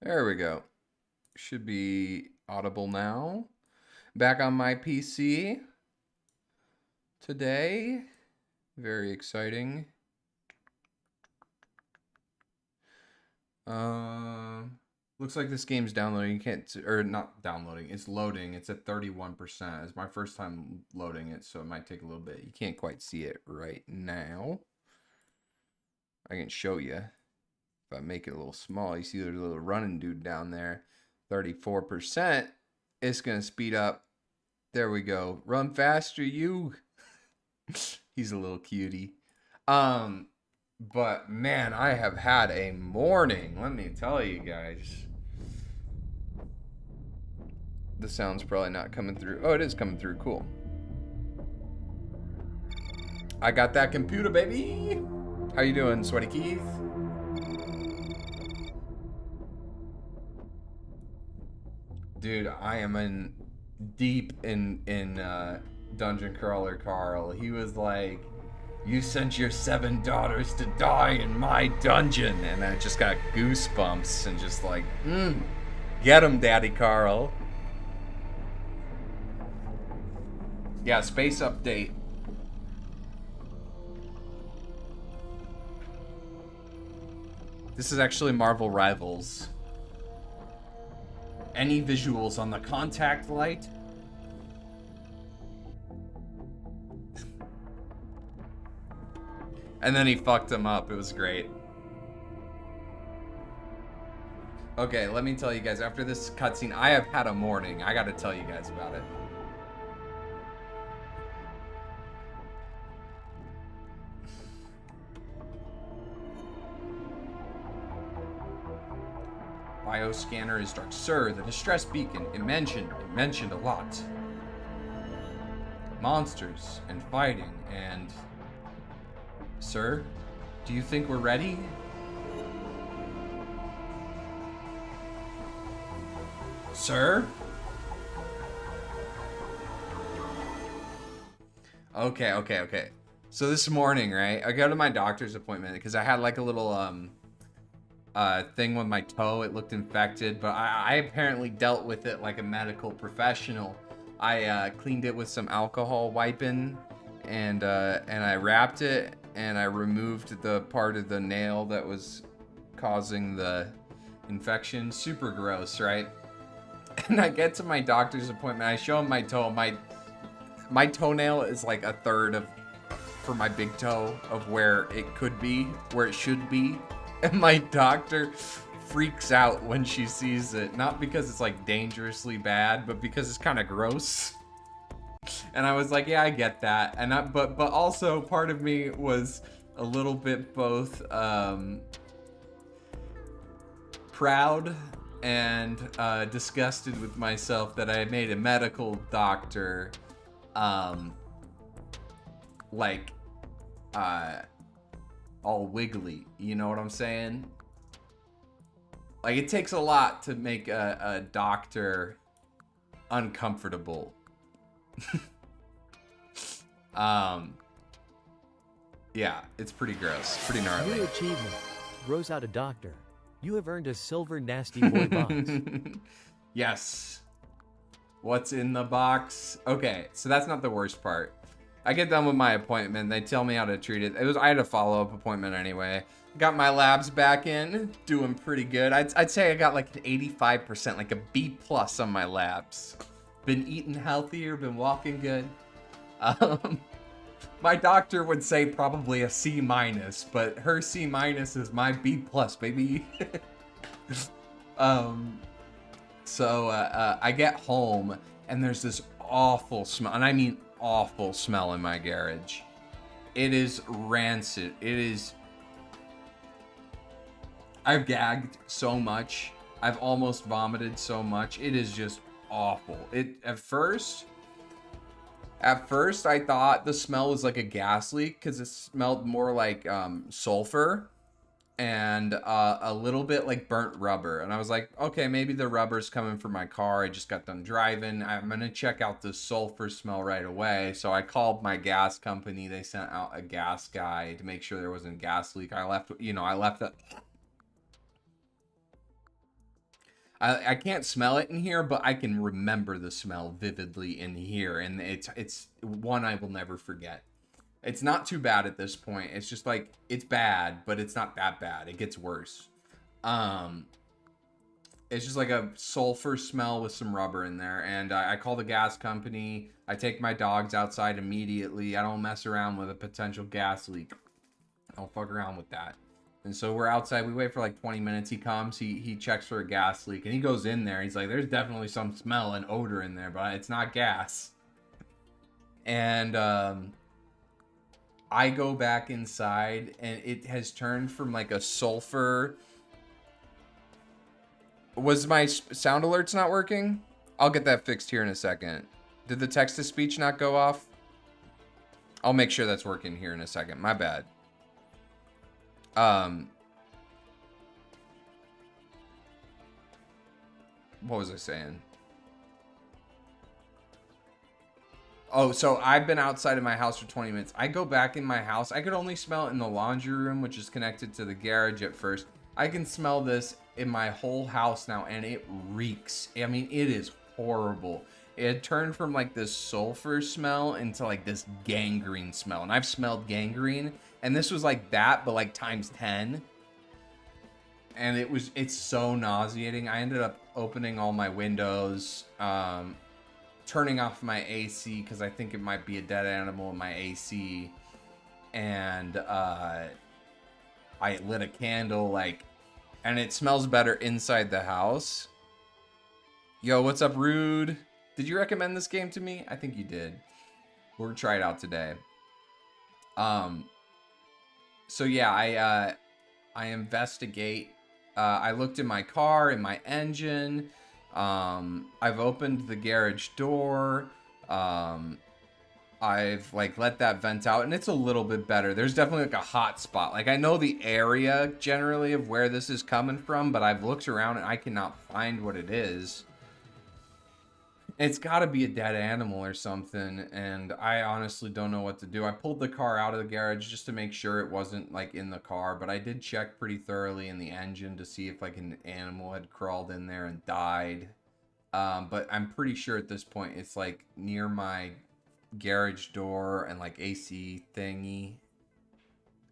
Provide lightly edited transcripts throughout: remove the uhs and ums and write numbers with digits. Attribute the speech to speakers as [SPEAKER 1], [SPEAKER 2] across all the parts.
[SPEAKER 1] There we go. Should be audible now. Back on my PC today. Very exciting. Looks like this game's downloading. You can't, or not downloading. It's loading. It's at 31%. It's my first time loading it, so it might take a little bit. You can't quite see it right now. I can show you. If I make it a little small, you see there's a little running dude down there. 34%. It's gonna speed up. There we go. Run faster, you. He's a little cutie. But man, I have had a morning. Let me tell you guys. The sound's probably not coming through. Oh, it is coming through. Cool. I got that computer, baby. How you doing, Sweaty Keith? Dude, I am in deep in Dungeon Crawler Carl. He was like, "You sent your 7 daughters to die in my dungeon," and I just got goosebumps and just like, get him, Daddy Carl. Yeah, space update. This is actually Marvel Rivals. Any visuals on the contact light? And then he fucked him up. It was great. Okay, let me tell you guys, after this cutscene, I have had a morning. I gotta tell you guys about it. Bioscanner is dark. Sir, the distress beacon, it mentioned a lot. Monsters and fighting and... Sir, do you think we're ready? Sir? Okay. So this morning, right, I go to my doctor's appointment because I had like a little thing with my toe. It looked infected, but I apparently dealt with it like a medical professional. I cleaned it with some alcohol wiping, and I wrapped it, and I removed the part of the nail that was causing the infection. Super gross, right? And I get to my doctor's appointment. I show him my toe. My toenail is like a third of for my big toe of where it could be, where it should be. And my doctor freaks out when she sees it. Not because it's like dangerously bad, but because it's kind of gross. And I was like, yeah, I get that. And but also part of me was a little bit both proud and disgusted with myself that I had made a medical doctor like all wiggly, you know what I'm saying? Like, it takes a lot to make a doctor uncomfortable. Yeah, it's pretty gross, pretty gnarly.
[SPEAKER 2] New achievement. Rose out a doctor. You have earned a silver nasty boy box.
[SPEAKER 1] Yes. What's in the box? Okay, so that's not the worst part. I get done with my appointment. They tell me how to treat it. I had a follow-up appointment anyway. Got my labs back in, doing pretty good. I'd say I got like an 85%, like a B+ on my labs. Been eating healthier, been walking good. My doctor would say probably a C-, but her C- is my B+, baby. So I get home and there's this awful smell, and I mean awful smell in my garage. It is rancid. It is... I've gagged so much. I've almost vomited so much. It is just awful. At first I thought the smell was like a gas leak because it smelled more like sulfur and a little bit like burnt rubber. And I was like, okay, maybe the rubber's coming from my car. I just got done driving. I'm going to check out the sulfur smell right away. So I called my gas company. They sent out a gas guy to make sure there wasn't a gas leak. I left it. I can't smell it in here, but I can remember the smell vividly in here, and it's one I will never forget. It's not too bad at this point. It's just like it's bad, but it's not that bad. It gets worse. Um, it's just like a sulfur smell with some rubber in there, and I call the gas company. I take my dogs outside immediately. I don't mess around with a potential gas leak. I don't fuck around with that. And so we're outside. We wait for like 20 minutes. He comes. He checks for a gas leak, and he goes in there. He's like, "There's definitely some smell and odor in there, but it's not gas." And I go back inside, and it has turned from like a sulfur. Was my sound alerts not working? I'll get that fixed here in a second. Did the text to speech not go off? I'll make sure that's working here in a second. My bad. What was I saying? Oh, so I've been outside of my house for 20 minutes. I go back in my house. I could only smell it in the laundry room, which is connected to the garage at first. I can smell this in my whole house now, and it reeks. I mean, it is horrible. It had turned from like this sulfur smell into like this gangrene smell. And I've smelled gangrene, and this was like that, but like times 10. And it's so nauseating. I ended up opening all my windows, turning off my AC because I think it might be a dead animal in my AC, and I lit a candle, and it smells better inside the house. Yo, what's up, Rude? Did you recommend this game to me? I think you did. We're gonna try it out today. So yeah, I investigate. I looked in my car, in my engine. I've opened the garage door. I've like let that vent out, and it's a little bit better. There's definitely like a hot spot. Like I know the area generally of where this is coming from, but I've looked around and I cannot find what it is. It's got to be a dead animal or something, and I honestly don't know what to do. I pulled the car out of the garage just to make sure it wasn't like in the car, but I did check pretty thoroughly in the engine to see if like an animal had crawled in there and died. But I'm pretty sure at this point it's like near my garage door and like AC thingy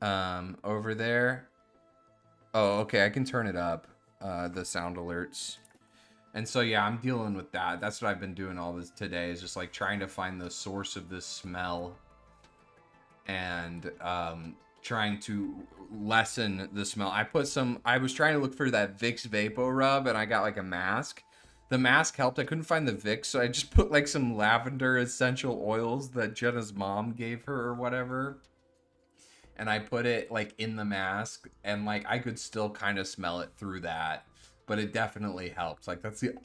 [SPEAKER 1] over there. Oh, okay, I can turn it up, the sound alerts. And so yeah, I'm dealing with that. That's what I've been doing all this today, is just like trying to find the source of this smell, and trying to lessen the smell. I was trying to look for that Vicks Vapo Rub, and I got like a mask. The mask helped. I couldn't find the Vicks, so I just put like some lavender essential oils that Jenna's mom gave her or whatever. And I put it like in the mask, and like I could still kind of smell it through that. But it definitely helps. Like that's the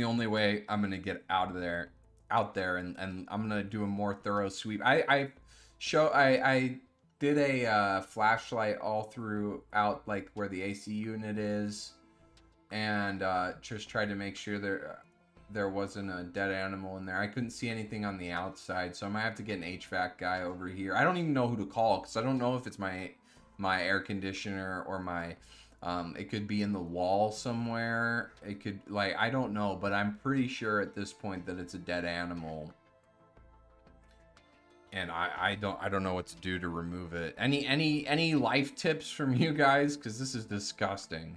[SPEAKER 1] only way I'm gonna get out there, and I'm gonna do a more thorough sweep. I did a flashlight all throughout like where the AC unit is, and just tried to make sure there wasn't a dead animal in there. I couldn't see anything on the outside, so I might have to get an HVAC guy over here. I don't even know who to call because I don't know if it's my air conditioner or my it could be in the wall somewhere. It could, like, I don't know, but I'm pretty sure at this point that it's a dead animal. And I don't know what to do to remove it. Any life tips from you guys? Because this is disgusting.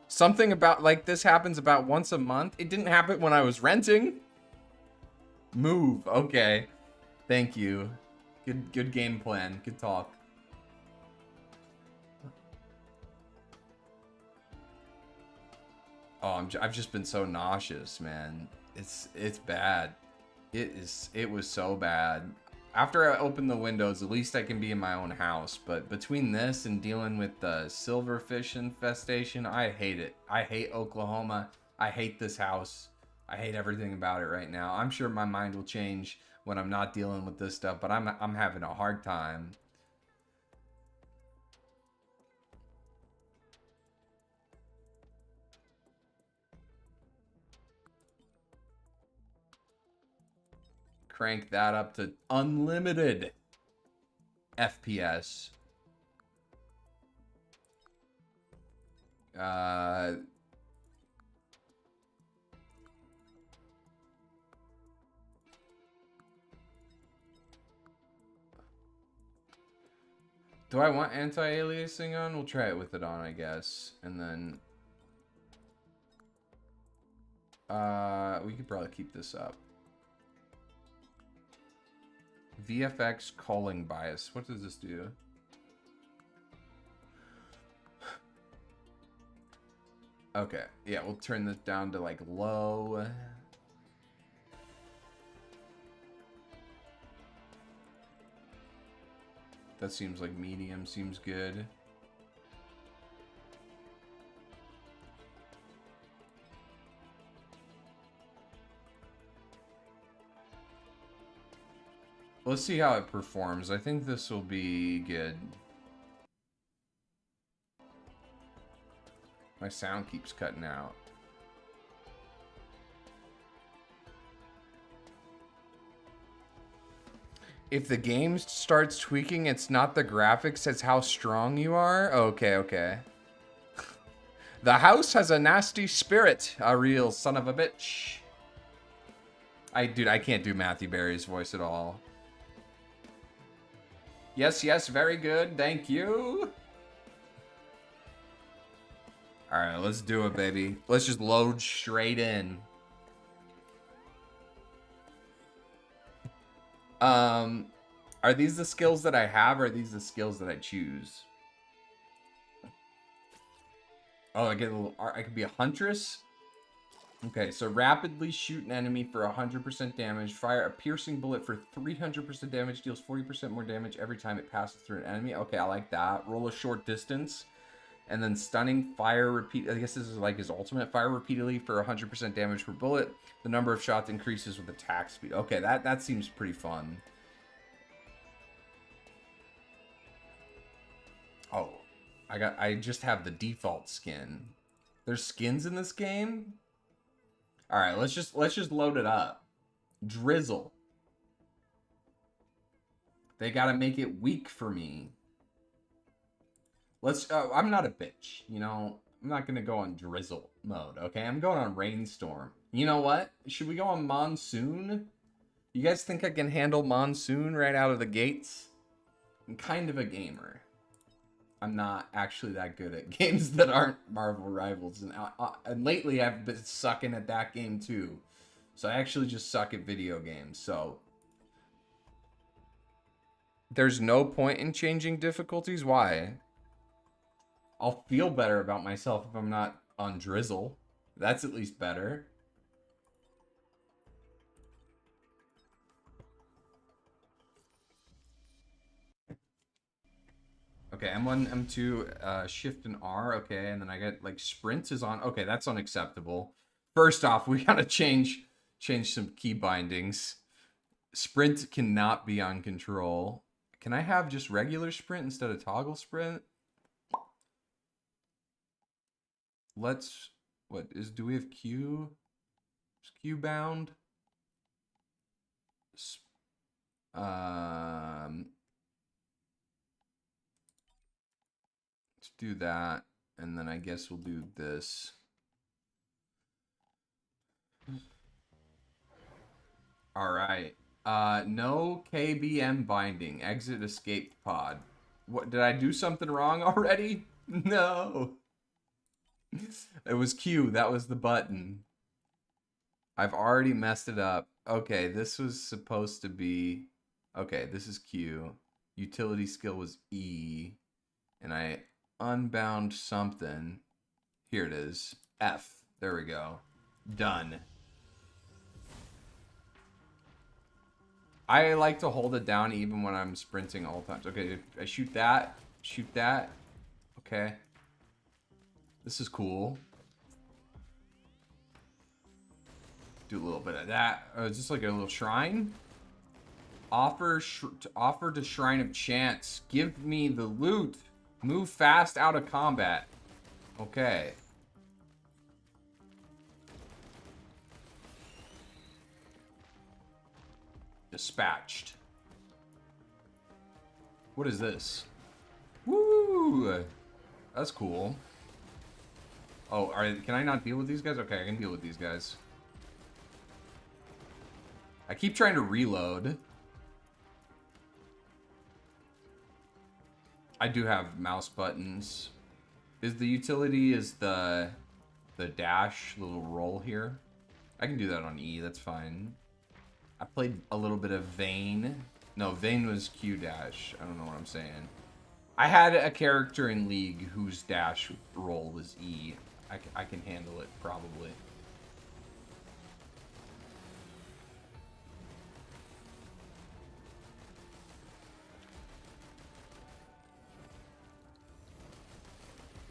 [SPEAKER 1] Something about like this happens about once a month. It didn't happen when I was renting. Move. Okay. Thank you. Good game plan. Good talk. Oh, I've just been so nauseous, man. It's bad. It was so bad. After I open the windows, at least I can be in my own house. But between this and dealing with the silverfish infestation, I hate it. I hate Oklahoma. I hate this house. I hate everything about it right now. I'm sure my mind will change when I'm not dealing with this stuff, but I'm having a hard time. Crank that up to unlimited FPS. Uh... Do I want anti-aliasing on? We'll try it with it on, I guess. And then... we could probably keep this up. VFX calling bias. What does this do? Okay. Yeah, we'll turn this down to, like, low. That seems like medium seems good. Let's see how it performs. I think this will be good. My sound keeps cutting out. If the game starts tweaking, it's not the graphics, it's how strong you are? Okay, okay. The house has a nasty spirit, a real son of a bitch. Dude, I can't do Matthew Berry's voice at all. Yes, yes, very good, thank you. Alright, let's do it, baby. Let's just load straight in. Are these the skills that I have, or are these the skills that I choose? Oh, I get a little... I could be a huntress? Okay, so rapidly shoot an enemy for 100% damage. Fire a piercing bullet for 300% damage. Deals 40% more damage every time it passes through an enemy. Okay, I like that. Roll a short distance. And then stunning, fire repeat. I guess this is like his ultimate. Fire repeatedly for 100% damage per bullet. The number of shots increases with attack speed. Okay, that seems pretty fun. Oh, I just have the default skin. There's skins in this game? All right, let's just load it up. Drizzle. They got to make it weak for me. Let's I'm not a bitch, you know. I'm not going to go on drizzle mode, okay? I'm going on rainstorm. You know what? Should we go on monsoon? You guys think I can handle monsoon right out of the gates? I'm kind of a gamer. I'm not actually that good at games that aren't Marvel Rivals. And lately I've been sucking at that game too. So I actually just suck at video games. So there's no point in changing difficulties. Why? I'll feel better about myself if I'm not on drizzle. That's at least better. Okay, M1, M2, shift and R. Okay, and then I get like sprint is on. Okay, that's unacceptable. First off, we gotta change some key bindings. Sprint cannot be on control. Can I have just regular sprint instead of toggle sprint? Let's, do we have Q? Is Q bound? Let's do that, and then I guess we'll do this. All right. No KBM binding. Exit escape pod. What, did I do something wrong already? No. It was Q. That was the button. I've already messed it up. Okay, this was supposed to be... Okay, this is Q. Utility skill was E. And I unbound something. Here it is. F. There we go. Done. I like to hold it down even when I'm sprinting all times. Okay, I shoot that. Shoot that. Okay. This is cool. Do a little bit of that. Oh, is this like a little shrine? Offer to Shrine of Chance. Give me the loot. Move fast out of combat. Okay. Dispatched. What is this? Woo! That's cool. Oh, can I not deal with these guys? Okay, I can deal with these guys. I keep trying to reload. I do have mouse buttons. Is the utility the dash, little roll here? I can do that on E, that's fine. I played a little bit of Vayne. No, Vayne was Q dash. I don't know what I'm saying. I had a character in League whose dash roll was E. I can handle it, probably.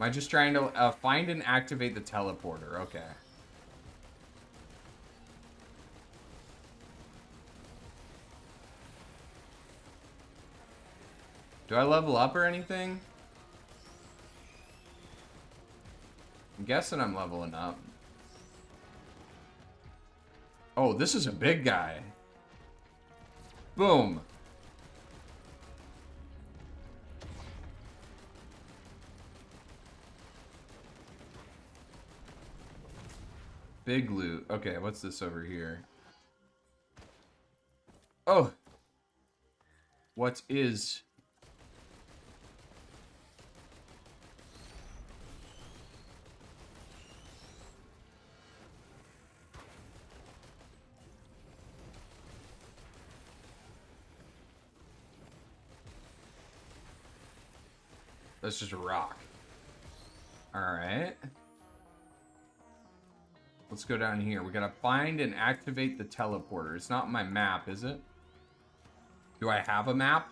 [SPEAKER 1] Am I just trying to find and activate the teleporter? Okay. Do I level up or anything? I'm guessing I'm leveling up. Oh, this is a big guy. Boom. Big loot. Okay, what's this over here? Oh. What is... That's just a rock. Alright. Let's go down here. We gotta find and activate the teleporter. It's not my map, is it? Do I have a map?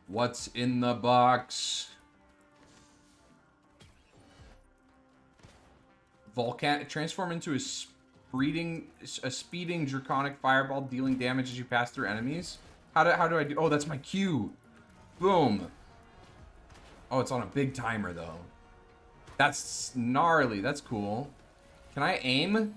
[SPEAKER 1] What's in the box? Transform into a speeding draconic fireball, dealing damage as you pass through enemies. How do I do? Oh, that's my Q. Boom. Oh, it's on a big timer though. That's gnarly. That's cool. Can I aim?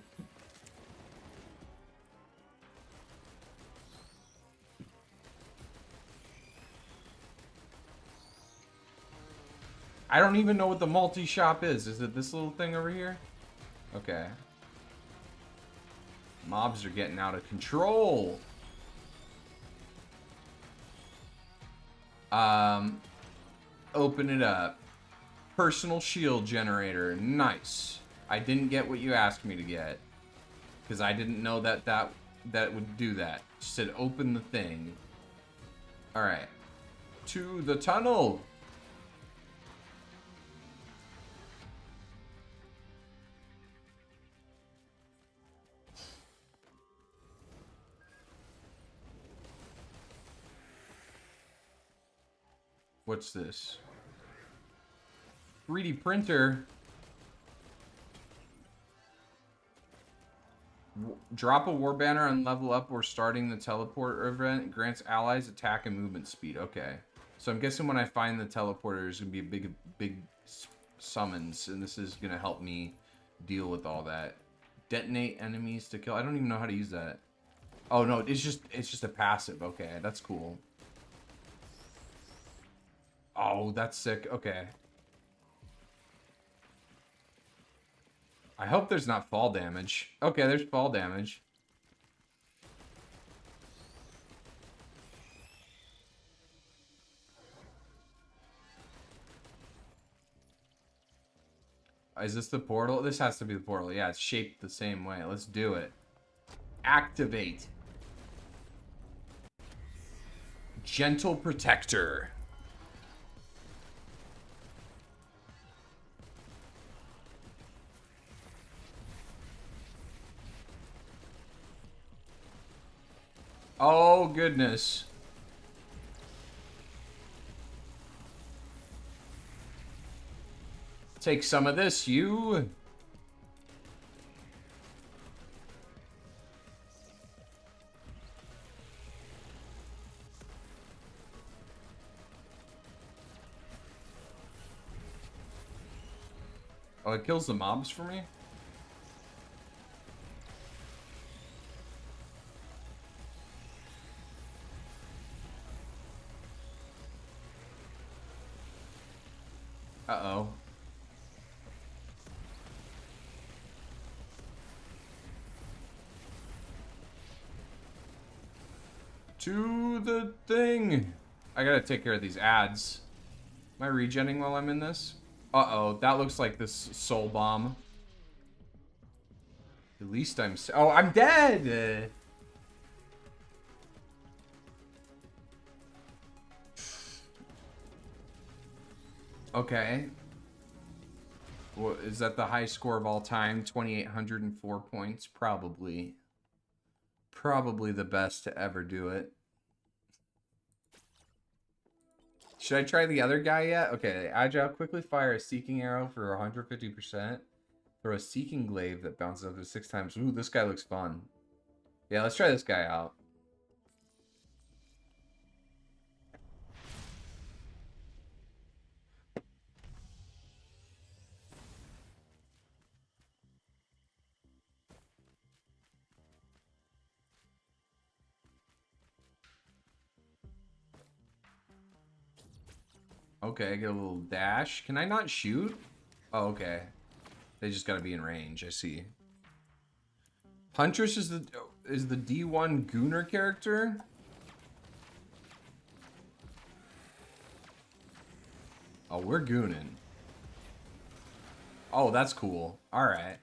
[SPEAKER 1] I don't even know what the multi-shop is. Is it this little thing over here? Okay. Mobs are getting out of control. Open it up. Personal shield generator. Nice. I didn't get what you asked me to get. Because I didn't know that would do that. It said open the thing. Alright. To the tunnel. What's this? 3D printer. Drop a war banner on level up or starting the teleport event. Grants allies attack and movement speed. Okay. So I'm guessing when I find the teleporter, there's going to be a big summons. And this is going to help me deal with all that. Detonate enemies to kill. I don't even know how to use that. Oh, no. It's just a passive. Okay. That's cool. Oh, that's sick. Okay. I hope there's not fall damage. Okay, there's fall damage. Is this the portal? This has to be the portal. Yeah, it's shaped the same way. Let's do it. Activate. Gentle Protector. Oh, goodness. Take some of this, you. Oh, it kills the mobs for me? To the thing. I gotta take care of these ads. Am I regenning while I'm in this? Uh-oh, that looks like this soul bomb. At least I'm... Oh, I'm dead! Okay. Well, is that the high score of all time? 2,804 points? Probably. Probably the best to ever do it. Should I try the other guy yet? Okay, Agile, quickly fire a Seeking Arrow for 150%. Throw a Seeking Glaive that bounces up to 6 times. Ooh, this guy looks fun. Yeah, let's try this guy out. Okay, I get a little dash. Can I not shoot? Oh, okay. They just gotta be in range, I see. Huntress is the D1 Gooner character? Oh, we're gooning. Oh, that's cool. Alright.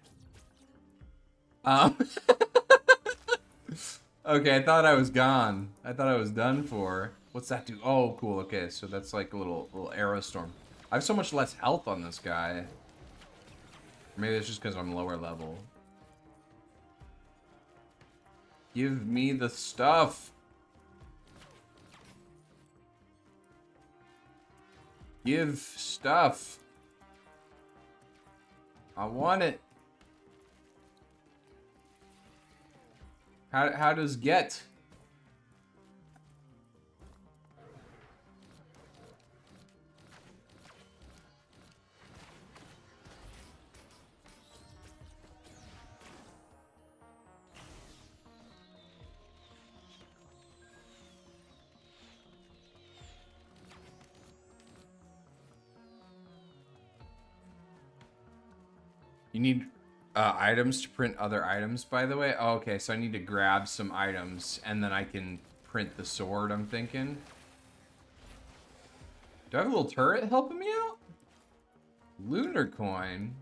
[SPEAKER 1] Okay, I thought I was gone. I thought I was done for. What's that do? Oh, cool. Okay, so that's like a little arrow storm. I have so much less health on this guy. Maybe it's just because I'm lower level. Give me the stuff. Give stuff. I want it. How does get? You need items to print other items, by the way. Oh, okay, so I need to grab some items, and then I can print the sword, I'm thinking. Do I have a little turret helping me out? Lunar coin?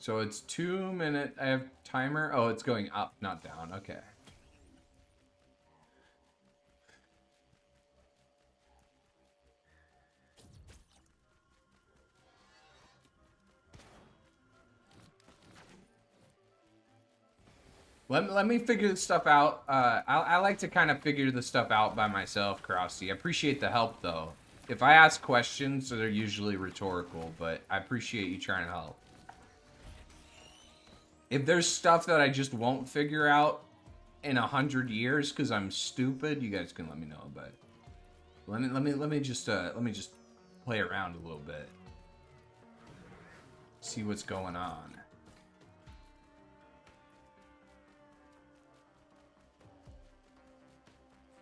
[SPEAKER 1] So it's 2 minute. I have timer. Oh, it's going up, not down. Okay. Let me figure this stuff out. I like to kind of figure this stuff out by myself, Krusty. I appreciate the help, though. If I ask questions, they're usually rhetorical, but I appreciate you trying to help. If there's stuff that I just won't figure out in 100 years because I'm stupid, you guys can let me know. But let me just play around a little bit, see what's going on.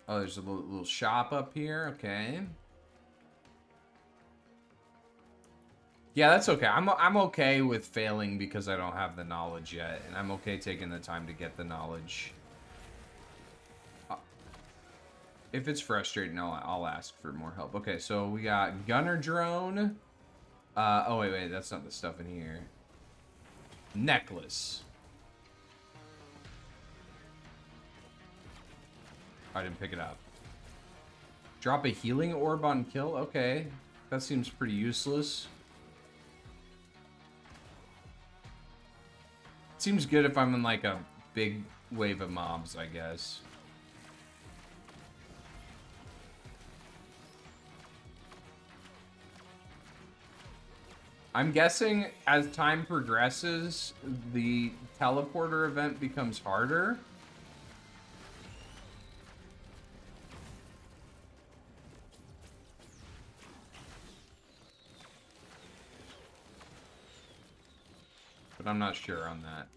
[SPEAKER 1] Oh, there's a little shop up here. Okay. Yeah, that's okay. I'm okay with failing because I don't have the knowledge yet, and I'm okay taking the time to get the knowledge. If it's frustrating, I'll ask for more help. Okay, so we got gunner drone. Oh wait, that's not the stuff in here. Necklace. I didn't pick it up. Drop a healing orb on kill. Okay, that seems pretty useless. Seems good if I'm in like a big wave of mobs, I guess. I'm guessing as time progresses, the teleporter event becomes harder. but I'm not sure on that.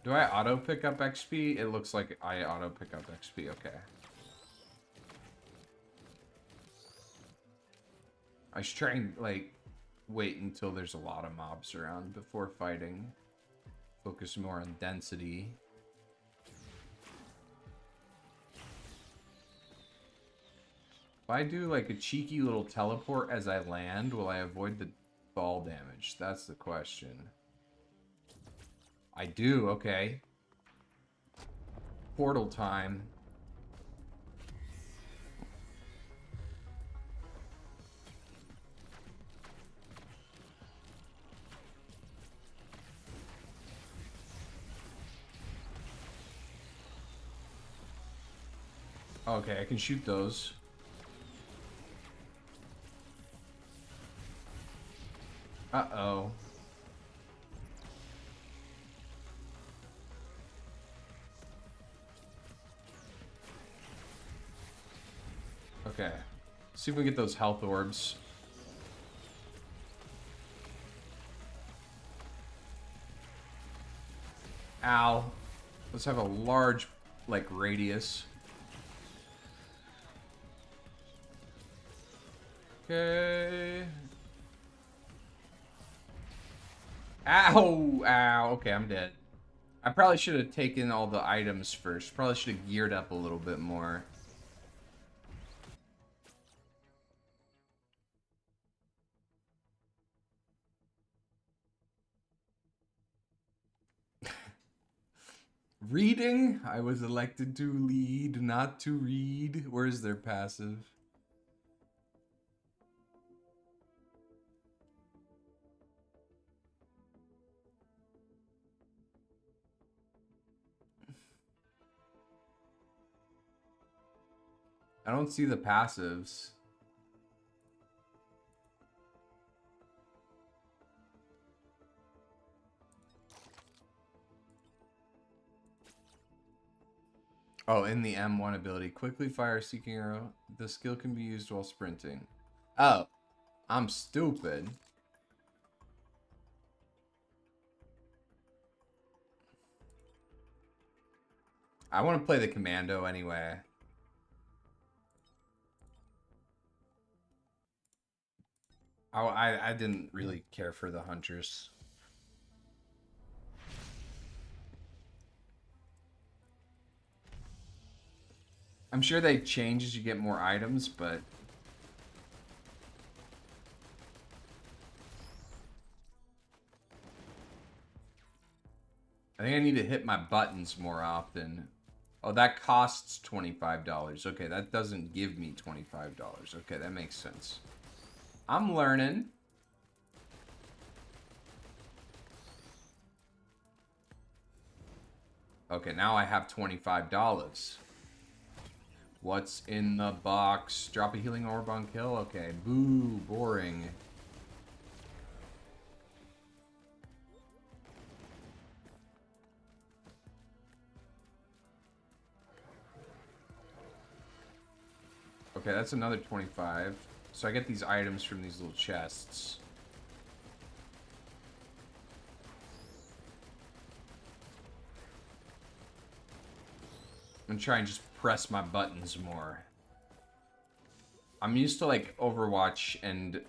[SPEAKER 1] Do I auto pick up XP? It looks like I auto pick up XP. Okay. I should try and, like, wait until there's a lot of mobs around before fighting. Focus more on density. If I do, like, a cheeky little teleport as I land, will I avoid the fall damage? That's the question. I do, okay. Portal time. Okay, I can shoot those. Uh-oh. Okay. See if we can get those health orbs. Ow. Let's have a large, like, radius. Okay. Ow! Ow. Okay, I'm dead. I probably should have taken all the items first. Probably should have geared up a little bit more. Reading? I was elected to lead, not to read. Where's their passive? I don't see the passives. Oh, in the M1 ability, quickly fire seeking arrow. The skill can be used while sprinting. Oh, I'm stupid. I want to play the commando anyway. I didn't really care for the hunters. I'm sure they change as you get more items, but I think I need to hit my buttons more often. Oh, that costs $25. Okay, that doesn't give me $25. Okay, that makes sense. I'm learning. Okay, now I have $25. What's in the box? Drop a healing orb on kill? Okay, boo, boring. Okay, that's another 25. So I get these items from these little chests. I'm gonna try and just press my buttons more. I'm used to, like, Overwatch and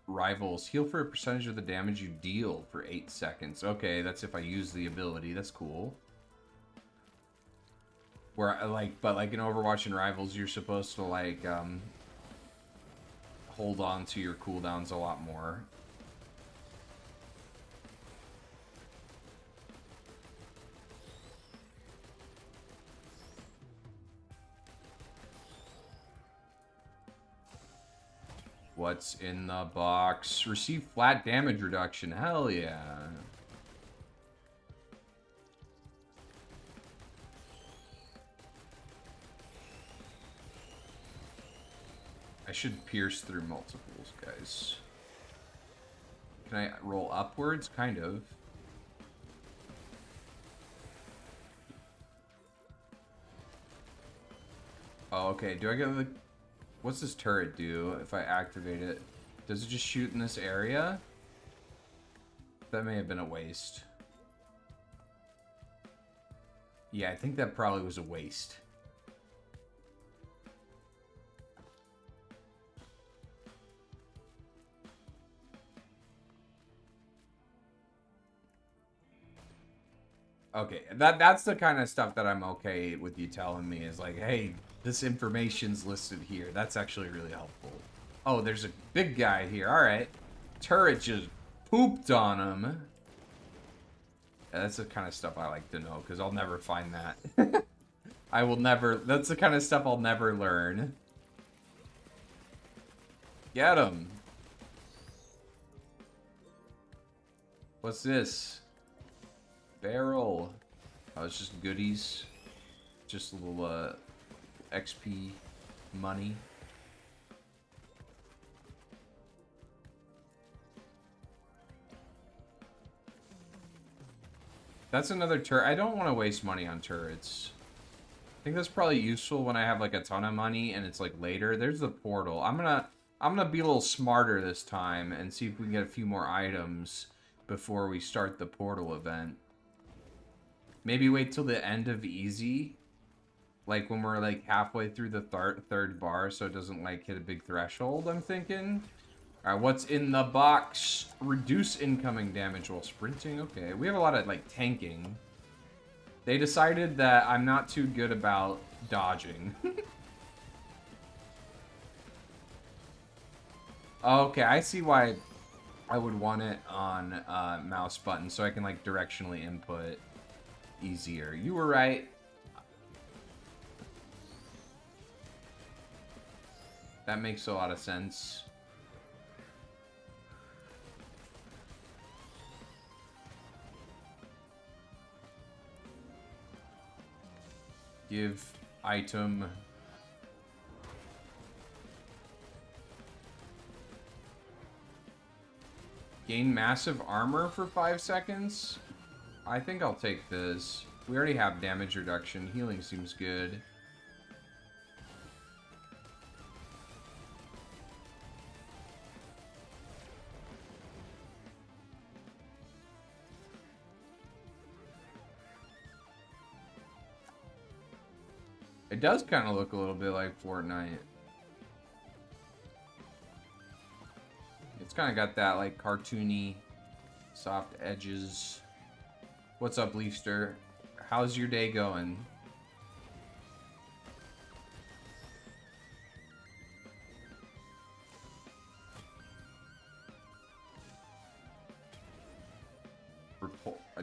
[SPEAKER 1] Rivals. Heal for a percentage of the damage you deal for 8 seconds. Okay, that's if I use the ability. That's cool. Where I like, but like in Overwatch and Rivals, you're supposed to, like, hold on to your cooldowns a lot more. What's in the box? Receive flat damage reduction. Hell yeah. I should pierce through multiples, guys. Can I roll upwards? Kind of. Oh, okay. Do I get the... What's this turret do if I activate it? Does it just shoot in this area? That may have been a waste. Yeah, I think that probably was a waste. Okay, that's the kind of stuff that I'm okay with you telling me is like, hey, this information's listed here. That's actually really helpful. Oh, there's a big guy here. All right. Turret just pooped on him. Yeah, that's the kind of stuff I like to know because I'll never find that. I will never. That's the kind of stuff I'll never learn. Get him. What's this? Barrel. Oh, it's just goodies. Just a little XP money. That's another turret. I don't want to waste money on turrets. I think that's probably useful when I have like a ton of money and it's like later. There's the portal. I'm gonna be a little smarter this time and see if we can get a few more items before we start the portal event. Maybe wait till the end of easy, like when we're like halfway through the third bar, so it doesn't like hit a big threshold. I'm thinking. All right, what's in the box? Reduce incoming damage while sprinting. Okay, we have a lot of like tanking. They decided that I'm not too good about dodging. Okay, I see why I would want it on mouse button so I can like directionally input easier. You were right. That makes a lot of sense. Give item. Gain massive armor for 5 seconds? I think I'll take this. We already have damage reduction. Healing seems good. It does kind of look a little bit like Fortnite. It's kind of got that like cartoony, soft edges. What's up, Leafster? How's your day going?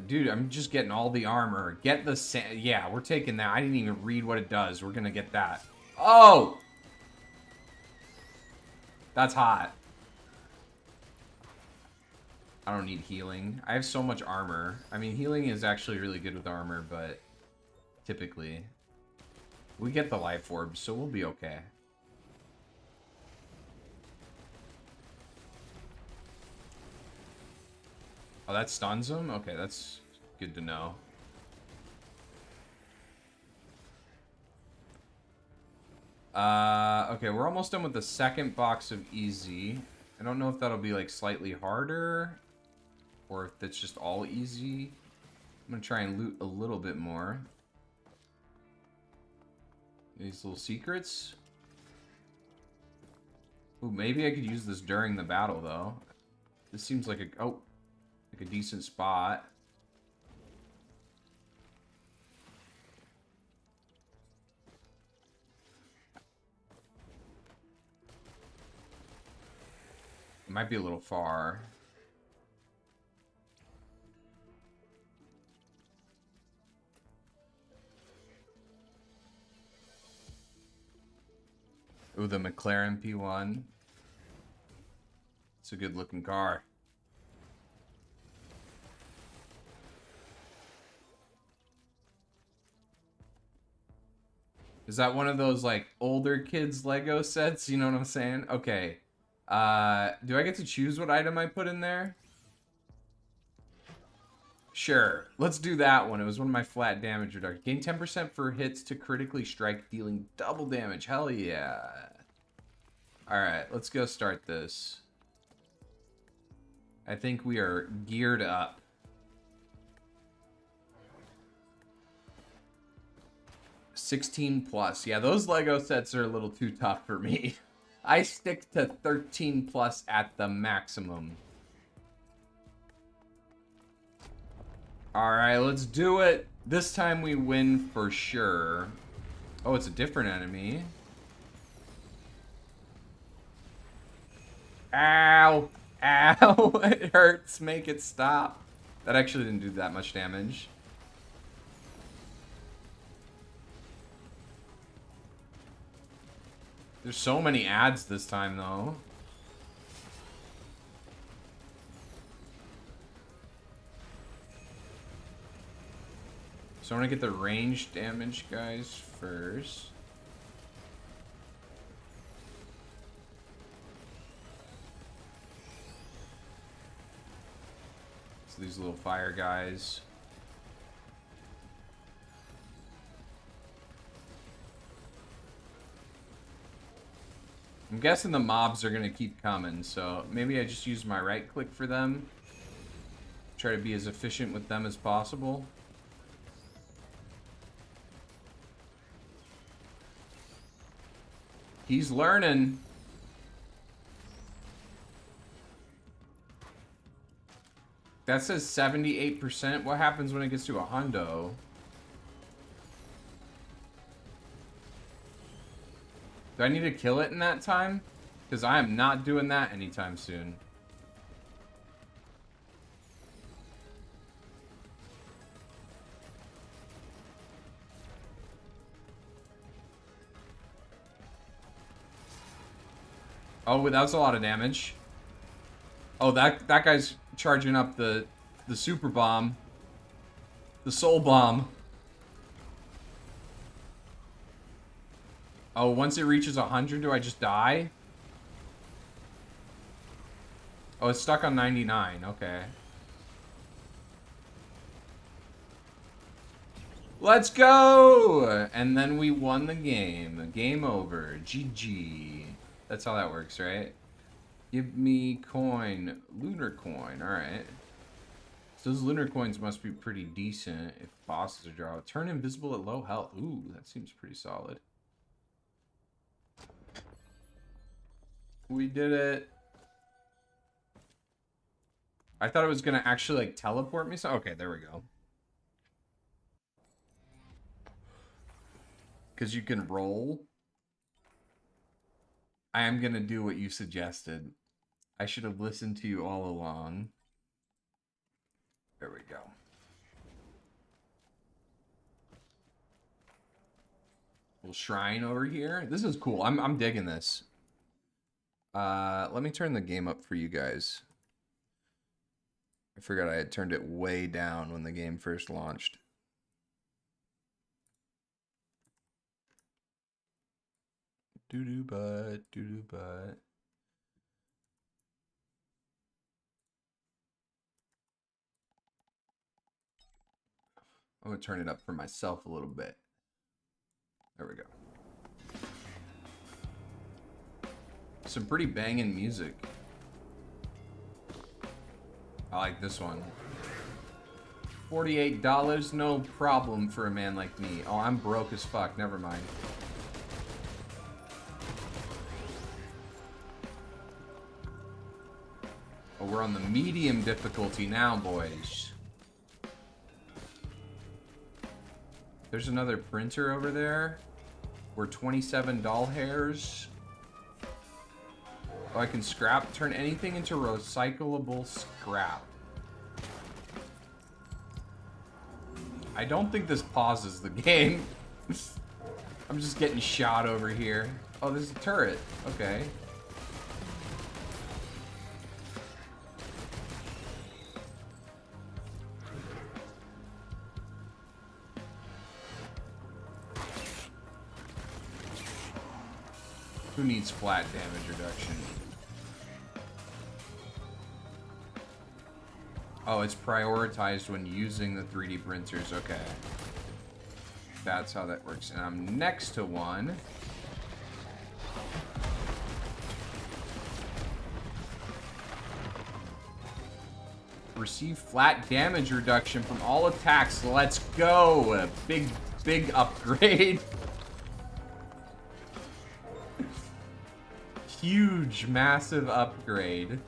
[SPEAKER 1] Dude, I'm just getting all the armor. Get the sand. Yeah, we're taking that. I didn't even read what it does. We're gonna get that. Oh! That's hot. I don't need healing. I have so much armor. I mean, healing is actually really good with armor, but typically we get the life orbs, so we'll be okay. Oh, that stuns him? Okay, that's good to know. Okay, we're almost done with the second box of easy. I don't know if that'll be like slightly harder or if it's just all easy. I'm gonna try and loot a little bit more. These little secrets. Ooh, maybe I could use this during the battle though. This seems like a decent spot. It might be a little far. Ooh, the McLaren P1. It's a good looking car. Is that one of those like older kids Lego sets? You know what I'm saying? Okay. Do I get to choose what item I put in there? Sure. Let's do that one. It was one of my flat damage reductions. Gain 10% for hits to critically strike, dealing double damage. Hell yeah. Alright, let's go start this. I think we are geared up. $16+. Yeah, those Lego sets are a little too tough for me. I stick to 13+ at the maximum. Alright, let's do it. This time we win for sure. Oh, it's a different enemy. Ow! Ow! It hurts. Make it stop. That actually didn't do that much damage. There's so many ads this time, though. So I want to get the range damage guys first. So these little fire guys. I'm guessing the mobs are going to keep coming, so maybe I just use my right click for them. Try to be as efficient with them as possible. He's learning. That says 78%. What happens when it gets to a hundo? Do I need to kill it in that time? Because I am not doing that anytime soon. Oh, that was a lot of damage. Oh, that guy's charging up the super bomb. The soul bomb. Oh, once it reaches 100, do I just die? Oh, it's stuck on 99. Okay. Let's go! And then we won the game. Game over. GG. That's how that works, right? Give me coin. Lunar coin. Alright. So those lunar coins must be pretty decent if bosses are drawn. Turn invisible at low health. Ooh, that seems pretty solid. We did it. I thought it was going to actually, like, teleport me. So, okay, there we go. Because you can roll. I am going to do what you suggested. I should have listened to you all along. There we go. Little shrine over here. This is cool. I'm digging this. Let me turn the game up for you guys. I forgot I had turned it way down when the game first launched. Doo-doo butt, doo-doo butt. I'm gonna turn it up for myself a little bit. There we go. Some pretty banging music. I like this one. $48, no problem for a man like me. Oh, I'm broke as fuck. Never mind. Oh, we're on the medium difficulty now, boys. There's another printer over there. We're 27 doll hairs. Oh, I can scrap. Turn anything into recyclable scrap. I don't think this pauses the game. I'm just getting shot over here. Oh, there's a turret. Okay. Who needs flat damage reduction? Oh, it's prioritized when using the 3D printers. Okay. That's how that works. And I'm next to one. Receive flat damage reduction from all attacks. Let's go. Big upgrade. Huge, massive upgrade.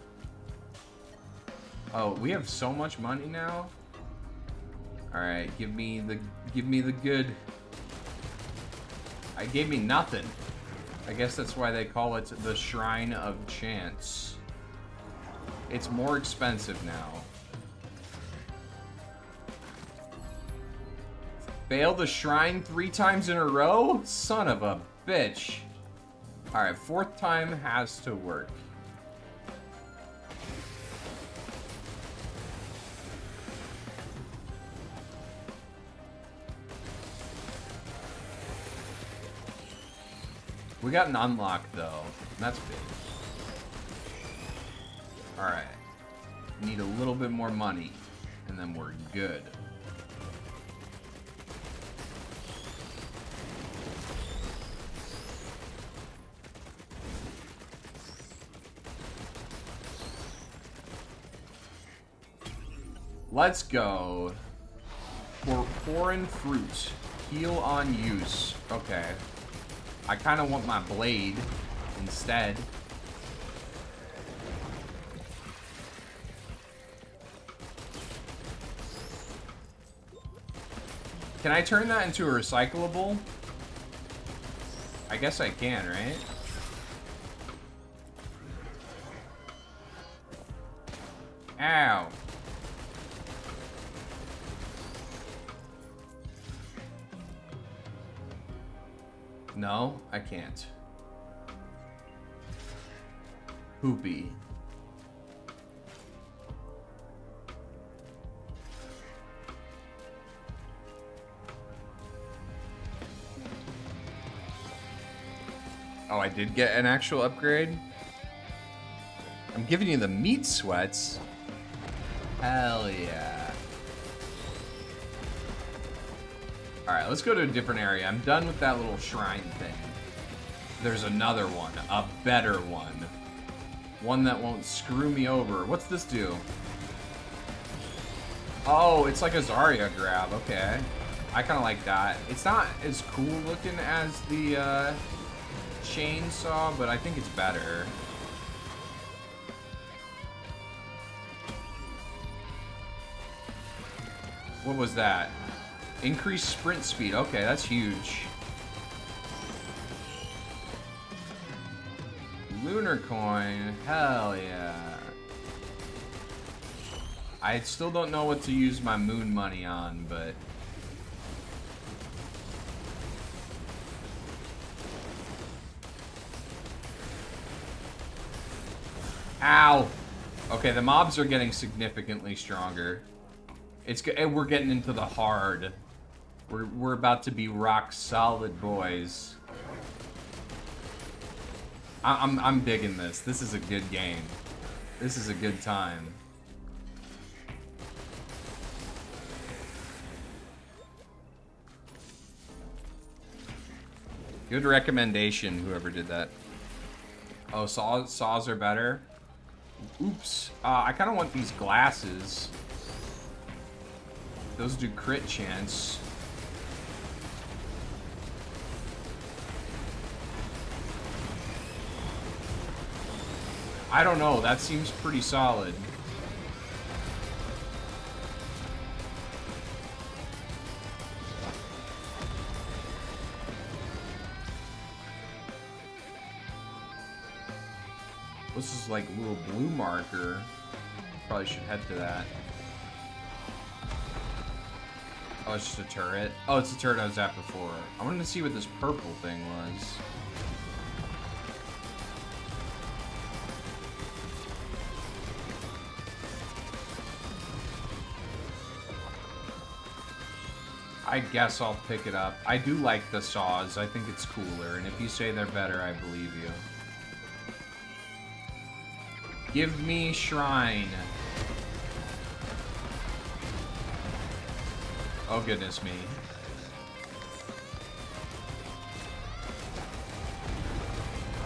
[SPEAKER 1] Oh, we have so much money now. All right, give me the good. I gave me nothing. I guess that's why they call it the Shrine of Chance. It's more expensive now. Fail the shrine 3 times in a row? Son of a bitch. Alright, 4th time has to work. We got an unlock though. That's big. Alright. Need a little bit more money. And then we're good. Let's go. For foreign fruit. Heal on use. Okay. I kind of want my blade instead. Can I turn that into a recyclable? I guess I can, right? Ow. No, I can't. Poopy. Oh, I did get an actual upgrade? I'm giving you the meat sweats. Hell yeah. Alright, let's go to a different area. I'm done with that little shrine thing. There's another one. A better one. One that won't screw me over. What's this do? Oh, it's like a Zarya grab. Okay. I kind of like that. It's not as cool looking as the chainsaw, but I think it's better. What was that? Increased sprint speed. Okay, that's huge. Lunar coin. Hell yeah. I still don't know what to use my moon money on, but... Ow! Okay, the mobs are getting significantly stronger. We're getting into the hard. We're about to be rock solid, boys. I'm digging this. This is a good game. This is a good time. Good recommendation, whoever did that. Oh, saws are better. Oops. I kind of want these glasses. Those do crit chance. I don't know. That seems pretty solid. This is like a little blue marker. Probably should head to that. Oh, it's just a turret. Oh, it's the turret I was at before. I wanted to see what this purple thing was. I guess I'll pick it up. I do like the saws. I think it's cooler. And if you say they're better, I believe you. Give me shrine. Oh, goodness me.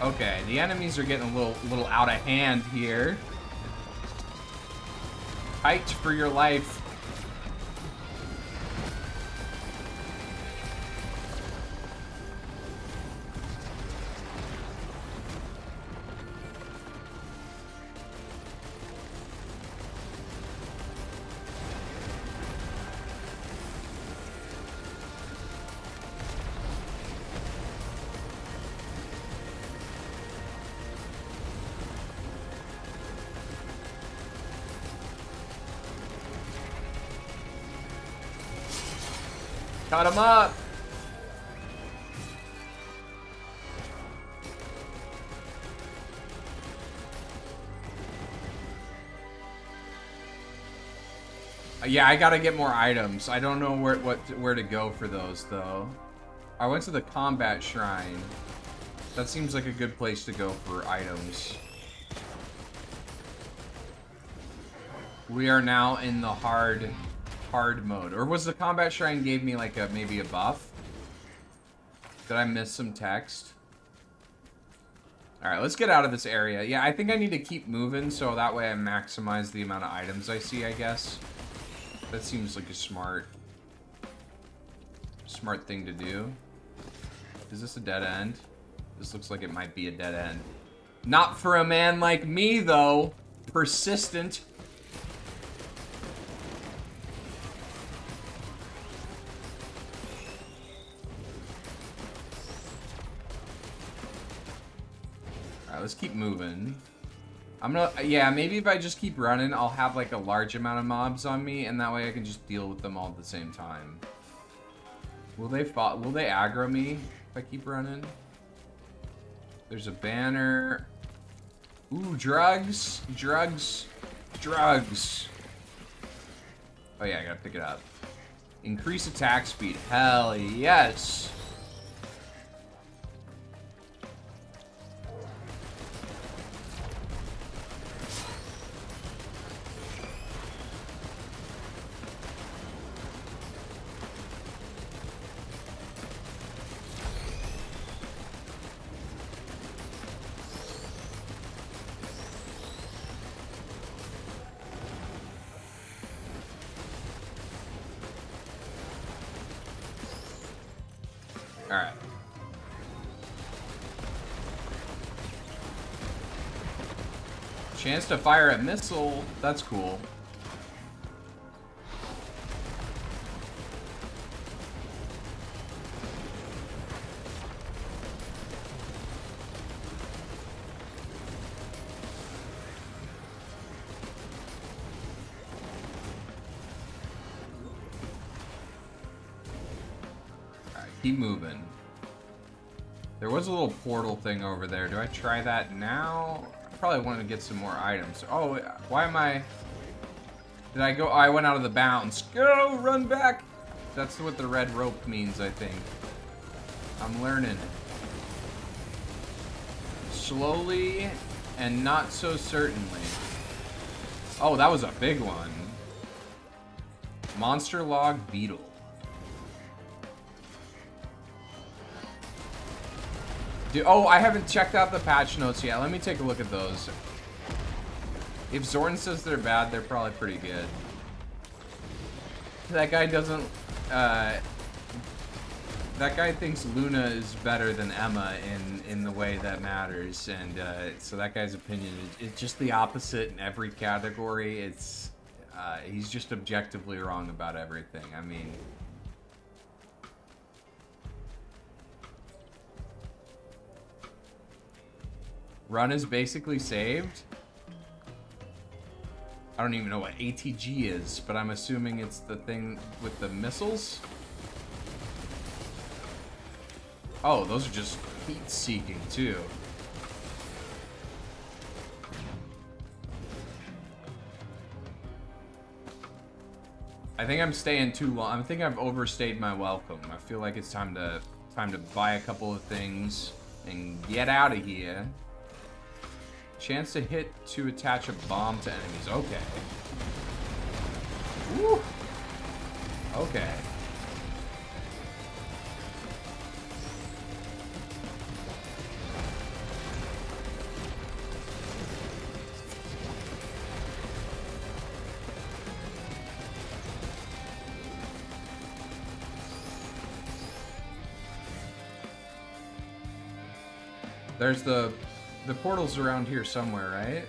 [SPEAKER 1] Okay, the enemies are getting a little out of hand here. Fight for your life. Cut him up! Yeah, I gotta get more items. I don't know where to go for those though. I went to the combat shrine. That seems like a good place to go for items. We are now in the hard mode. Or was the combat shrine gave me like maybe a buff? Did I miss some text? Alright, let's get out of this area. Yeah, I think I need to keep moving so that way I maximize the amount of items I see, I guess. That seems like a smart thing to do. Is this a dead end? This looks like it might be a dead end. Not for a man like me, though. Persistent. Alright, let's keep moving. I'm gonna, yeah, maybe if I just keep running, I'll have like a large amount of mobs on me, and that way I can just deal with them all at the same time. Will they aggro me if I keep running? There's a banner. Ooh, drugs. Drugs. Drugs. Oh yeah, I gotta pick it up. Increase attack speed. Hell yes. Alright. Chance to fire a missile. That's cool. Keep moving. There was a little portal thing over there. Do I try that now? I probably want to get some more items. Oh, why am I... Did I go... Oh, I went out of the bounds. Go! Run back! That's what the red rope means, I think. I'm learning. Slowly and not so certainly. Oh, that was a big one. Monster log beetle. Dude, oh, I haven't checked out the patch notes yet. Let me take a look at those. If Zorn says they're bad, they're probably pretty good. That guy doesn't... that guy thinks Luna is better than Emma in the way that matters. And so that guy's opinion is just the opposite in every category. It's... he's just objectively wrong about everything. I mean... Run is basically saved. I don't even know what ATG is, but I'm assuming it's the thing with the missiles. Oh, those are just heat-seeking, too. I think I'm staying too long. I think I've overstayed my welcome. I feel like it's time to buy a couple of things and get out of here. Chance to hit to attach a bomb to enemies. Okay. Woo. Okay. There's the portal's around here somewhere, right?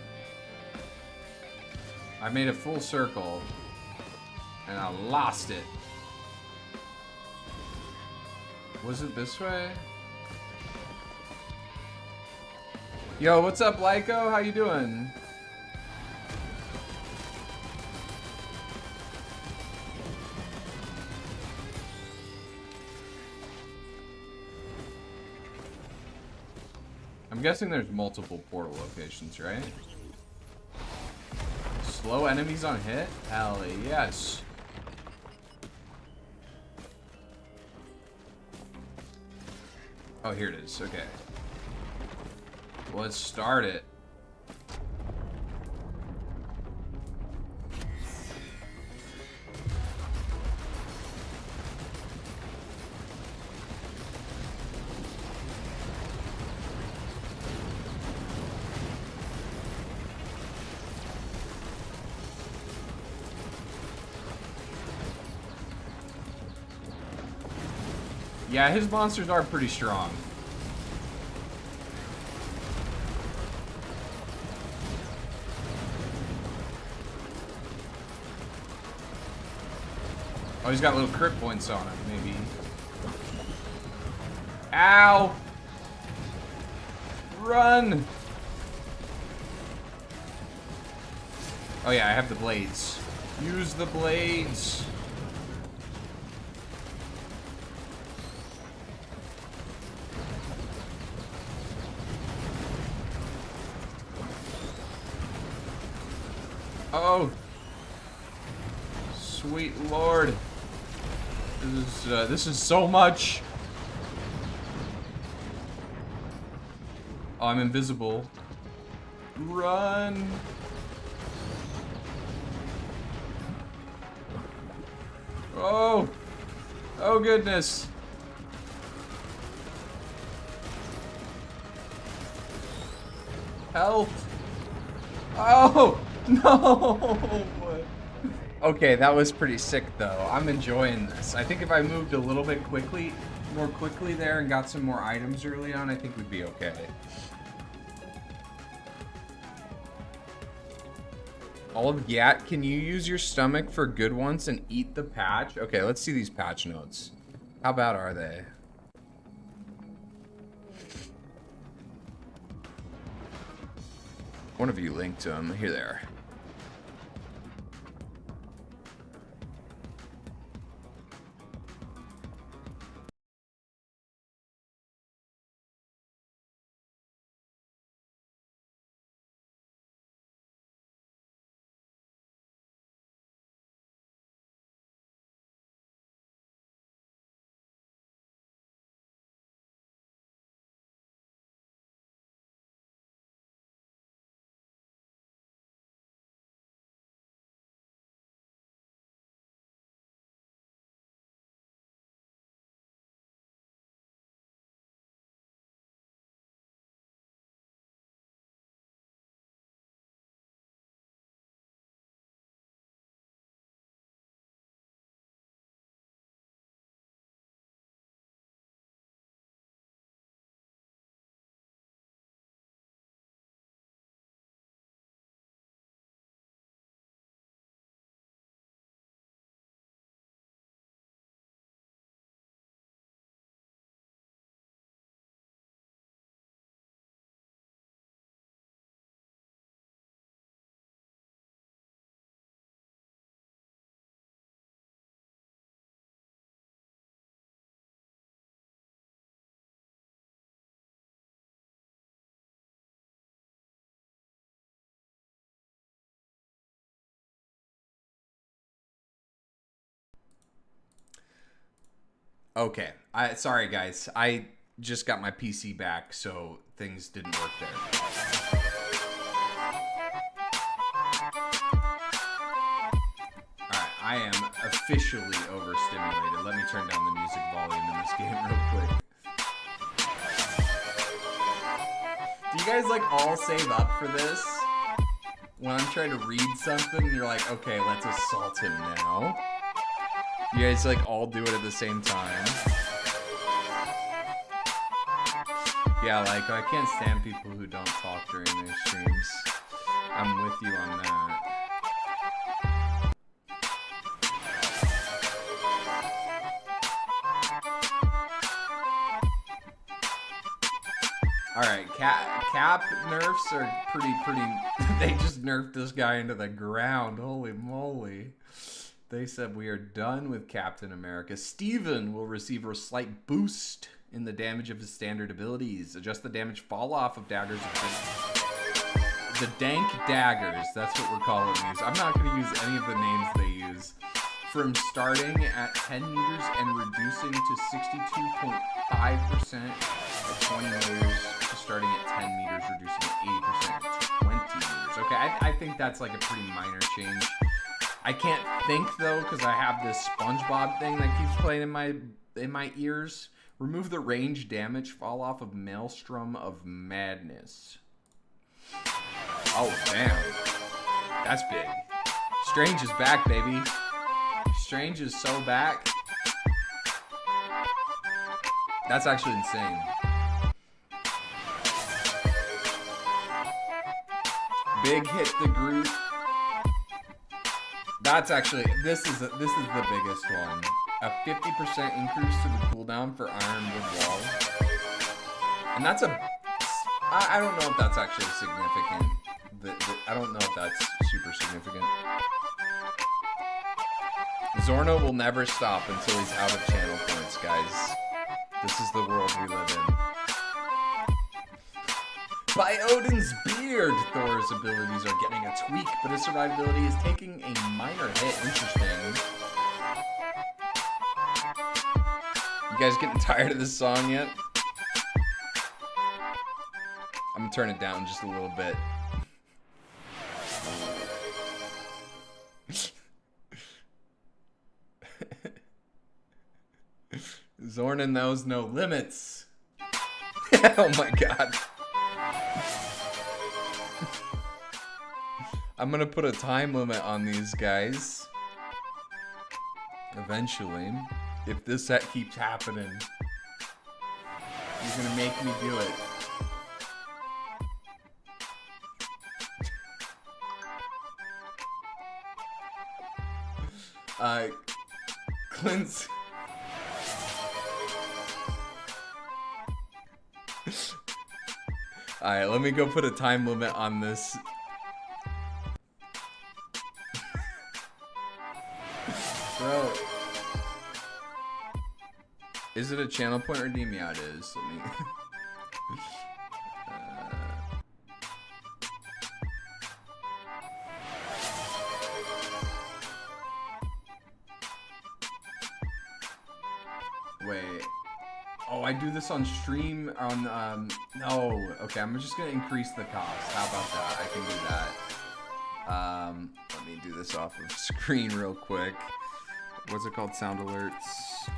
[SPEAKER 1] I made a full circle and I lost it. Was it this way? Yo, what's up, Lyco? How you doing? I'm guessing there's multiple portal locations, right? Slow enemies on hit? Hell yes. Oh, here it is. Okay. Let's start it. Yeah, his monsters are pretty strong. Oh, he's got little crit points on him, maybe. Ow! Run! Oh yeah, I have the blades. Use the blades. Oh, sweet lord! This is so much. Oh, I'm invisible. Run! Oh, oh goodness! Help! Oh! No! Okay, that was pretty sick though. I'm enjoying this. I think if I moved a little bit more quickly there and got some more items early on, I think we'd be okay. Old Yat, can you use your stomach for good once and eat the patch? Okay, let's see these patch notes. How bad are they? One of you linked them. Here they are. Okay. Sorry guys. I just got my PC back, so things didn't work there. Alright, I am officially overstimulated. Let me turn down the music volume in this game real quick. Do you guys like all save up for this? When I'm trying to read something, you're like, okay, let's assault him now. You guys like all do it at the same time. Yeah, like, I can't stand people who don't talk during their streams. I'm with you on that. Alright, cap nerfs are pretty... They just nerfed this guy into the ground. Holy moly. They said we are done with Captain America. Steven will receive a slight boost in the damage of his standard abilities. Adjust the damage fall off of daggers. The dank daggers, that's what we're calling these. I'm not going to use any of the names they use. From starting at 10 meters and reducing to 62.5% at 20 meters to starting at 10 meters, reducing to 80% at 20 meters. Okay, I think that's like a pretty minor change. I can't think though, because I have this SpongeBob thing that keeps playing in my ears. Remove the range damage fall off of Maelstrom of Madness. Oh damn, that's big. Strange is back, baby. Strange is so back. That's actually insane. Big hit the Groot. That's actually, this is the biggest one. A 50% increase to the cooldown for Ironwood Wall. And that's I don't know if that's actually significant. I don't know if that's super significant. Zorno will never stop until he's out of channel points, guys. This is the world we live in. By Odin's beard, Thor's abilities are getting a tweak, but his survivability is taking a minor hit. Interesting. You guys getting tired of this song yet? I'm gonna turn it down just a little bit. Zorna knows no limits. Oh my god. I'm gonna put a time limit on these guys. Eventually. If this set keeps happening. You're gonna make me do it. Clint's... Alright, let me go put a time limit on this. Bro. Is it a channel point redeem? Yeah, it is. Let me... Wait. Oh, I do this on stream on, no. Okay, I'm just gonna increase the cost. How about that? I can do that. Let me do this off of screen real quick. What's it called? Sound alerts.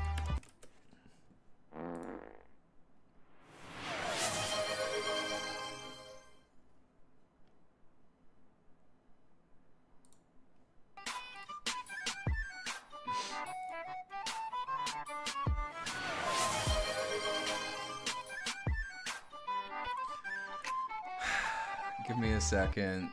[SPEAKER 1] Give me a second.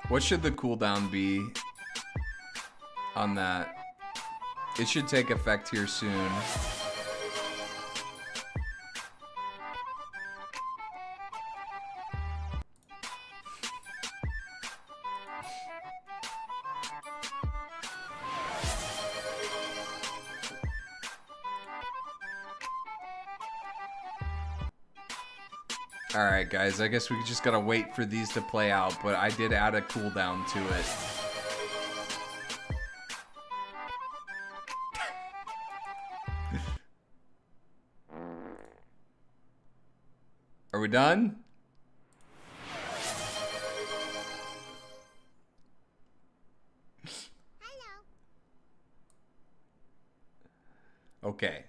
[SPEAKER 1] What should the cooldown be on that? It should take effect here soon. Alright guys, I guess we just gotta wait for these to play out, but I did add a cooldown to it. Are we done?
[SPEAKER 3] Hello.
[SPEAKER 1] Okay.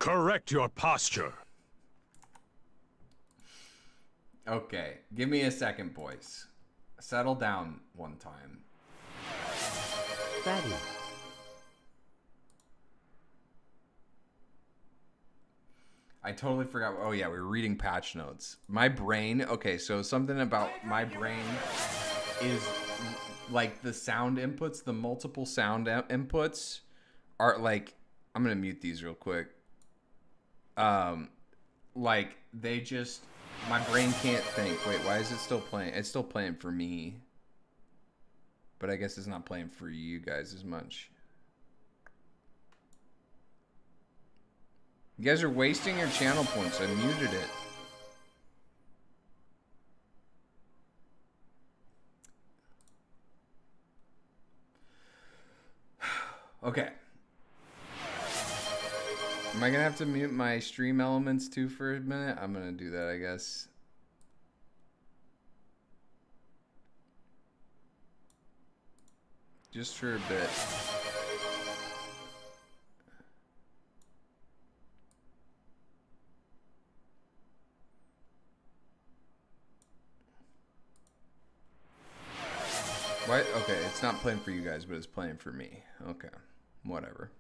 [SPEAKER 4] Correct your posture.
[SPEAKER 1] Okay, give me a second, boys. Settle down one time.
[SPEAKER 2] Fatty.
[SPEAKER 1] I totally forgot. Oh yeah, we were reading patch notes. My brain. Okay, so something about my brain is like the sound inputs, the multiple sound inputs are like. I'm gonna mute these real quick. Like they just. My brain can't think. Wait, why is it still playing? It's still playing for me, but I guess it's not playing for you guys as much. You guys are wasting your channel points. I muted it. Okay. Am I gonna have to mute my stream elements too for a minute? I'm gonna do that, I guess. Just for a bit. What? Okay, it's not playing for you guys, but it's playing for me. Okay, whatever.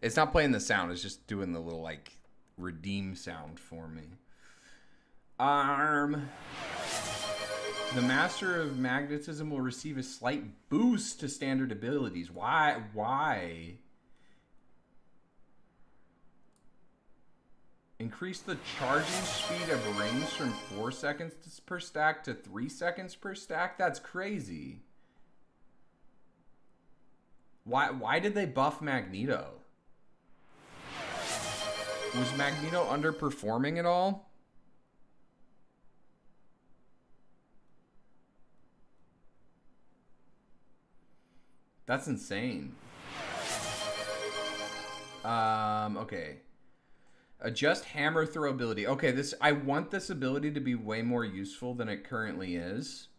[SPEAKER 1] It's not playing the sound, it's just doing the little, like, redeem sound for me. The Master of Magnetism will receive a slight boost to standard abilities. Why? Why? Increase the charging speed of rings from 4 seconds per stack to 3 seconds per stack? That's crazy. Why did they buff Magneto? Was Magneto underperforming at all? That's insane. Okay. Adjust hammer throw ability. Okay, I want this ability to be way more useful than it currently is.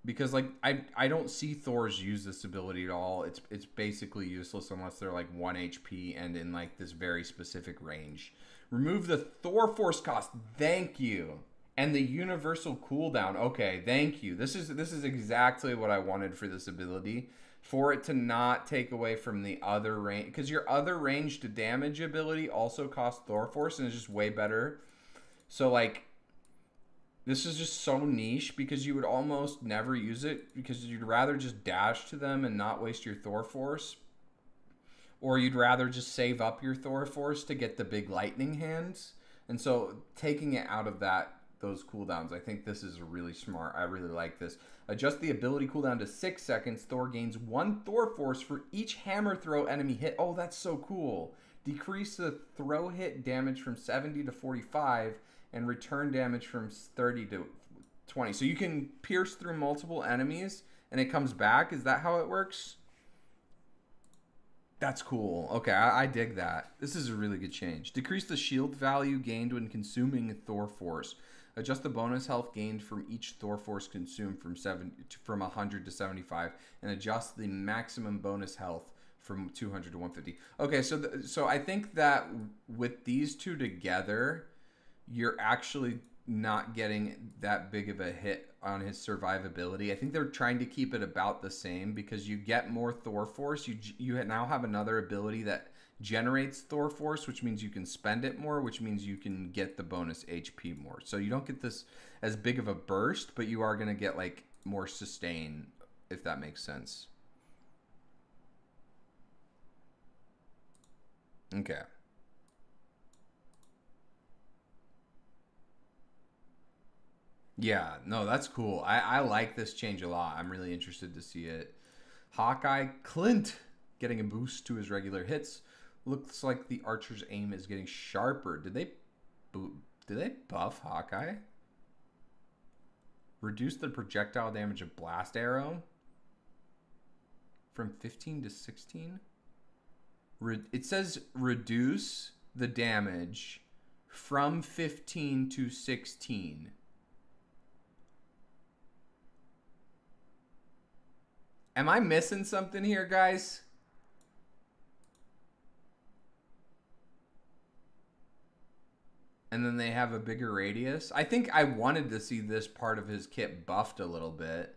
[SPEAKER 1] Because like I don't see Thor's use this ability at all. It's basically useless unless they're like 1 HP and in like this very specific range. Remove the Thor Force cost. Thank you. And the universal cooldown. Okay, thank you. This is exactly what I wanted for this ability. For it to not take away from the other range, because your other range to damage ability also costs Thor Force and is just way better. So like, this is just so niche because you would almost never use it because you'd rather just dash to them and not waste your Thor Force. Or you'd rather just save up your Thor Force to get the big lightning hands. And so taking it out of those cooldowns, I think this is really smart. I really like this. Adjust the ability cooldown to 6 seconds. Thor gains 1 Thor Force for each hammer throw enemy hit. Oh, that's so cool. Decrease the throw hit damage from 70 to 45 and return damage from 30 to 20. So you can pierce through multiple enemies and it comes back. Is that how it works? That's cool. Okay, I dig that. This is a really good change. Decrease the shield value gained when consuming Thor Force. Adjust the bonus health gained from each Thor Force consumed from 100 to 75, and adjust the maximum bonus health from 200 to 150. Okay, so I think that with these two together, you're actually not getting that big of a hit on his survivability. I think they're trying to keep it about the same because you get more Thor Force. You now have another ability that generates Thor Force, which means you can spend it more, which means you can get the bonus HP more. So you don't get this as big of a burst, but you are going to get like more sustain, if that makes sense. Okay. Yeah, no, that's cool. I like this change a lot. I'm really interested to see it. Hawkeye Clint getting a boost to his regular hits. Looks like the archer's aim is getting sharper. Did they buff Hawkeye? Reduce the projectile damage of blast arrow from 15 to 16? It says reduce the damage from 15 to 16. Am I missing something here, guys? And then they have a bigger radius. I think I wanted to see this part of his kit buffed a little bit.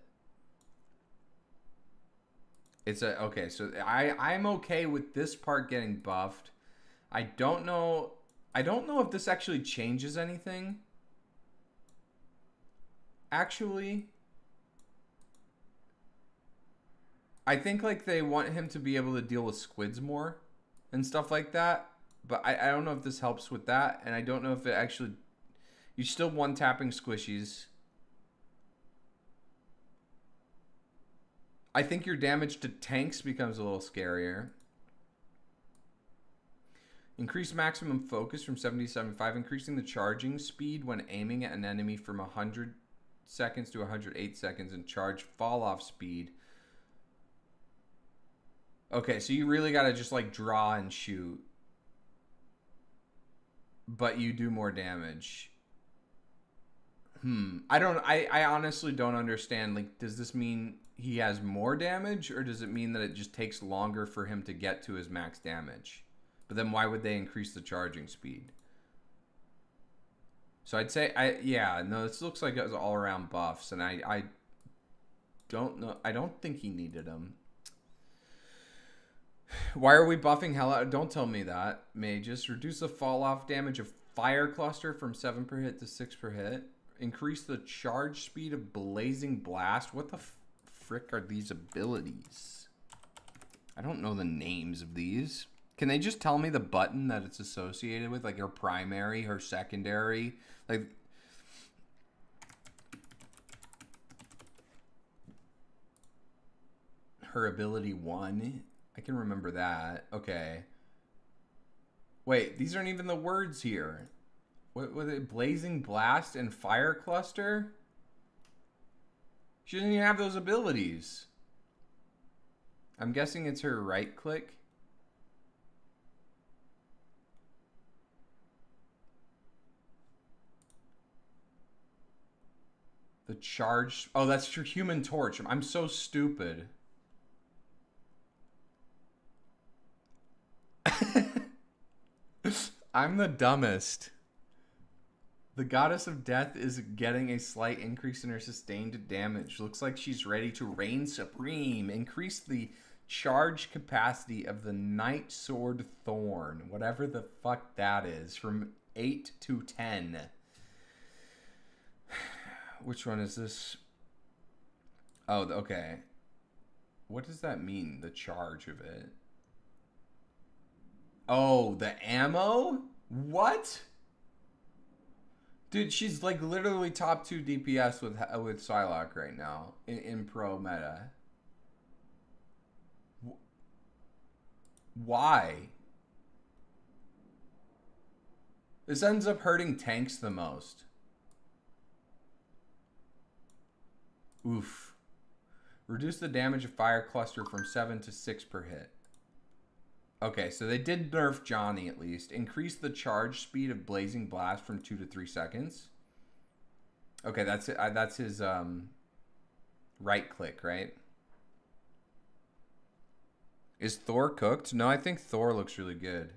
[SPEAKER 1] It's a okay, so I'm okay with this part getting buffed. I don't know if this actually changes anything. Actually, I think like they want him to be able to deal with squids more and stuff like that. But I don't know if this helps with that, and I don't know if it actually. You're still one tapping squishies. I think your damage to tanks becomes a little scarier. Increase maximum focus from 70 to 75, increasing the charging speed when aiming at an enemy from 100 seconds to 108 seconds, and charge fall off speed. Okay, so you really gotta just like draw and shoot. But you do more damage. I honestly don't understand. Like, does this mean he has more damage, or does it mean that it just takes longer for him to get to his max damage? But then why would they increase the charging speed? So I'd say this looks like it was all around buffs, and I don't know. I don't think he needed them. Why are we buffing hell out? Don't tell me that. Mages. Reduce the fall off damage of fire cluster from 7 per hit to 6 per hit. Increase the charge speed of blazing blast. What the frick are these abilities? I don't know the names of these. Can they just tell me the button that it's associated with? Like her primary, her secondary? Like... her ability 1. I can remember that. Okay. Wait, these aren't even the words here. What was it? Blazing Blast and Fire Cluster? She doesn't even have those abilities. I'm guessing it's her right click. The charge... oh, that's your Human Torch. I'm so stupid. I'm the dumbest. The Goddess of Death is getting a slight increase in her sustained damage. Looks like she's ready to reign supreme. Increase the charge capacity of the Night Sword Thorn, whatever the fuck that is, from 8 to 10. Which one is this? Oh, okay. What does that mean, the charge of it? Oh, the ammo? What? Dude, she's like literally top 2 DPS with Psylocke right now in pro meta. Why? This ends up hurting tanks the most. Oof. Reduce the damage of fire cluster from 7 to 6 per hit. Okay, so they did nerf Johnny at least. Increase the charge speed of Blazing Blast from 2 to 3 seconds. Okay, that's it. That's his right click, right? Is Thor cooked? No, I think Thor looks really good.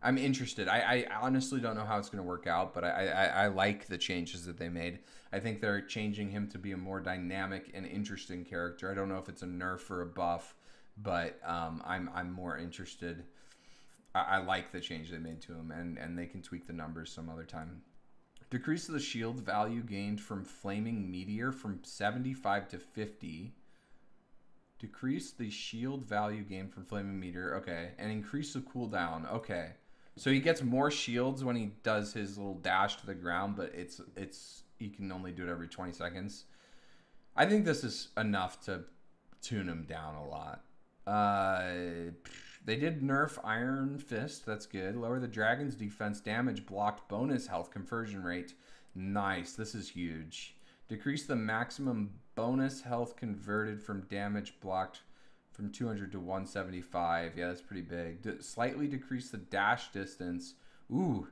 [SPEAKER 1] I'm interested. I honestly don't know how it's going to work out, but I like the changes that they made. I think they're changing him to be a more dynamic and interesting character. I don't know if it's a nerf or a buff, but I'm more interested. I like the change they made to him, and they can tweak the numbers some other time. Decrease the shield value gained from Flaming Meteor from 75 to 50. Decrease the shield value gained from Flaming Meteor. Okay, and increase the cooldown. Okay, so he gets more shields when he does his little dash to the ground, but it's he can only do it every 20 seconds. I think this is enough to tune him down a lot. They did nerf Iron Fist. That's good. Lower the dragon's defense damage blocked bonus health conversion rate. Nice. This is huge. Decrease the maximum bonus health converted from damage blocked from 200 to 175. Yeah, that's pretty big. Slightly decrease the dash distance. Ooh.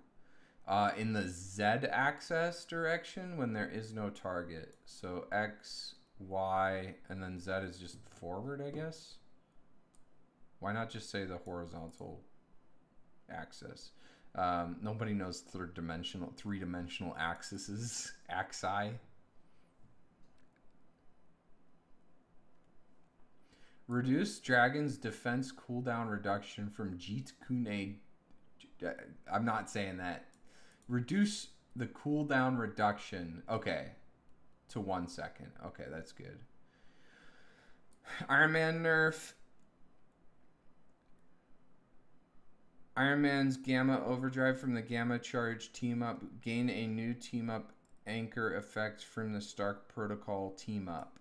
[SPEAKER 1] In the Z axis direction when there is no target. So X, Y, and then Z is just forward, I guess. Why not just say the horizontal axis? Nobody knows three-dimensional axes. Axi. Reduce dragon's defense cooldown reduction from Jeet Kune. I'm not saying that. Reduce the cooldown reduction. Okay. To 1 second. Okay, that's good. Iron Man nerf. Iron Man's Gamma Overdrive from the Gamma Charge team up. Gain a new team up anchor effect from the Stark Protocol team up.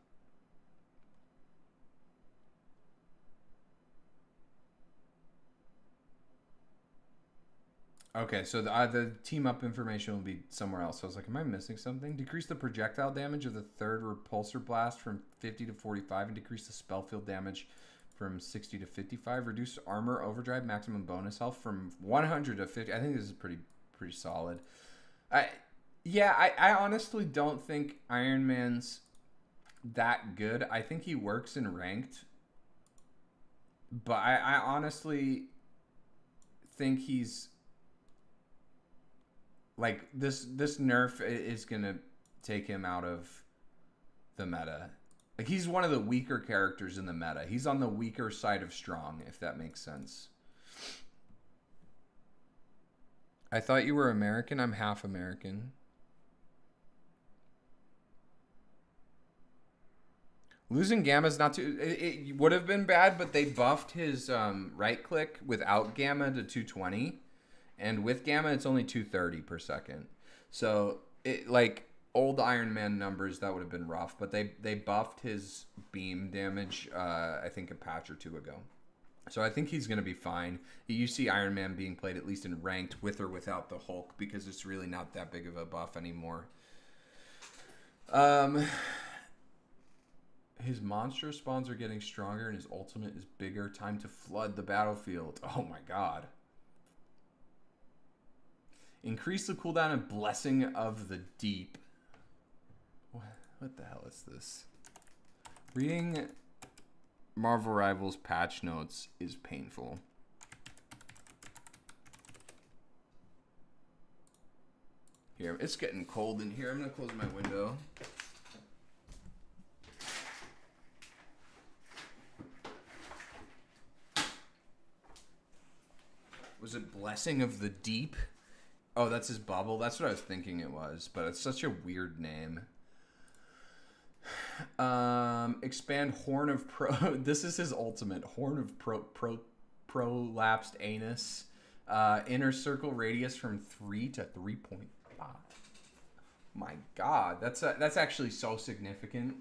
[SPEAKER 1] Okay, so the team up information will be somewhere else. So I was like, am I missing something? Decrease the projectile damage of the third repulsor blast from 50 to 45 and decrease the spell field damage from 60 to 55. Reduce armor overdrive maximum bonus health from 100 to 50. I think this is pretty solid. I honestly don't think Iron Man's that good. I think he works in ranked. But I honestly think he's... Like, this nerf is going to take him out of the meta. Like, he's one of the weaker characters in the meta. He's on the weaker side of strong, if that makes sense. I thought you were American. I'm half American. Losing Gamma's not too... It would have been bad, but they buffed his right click without Gamma to 220. And with Gamma, it's only 230 per second. So, it like old Iron Man numbers, that would have been rough. But they buffed his beam damage, I think, a patch or two ago. So I think he's going to be fine. You see Iron Man being played at least in ranked with or without the Hulk because it's really not that big of a buff anymore. His monster spawns are getting stronger and his ultimate is bigger. Time to flood the battlefield. Oh my god. Increase the cooldown and Blessing of the Deep. What the hell is this? Reading Marvel Rivals patch notes is painful. Here, it's getting cold in here. I'm going to close my window. Was it Blessing of the Deep? Oh, that's his bubble. That's what I was thinking it was, but it's such a weird name. Expand Horn of Pro. This is his ultimate. Horn of Prolapsed Anus. Inner circle radius from 3 to 3.5. My God, that's actually so significant.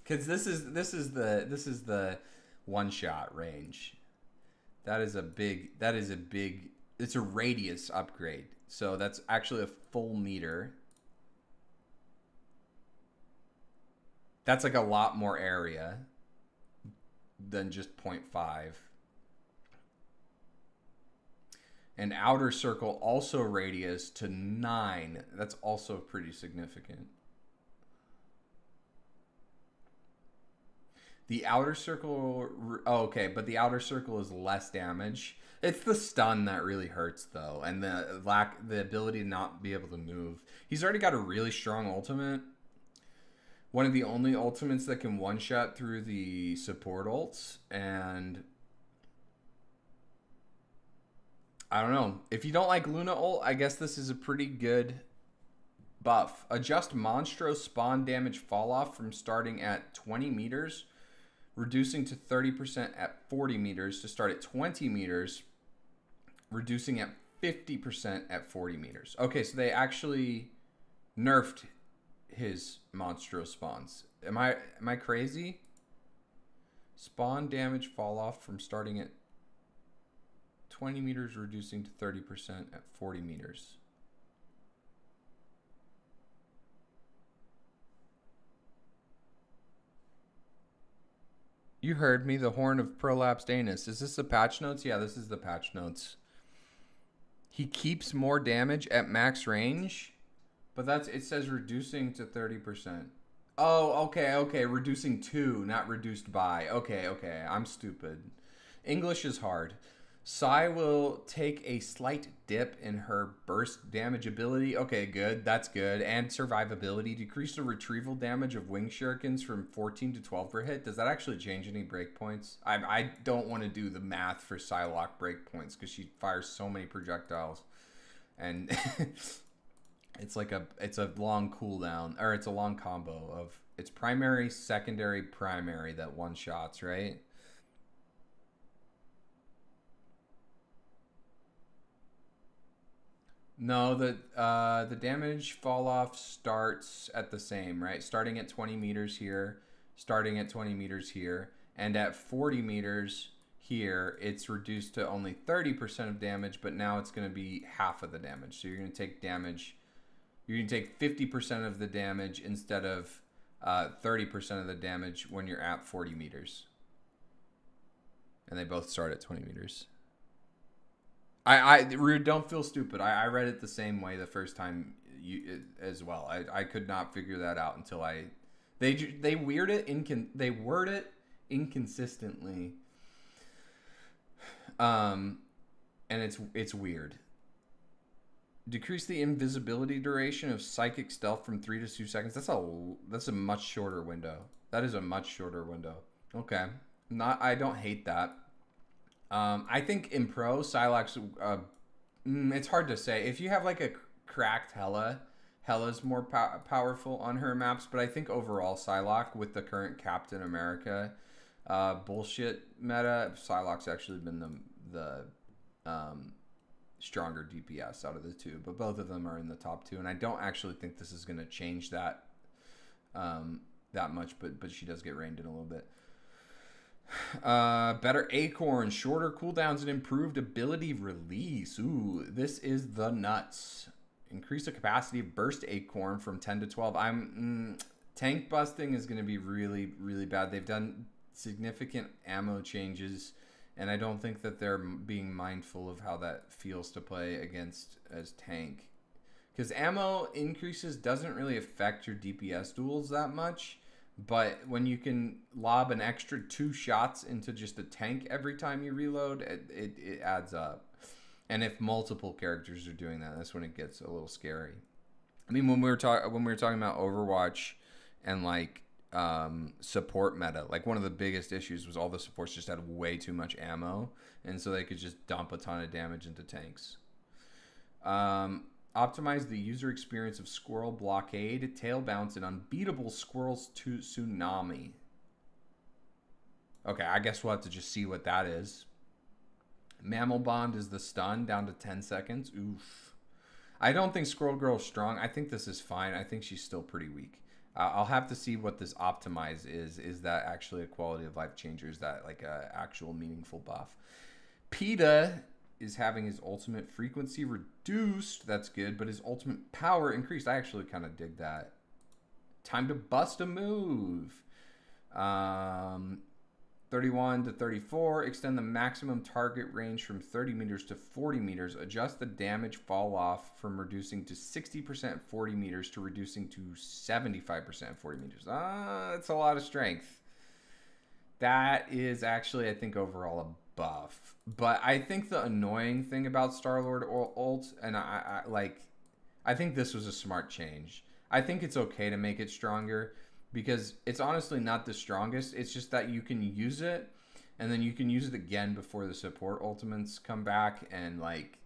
[SPEAKER 1] Because this is the one shot range. That is a big. It's a radius upgrade. So that's actually a full meter. That's like a lot more area than just 0.5. And outer circle also radius to 9. That's also pretty significant. The outer circle... Oh, okay, but the outer circle is less damage. It's the stun that really hurts, though, and the ability to not be able to move. He's already got a really strong ultimate. One of the only ultimates that can one-shot through the support ults, and... I don't know. If you don't like Luna ult, I guess this is a pretty good buff. Adjust Monstro spawn damage fall-off from starting at 20 meters... reducing to 30% at 40 meters to start at 20 meters, reducing at 50% at 40 meters. Okay, so they actually nerfed his Monstro spawns. Am I crazy? Spawn damage fall off from starting at 20 meters, reducing to 30% at 40 meters. You heard me, the Horn of Prolapsed Anus. Is this the patch notes? Yeah, this is the patch notes. He keeps more damage at max range, but it says reducing to 30%. Oh, okay, reducing to, not reduced by. Okay, I'm stupid. English is hard. Sai will take a slight dip in her burst damage ability. Okay, good. That's good. And survivability. Decrease the retrieval damage of wing shurikens from 14 to 12 per hit. Does that actually change any breakpoints? I don't want to do the math for Psylocke breakpoints because she fires so many projectiles. And it's a long cooldown, or it's a long combo of it's primary, secondary, primary that one shots, right? No, the damage fall off starts at the same, right? Starting at 20 meters here, starting at 20 meters here, and at 40 meters here, it's reduced to only 30% of damage, but now it's going to be half of the damage. So you're going to take damage. You're going to take 50% of the damage instead of 30% of the damage when you're at 40 meters. And they both start at 20 meters. Rude, don't feel stupid. I read it the same way the first time as well. I could not figure that out until they word it inconsistently. And it's weird. Decrease the invisibility duration of psychic stealth from 3 to 2 seconds. That's a much shorter window. That is a much shorter window. Okay. I don't hate that. I think in pro, Psylocke's, it's hard to say. If you have like a cracked Hella's more powerful on her maps, but I think overall Psylocke with the current Captain America bullshit meta, Psylocke's actually been the stronger DPS out of the two, but both of them are in the top two, and I don't actually think this is going to change that that much, but she does get reined in a little bit. Better acorn, shorter cooldowns, and improved ability release. Ooh, this is the nuts. Increase the capacity of burst acorn from 10 to 12. Tank busting is going to be really, really bad. They've done significant ammo changes, and I don't think that they're being mindful of how that feels to play against as tank. Because ammo increases doesn't really affect your DPS duels that much. But when you can lob an extra 2 shots into just a tank every time you reload, it adds up. And if multiple characters are doing that, that's when it gets a little scary. I mean, when we were talking about Overwatch and like support meta, like one of the biggest issues was all the supports just had way too much ammo, and so they could just dump a ton of damage into tanks. Optimize the user experience of Squirrel Blockade, Tail Bounce, and Unbeatable Squirrels to Tsunami. Okay, I guess we'll have to just see what that is. Mammal Bond is the stun, down to 10 seconds. Oof. I don't think Squirrel Girl's strong. I think this is fine. I think she's still pretty weak. I'll have to see what this optimize is. Is that actually a quality of life changer? Is that like a actual meaningful buff? PETA is having his ultimate frequency reduced. That's good, but his ultimate power increased. I actually kind of dig that. Time to bust a move. 31 to 34. Extend the maximum target range from 30 meters to 40 meters. Adjust the damage fall off from reducing to 60% 40 meters to reducing to 75% 40 meters. That's a lot of strength. That is actually, I think, overall a buff. But I think the annoying thing about Star-Lord ult, and I think this was a smart change. I think it's okay to make it stronger because it's honestly not the strongest. It's just that you can use it, and then you can use it again before the support ultimates come back, and like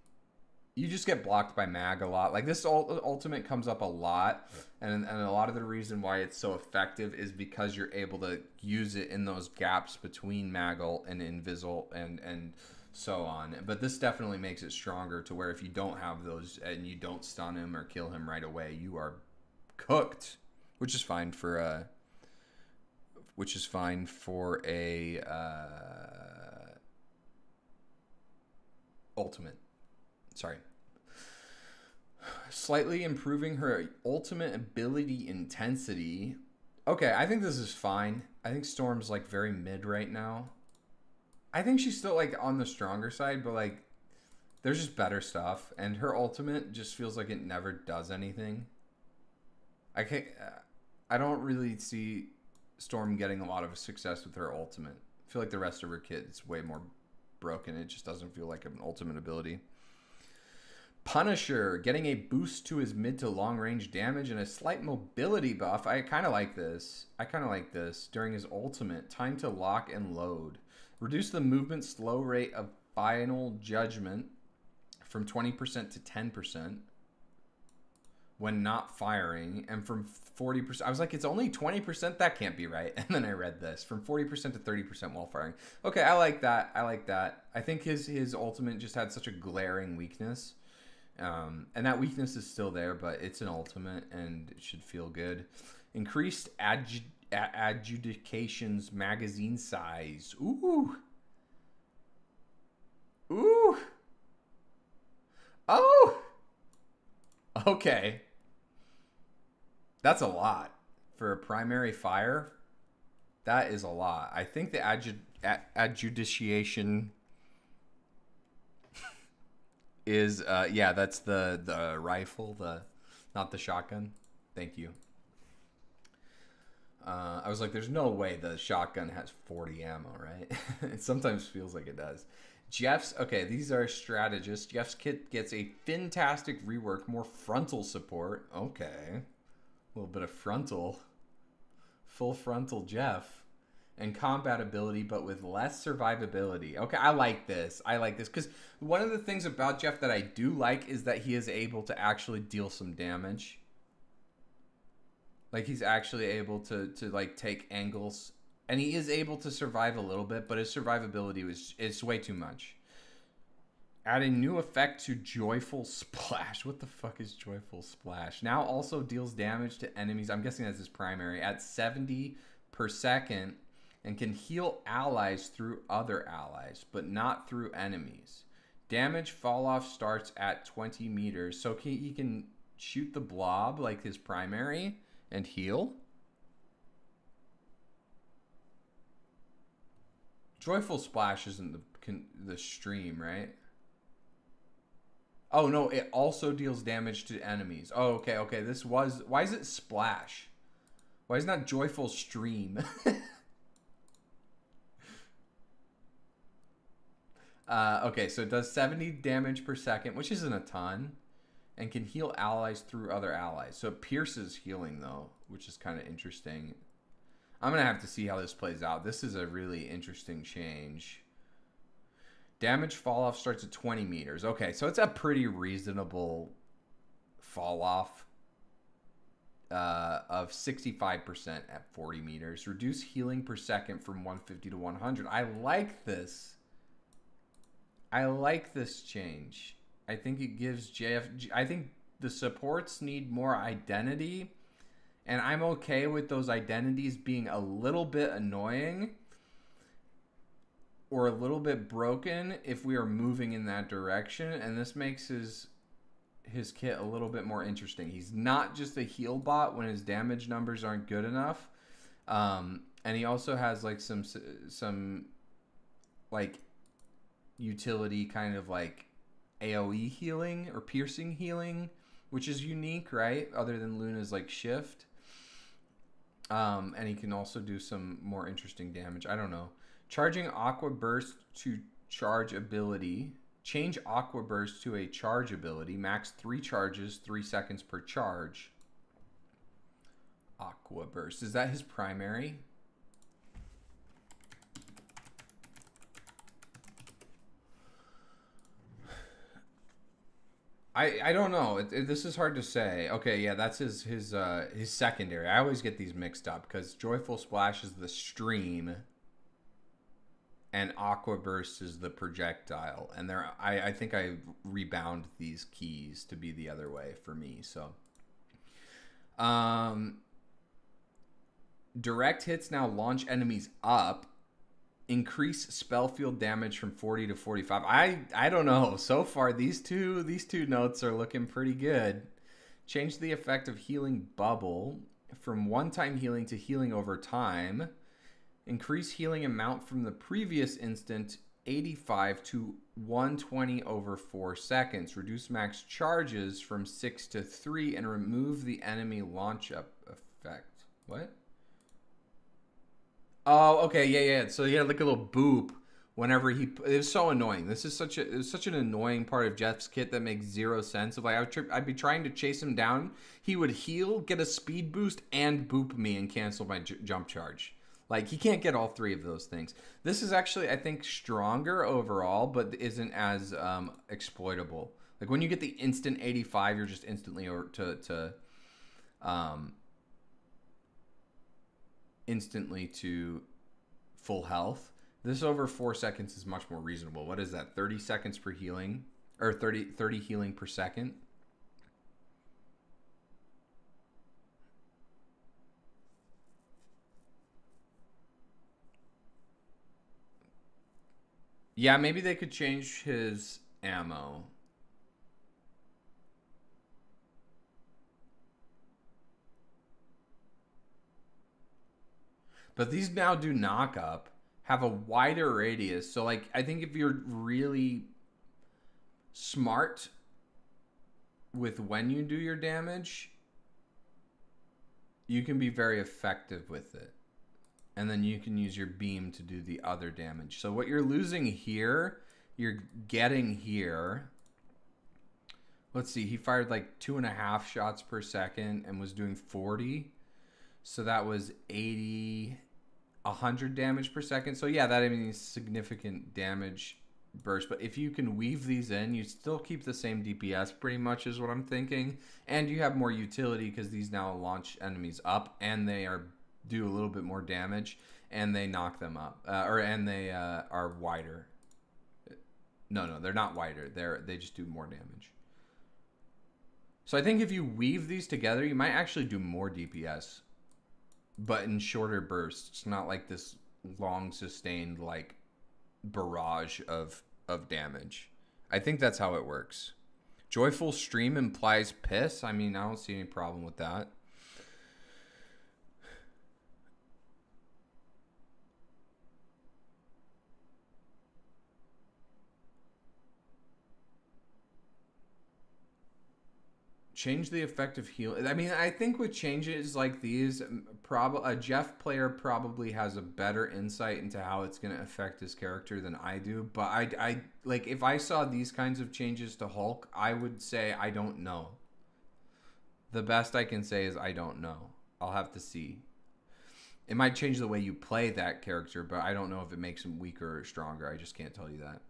[SPEAKER 1] you just get blocked by mag a lot. Like this ultimate comes up a lot, and a lot of the reason why it's so effective is because you're able to use it in those gaps between Maggle and Invisible and so on. But this definitely makes it stronger to where if you don't have those and you don't stun him or kill him right away, you are cooked, which is fine for a ultimate. Sorry. Slightly improving her ultimate ability intensity. Okay, I think this is fine. I think Storm's like very mid right now. I think she's still like on the stronger side, but like there's just better stuff, and her ultimate just feels like it never does anything. I don't really see Storm getting a lot of success with her ultimate. I feel like the rest of her kit is way more broken. It just doesn't feel like an ultimate ability. Punisher, getting a boost to his mid to long range damage and a slight mobility buff. I kind of like this. During his ultimate, time to lock and load. Reduce the movement slow rate of Final Judgment from 20% to 10% when not firing, and from 40%. I was like, it's only 20%? That can't be right. And then I read this. From 40% to 30% while firing. Okay, I like that. I think his ultimate just had such a glaring weakness. And that weakness is still there, but it's an ultimate and it should feel good. Increased adjudications magazine size. Ooh. Oh. Okay. That's a lot for a primary fire. That is a lot. I think the adjudication is yeah, that's the rifle, not the shotgun. Thank you. I was like, there's no way the shotgun has 40 ammo, right? It sometimes feels like it does. Jeff's, okay, these are strategists. Jeff's kit gets a fantastic rework, more frontal support. Okay. A little bit of frontal. Full frontal Jeff. And combat ability, but with less survivability. Okay, I like this. Because one of the things about Jeff that I do like is that he is able to actually deal some damage. Like, he's actually able to like, take angles. And he is able to survive a little bit, but his survivability is way too much. Add a new effect to Joyful Splash. What the fuck is Joyful Splash? Now also deals damage to enemies. I'm guessing that's his primary. At 70 per second. And can heal allies through other allies, but not through enemies. Damage fall off starts at 20 meters. So he can shoot the blob like his primary and heal. Joyful Splash isn't the stream, right? Oh, no, it also deals damage to enemies. Oh, okay. Why is it Splash? Why is it not Joyful Stream? Okay, so it does 70 damage per second, which isn't a ton, and can heal allies through other allies. So it pierces healing, though, which is kind of interesting. I'm going to have to see how this plays out. This is a really interesting change. Damage fall off starts at 20 meters. Okay, so it's a pretty reasonable fall off of 65% at 40 meters. Reduce healing per second from 150 to 100. I like this. I like this change. I think it gives JF... I think the supports need more identity. And I'm okay with those identities being a little bit annoying. Or a little bit broken if we are moving in that direction. And this makes his kit a little bit more interesting. He's not just a heal bot when his damage numbers aren't good enough. And he also has like some like... utility kind of like AoE healing or piercing healing, which is unique, right? Other than Luna's like shift. And he can also do some more interesting damage. I don't know. Charging Aqua Burst to charge ability. Change Aqua Burst to a charge ability. Max 3 charges, 3 seconds per charge. Aqua Burst. Is that his primary? I don't know. This is hard to say. Okay, yeah, that's his secondary. I always get these mixed up because Joyful Splash is the stream, and Aqua Burst is the projectile. And I think I rebound these keys to be the other way for me. So, direct hits now launch enemies up. Increase spell field damage from 40 to 45. I don't know. So far, these two notes are looking pretty good. Change the effect of Healing Bubble from one-time healing to healing over time. Increase healing amount from the previous instant 85 to 120 over 4 seconds. Reduce max charges from 6 to 3 and remove the enemy launch up effect. What? Oh, okay, yeah. So he had like a little boop Whenever it was so annoying. This is it was such an annoying part of Jeff's kit that makes zero sense. Of like I'd be trying to chase him down, he would heal, get a speed boost, and boop me and cancel my jump charge. Like he can't get all three of those things. This is actually, I think, stronger overall, but isn't as exploitable. Like when you get the instant 85, you're just instantly um, instantly to full health. This over 4 seconds is much more reasonable. What is that? 30 seconds per healing, or 30 healing per second. Yeah, maybe they could change his ammo. But these now do knock up, have a wider radius. So like I think if you're really smart with when you do your damage, you can be very effective with it. And then you can use your beam to do the other damage. So what you're losing here, you're getting here. Let's see, he fired like 2.5 shots per second and was doing 40. So that was 80, 100 damage per second. So yeah, that means significant damage burst. But if you can weave these in, you still keep the same DPS pretty much is what I'm thinking. And you have more utility because these now launch enemies up and they do a little bit more damage and they knock them up. And they are wider. No, they're not wider. They just do more damage. So I think if you weave these together, you might actually do more DPS, but in shorter bursts, not like this long sustained like barrage of damage. I think that's how it works. Joyful stream implies piss. I mean, I don't see any problem with that. Change the effect of heal. I mean, I think with changes like these, a Jeff player probably has a better insight into how it's going to affect his character than I do. But I like if I saw these kinds of changes to Hulk, I would say I don't know. The best I can say is I don't know. I'll have to see. It might change the way you play that character, but I don't know if it makes him weaker or stronger. I just can't tell you that.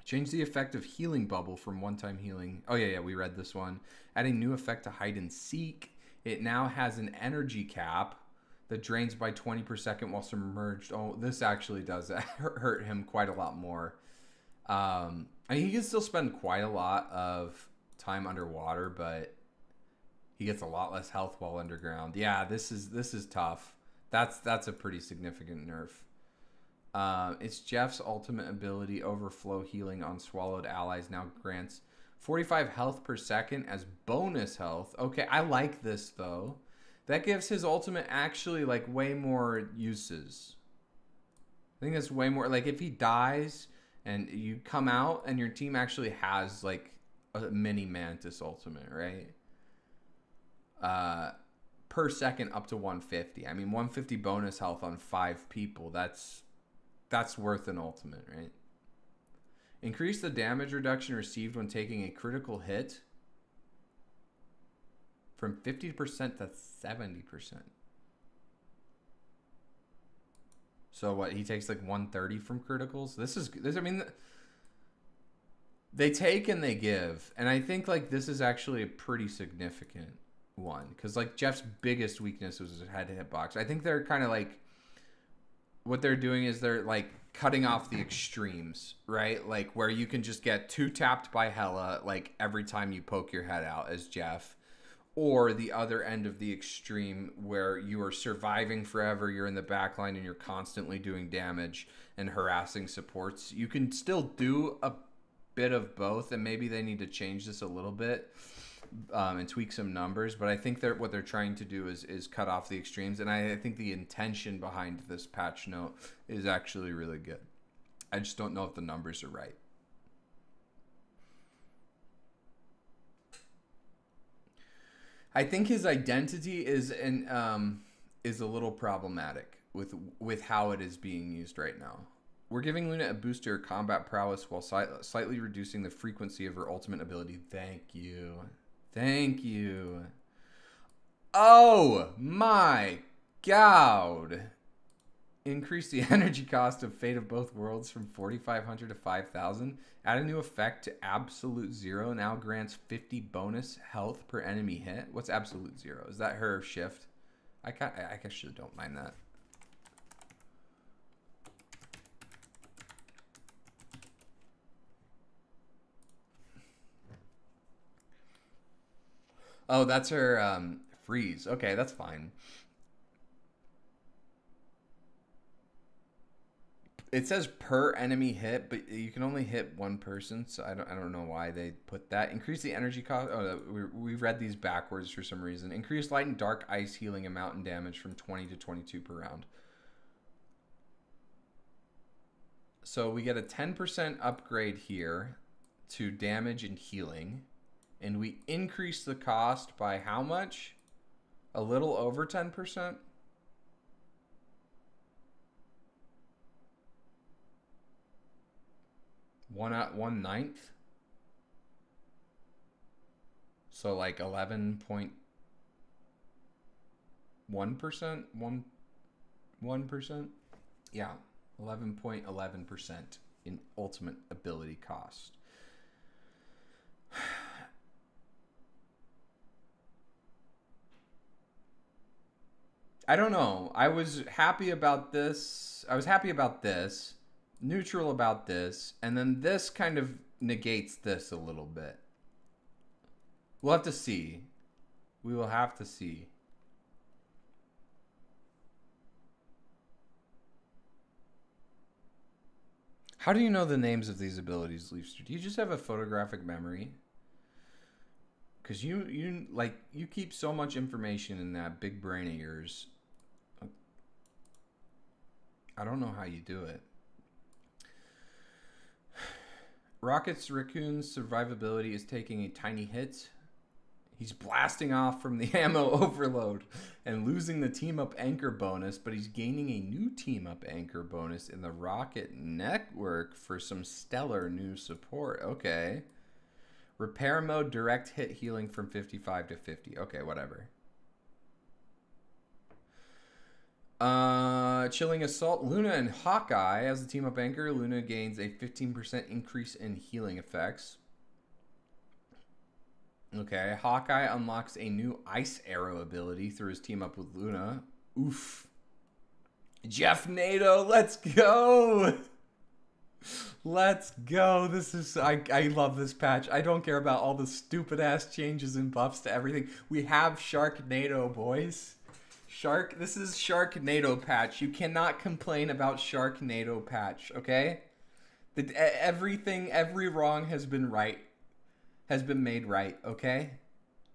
[SPEAKER 1] Change the effect of healing bubble from one-time healing. Oh, yeah, we read this one. Adding new effect to hide and seek. It now has an energy cap that drains by 20 per second while submerged. Oh, this actually does hurt him quite a lot more. I mean, he can still spend quite a lot of time underwater, but he gets a lot less health while underground. Yeah, this is tough. That's a pretty significant nerf. It's Jeff's ultimate ability, Overflow Healing on swallowed allies, now grants 45 health per second as bonus health. Okay, I like this though. That gives his ultimate actually like way more uses. I think that's way more, like if he dies and you come out and your team actually has like a mini Mantis ultimate, right? Per second up to 150. I mean, 150 bonus health on 5 people. That's worth an ultimate, right? Increase the damage reduction received when taking a critical hit from 50% to 70%. So what, he takes like 130 from criticals? I mean, they take and they give. And I think like this is actually a pretty significant one. Because like Jeff's biggest weakness was his head hitbox. I think they're kind of like, what they're doing is they're like cutting off the extremes, right? Like where you can just get 2-tapped by Hela like every time you poke your head out as Jeff, or the other end of the extreme where you are surviving forever, you're in the back line and you're constantly doing damage and harassing supports. You can still do a bit of both, and maybe they need to change this a little bit and tweak some numbers, but I think what they're trying to do is cut off the extremes, and I think the intention behind this patch note is actually really good. I just don't know if the numbers are right. I think his identity is a little problematic with how it is being used right now. We're giving Luna a boost to her combat prowess while slightly reducing the frequency of her ultimate ability. Thank you. Thank you. Oh my god. Increase the energy cost of Fate of Both Worlds from 4,500 to 5,000. Add a new effect to Absolute Zero. Now grants 50 bonus health per enemy hit. What's Absolute Zero? Is that her shift? I actually don't mind that. Oh, that's her freeze. Okay, that's fine. It says per enemy hit, but you can only hit one person, so I don't know why they put that. Increase the energy cost. Oh, we read these backwards for some reason. Increase light and dark ice healing amount and damage from 20 to 22 per round. So we get a 10% upgrade here to damage and healing, and we increase the cost by how much? A little over 10%. One ninth. So like 11.1%, 1%. Yeah, 11.11% in ultimate ability cost. I don't know. I was happy about this. Neutral about this, and then this kind of negates this a little bit. We'll have to see. We will have to see. How do you know the names of these abilities, Leafster? Do you just have a photographic memory? Because you keep so much information in that big brain of yours. I don't know how you do it. Rocket's Raccoon's survivability is taking a tiny hit. He's blasting off from the ammo overload and losing the team up anchor bonus, but he's gaining a new team up anchor bonus in the Rocket network for some stellar new support. Okay. Repair mode direct hit healing from 55 to 50. Okay, whatever. Chilling Assault, Luna and Hawkeye as the team up anchor. Luna gains a 15% increase in healing effects. Okay, Hawkeye unlocks a new Ice Arrow ability through his team up with Luna. Oof. Jeff Nato, let's go! Let's go. This is I love this patch. I don't care about all the stupid ass changes and buffs to everything. We have Sharknado, boys. This is Sharknado patch. You cannot complain about Sharknado patch, okay? Every wrong has been made right, okay?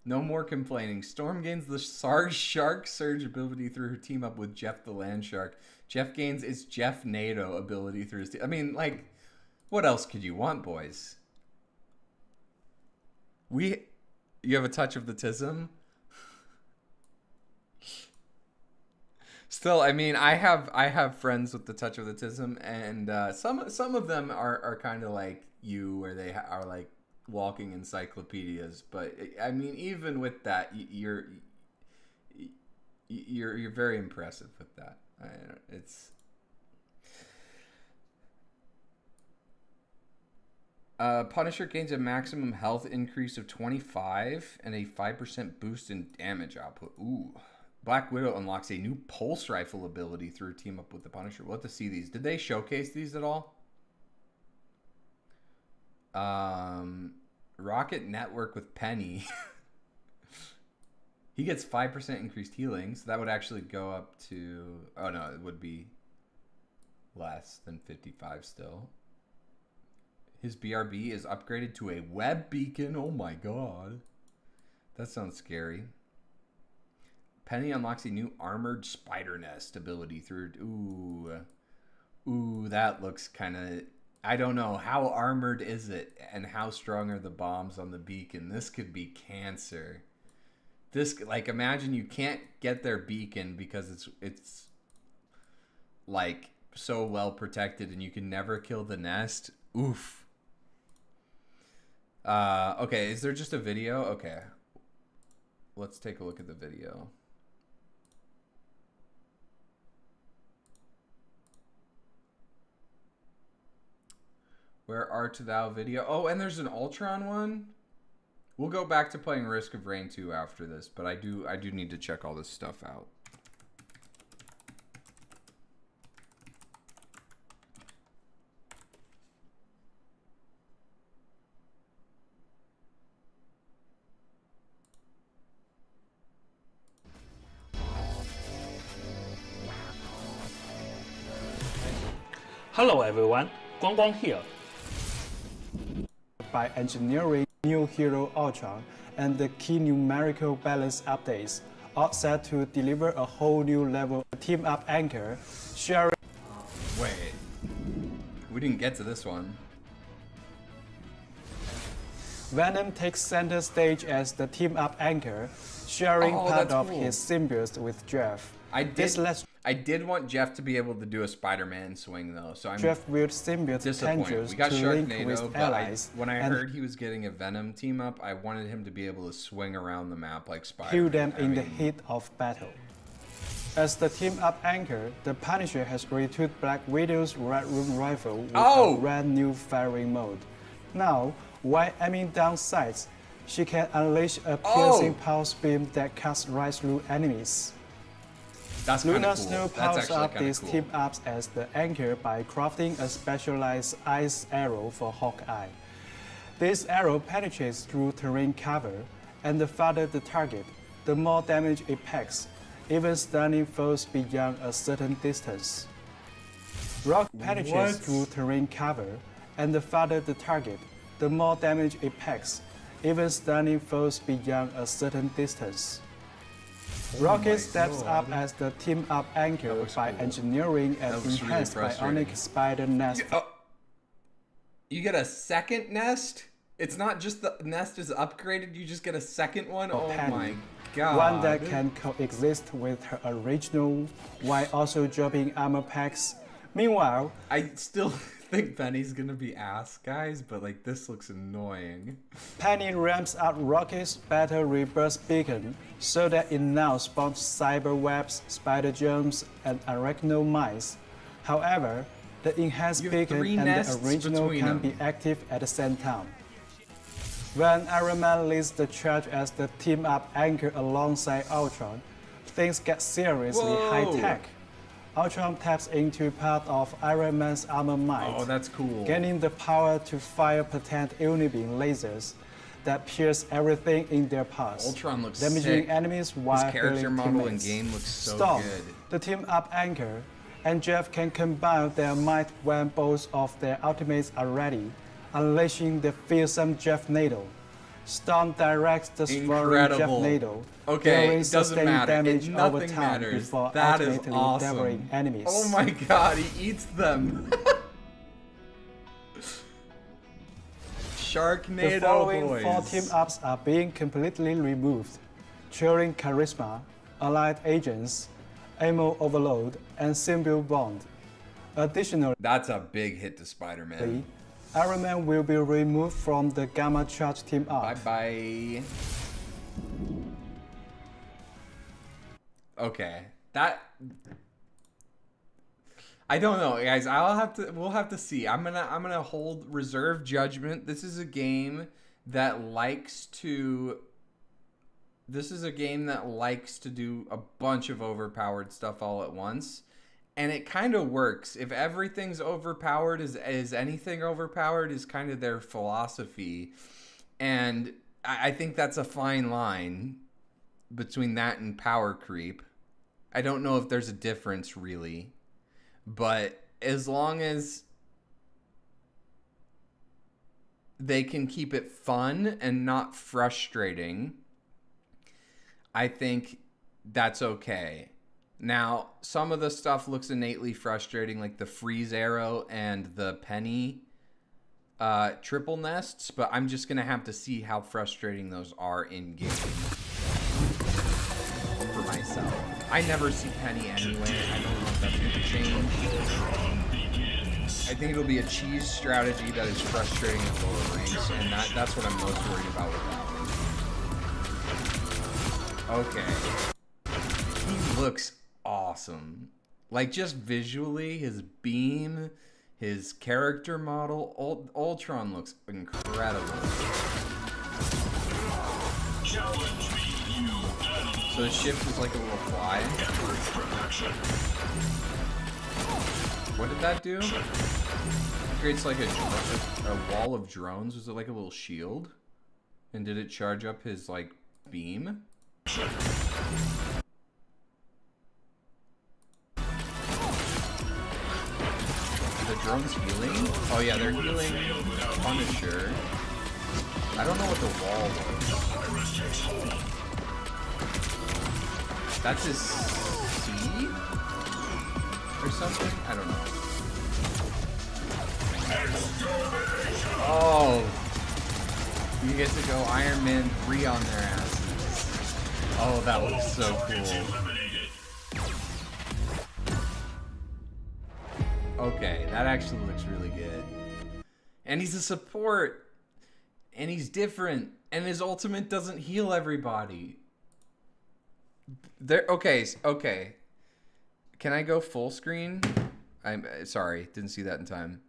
[SPEAKER 1] No more complaining. Storm gains the Shark Surge ability through her team up with Jeff the Land Shark. Jeff gains its Jeff Nato ability through his team. I mean, like, what else could you want, boys? You have a touch of the tism? Still, I mean, I have friends with the touch of the tism, and some of them are kind of like you, where they are like walking encyclopedias. But I mean, even with that, you're very impressive with that. It's Punisher gains a maximum health increase of 25 and a 5% boost in damage output. Ooh. Black Widow unlocks a new pulse rifle ability through team up with the Punisher. We'll have to see these. Did they showcase these at all? Rocket Network with Penny. He gets 5% increased healing, so that would actually go up to... Oh, no, it would be less than 55 still. His BRB is upgraded to a web beacon. Oh, my God. That sounds scary. Penny unlocks a new armored spider nest ability through... Ooh, that looks kind of... I don't know. How armored is it? And how strong are the bombs on the beacon? This could be cancer. This, like, imagine you can't get their beacon because it's like so well protected and you can never kill the nest. Oof. Okay, is there just a video? Okay. Let's take a look at the video. Where art thou video? Oh, and there's an Ultron one? We'll go back to playing Risk of Rain 2 after this, but I do need to check all this stuff out.
[SPEAKER 3] Hello everyone, Guang Guang here.
[SPEAKER 4] By engineering new hero Ultron and the key numerical balance updates, all set to deliver a whole new level team-up anchor, sharing.
[SPEAKER 1] Wait, we didn't get to this one.
[SPEAKER 4] Venom takes center stage as the team-up anchor, sharing part of
[SPEAKER 1] cool.
[SPEAKER 4] his symbiote with Jeff.
[SPEAKER 1] I did want Jeff to be able to do a Spider-Man swing though, so I'm
[SPEAKER 4] Jeff wields symbiote
[SPEAKER 1] disappointed.
[SPEAKER 4] tendrils
[SPEAKER 1] We got
[SPEAKER 4] to link
[SPEAKER 1] Sharknado,
[SPEAKER 4] with
[SPEAKER 1] but
[SPEAKER 4] allies
[SPEAKER 1] when I heard he was getting a Venom team up, I wanted him to be able to swing around the map like Spider-Man.
[SPEAKER 4] kill them in the heat of battle. As the team-up anchor, the Punisher has returned Black Widow's Red Room rifle with a brand new firing mode. Now, while aiming down sights, she can unleash a piercing pulse beam that cuts right through enemies.
[SPEAKER 1] That's kind
[SPEAKER 4] Luna
[SPEAKER 1] of cool.
[SPEAKER 4] Snow
[SPEAKER 1] That's
[SPEAKER 4] powers
[SPEAKER 1] actually
[SPEAKER 4] up
[SPEAKER 1] kind of
[SPEAKER 4] these
[SPEAKER 1] cool.
[SPEAKER 4] team-ups as the anchor by crafting a specialized ice arrow for Hawkeye. This arrow penetrates through terrain cover, and the farther the target, the more damage it packs, even stunning foes beyond a certain distance. Rock penetrates through terrain cover, and the farther the target, the more damage it packs, even stunning foes beyond a certain distance. Rocket steps up as the team-up anchor by engineering an enhanced bionic spider nest.
[SPEAKER 1] You get a second nest? It's not just the nest is upgraded, you just get a second one? Oh my god.
[SPEAKER 4] One that can coexist with her original while also dropping armor packs. Meanwhile,
[SPEAKER 1] I still think Penny's gonna be ass, guys, but like this looks annoying.
[SPEAKER 4] Penny ramps up Rocket's battle reburst beacon so that it now spawns cyber webs, spider germs, and arachno mines. However, the enhanced beacon and the original can be active at the same time. When Iron Man leads the charge as the team-up anchor alongside Ultron, things get seriously high-tech. Ultron taps into part of Iron Man's armor might,
[SPEAKER 1] Oh, that's cool.
[SPEAKER 4] gaining the power to fire potent unibeam lasers that pierce everything in their path,
[SPEAKER 1] Ultron looks
[SPEAKER 4] damaging
[SPEAKER 1] sick.
[SPEAKER 4] enemies while
[SPEAKER 1] His character
[SPEAKER 4] healing
[SPEAKER 1] model in
[SPEAKER 4] teammates.
[SPEAKER 1] game looks so
[SPEAKER 4] Storm,
[SPEAKER 1] good.
[SPEAKER 4] the team-up anchor, and Jeff can combine their might when both of their ultimates are ready, unleashing the fearsome Jeff Nado. Storm directs the swirling Jeff Nado, dealing sustained damage over time before ultimately devouring enemies.
[SPEAKER 1] Oh my god, he eats them. Sharknado
[SPEAKER 4] The following
[SPEAKER 1] boys.
[SPEAKER 4] 4 team-ups are being completely removed: Turing Charisma, Allied Agents, Ammo Overload, and Symbiote Bond. Additionally,
[SPEAKER 1] That's a big hit to Spider-Man.
[SPEAKER 4] Iron Man will be removed from the Gamma Charge team-up.
[SPEAKER 1] Bye-bye. Okay. That... I don't know, guys. We'll have to see. I'm gonna hold reserve judgment. This is a game that likes to do a bunch of overpowered stuff all at once. And it kind of works. If everything's overpowered, is anything overpowered is kind of their philosophy. And I think that's a fine line between that and power creep. I don't know if there's a difference really. But as long as they can keep it fun and not frustrating, I think that's okay. Now, some of the stuff looks innately frustrating, like the freeze arrow and the penny triple nests, but I'm just going to have to see how frustrating those are in game for myself. I never see Penny anyway. I don't know if that's going to change. I think it'll be a cheese strategy that is frustrating at lower ranks, and that's what I'm most worried about with that one. Okay. He looks awesome. Like, just visually, his beam, his character model, Ultron looks incredible. So the shift is like a little fly. What did that do? It creates like a wall of drones. Was it like a little shield? And did it charge up his like beam? The drones healing? Oh yeah, they're healing Punisher. I don't know what the wall was. That's his C? Or something? I don't know. Oh! You get to go Iron Man 3 on their asses. Oh, that looks so cool. Okay, that actually looks really good. And he's a support. And he's different. And his ultimate doesn't heal everybody. Okay. Can I go full screen? I'm sorry, didn't see that in time.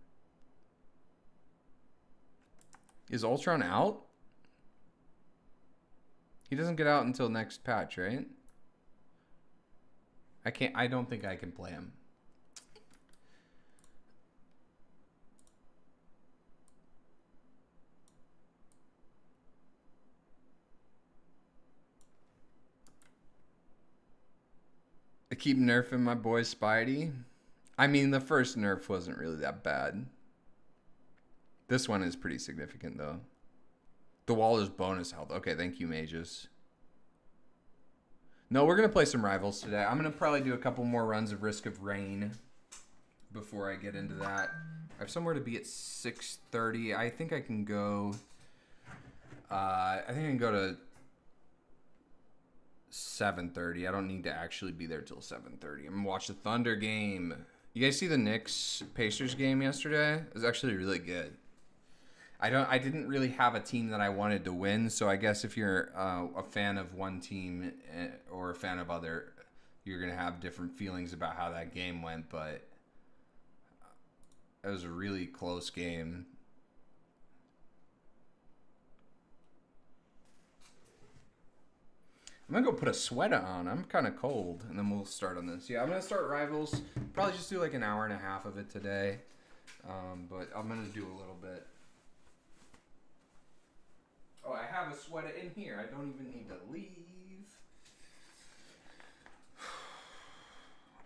[SPEAKER 1] Is Ultron out? He doesn't get out until next patch, right? I don't think I can play him. I keep nerfing my boy Spidey. I mean, the first nerf wasn't really that bad. This one is pretty significant, though. The wall is bonus health. Okay, thank you, mages. No, we're going to play some Rivals today. I'm going to probably do a couple more runs of Risk of Rain before I get into that. I have somewhere to be at 6:30. I think I can go... I think I can go to 7:30. I don't need to actually be there till 7:30. I'm gonna watch the Thunder game. You guys see the Knicks Pacers game yesterday? It was actually really good. I didn't really have a team that I wanted to win, so I guess if you're a fan of one team or a fan of other, you're gonna have different feelings about how that game went. But it was a really close game. I'm gonna go put a sweater on. I'm kind of cold, and then we'll start on this. Yeah, I'm gonna start Rivals. Probably just do like an hour and a half of it today, but I'm gonna do a little bit. Oh, I have a sweater in here. I don't even need to leave.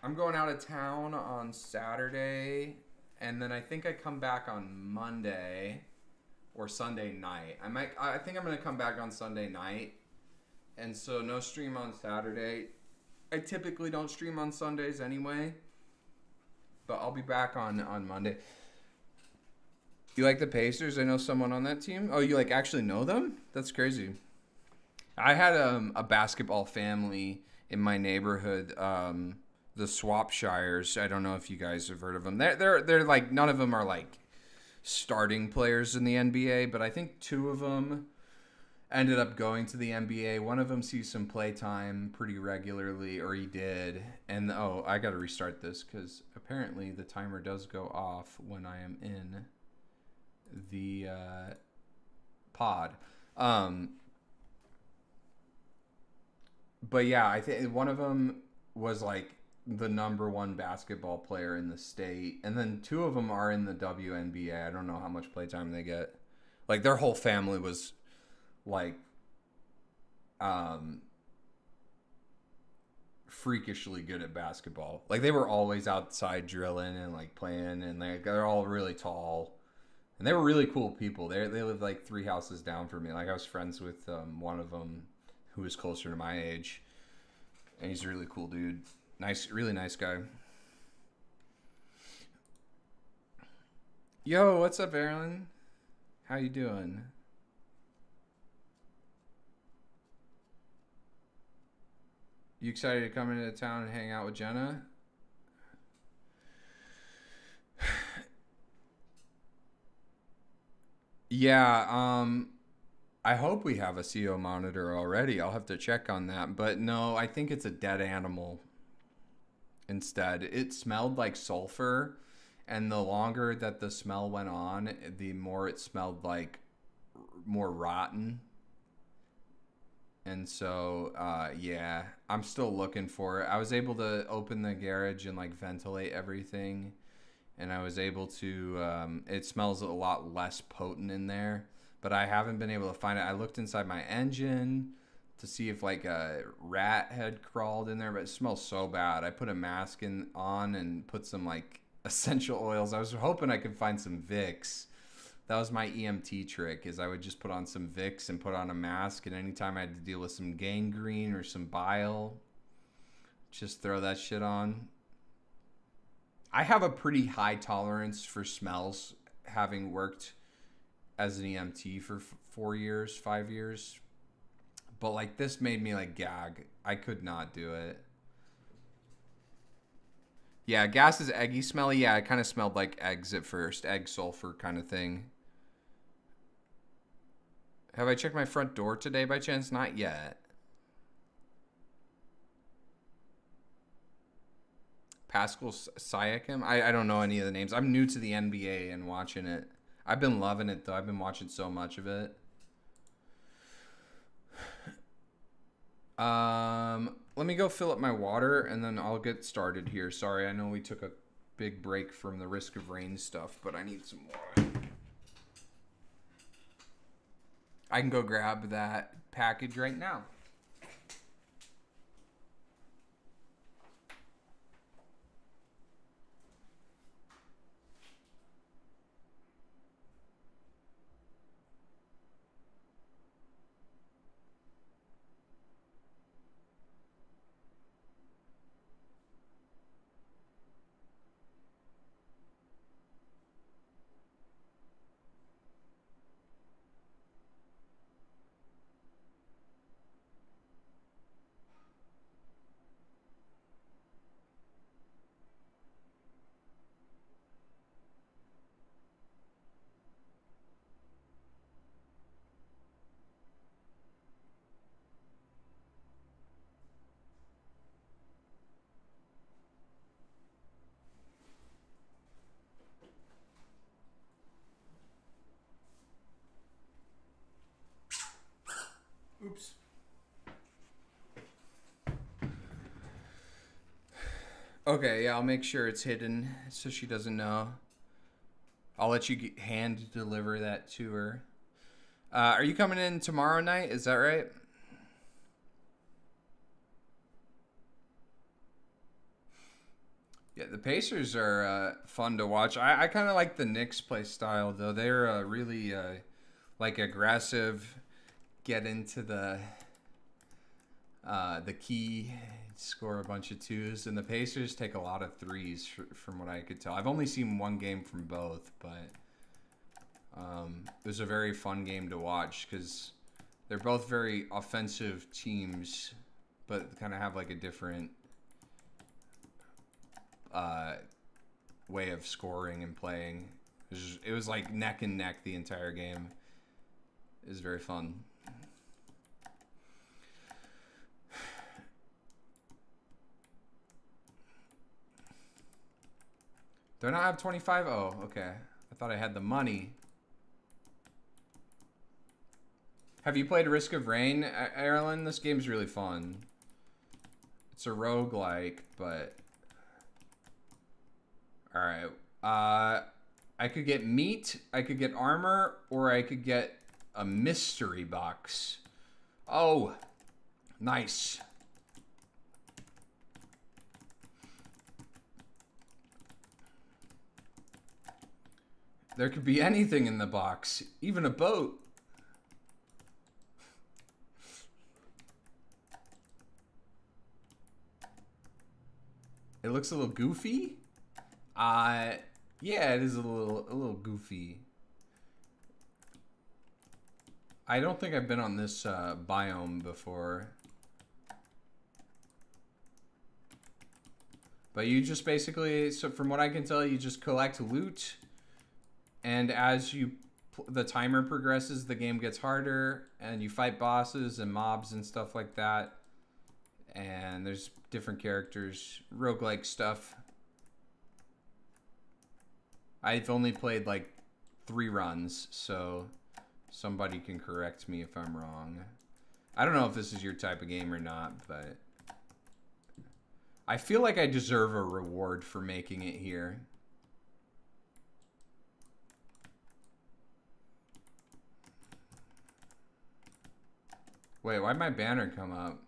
[SPEAKER 1] I'm going out of town on Saturday, and then I think I come back on Monday or Sunday night. I think I'm gonna come back on Sunday night. And so no stream on Saturday. I typically don't stream on Sundays anyway. But I'll be back on Monday. You like the Pacers? I know someone on that team. Oh, you like actually know them? That's crazy. I had a basketball family in my neighborhood, the Swapshires. I don't know if you guys have heard of them. They're like, none of them are like starting players in the NBA, but I think two of them ended up going to the NBA. One of them sees some play time pretty regularly, or he did. And, oh, I got to restart this because apparently the timer does go off when I am in the pod. But, yeah, I think one of them was, like, the #1 basketball player in the state. And then two of them are in the WNBA. I don't know how much play time they get. Like, their whole family was... like freakishly good at basketball. Like they were always outside drilling and like playing, and they're all really tall, and they were really cool people. They lived like 3 houses down from me. Like I was friends with one of them who was closer to my age, and he's a really cool dude. Nice, really nice guy. Yo, what's up, Aaron? How you doing? You excited to come into town and hang out with Jenna? Yeah, I hope we have a CO monitor already. I'll have to check on that. But no, I think it's a dead animal instead. It smelled like sulfur, and the longer that the smell went on, the more it smelled like more rotten. And so, yeah, I'm still looking for it. I was able to open the garage and like ventilate everything, and I was able to, it smells a lot less potent in there, but I haven't been able to find it. I looked inside my engine to see if like a rat had crawled in there, but it smells so bad. I put a mask on and put some like essential oils. I was hoping I could find some Vicks. That was my EMT trick, is I would just put on some Vicks and put on a mask, and anytime I had to deal with some gangrene or some bile, just throw that shit on. I have a pretty high tolerance for smells, having worked as an EMT for 4 years, 5 years. But like this made me like gag. I could not do it. Yeah, gas is eggy smelly. Yeah, it kind of smelled like eggs at first. Egg sulfur kind of thing. Have I checked my front door today by chance? Not yet. Pascal Siakam? I don't know any of the names. I'm new to the NBA and watching it. I've been loving it, though. I've been watching so much of it. Let me go fill up my water, and then I'll get started here. Sorry, I know we took a big break from the Risk of Rain stuff, but I need some water. I can go grab that package right now. Oops. Okay, yeah, I'll make sure it's hidden so she doesn't know. I'll let you hand deliver that to her. Are you coming in tomorrow night? Is that right? Yeah, the Pacers are fun to watch. I kind of like the Knicks play style, though. They're really like aggressive, get into the key, score a bunch of twos, and the Pacers take a lot of threes from what I could tell. I've only seen one game from both, but it was a very fun game to watch because they're both very offensive teams, but kind of have like a different way of scoring and playing. It was like neck and neck the entire game. It was very fun. Do I not have 25? Oh, okay. I thought I had the money. Have you played Risk of Rain, Erlen? This game's really fun. It's a roguelike, but... Alright. I could get meat, I could get armor, or I could get a mystery box. Oh, nice. There could be anything in the box, even a boat. It looks a little goofy. Yeah, it is a little goofy. I don't think I've been on this biome before. But you just basically, so from what I can tell, you just collect loot, and as the timer progresses, the game gets harder, and you fight bosses and mobs and stuff like that. And there's different characters, roguelike stuff. I've only played like 3 runs, so somebody can correct me if I'm wrong. I don't know if this is your type of game or not, but I feel like I deserve a reward for making it here. Wait, why'd my banner come up?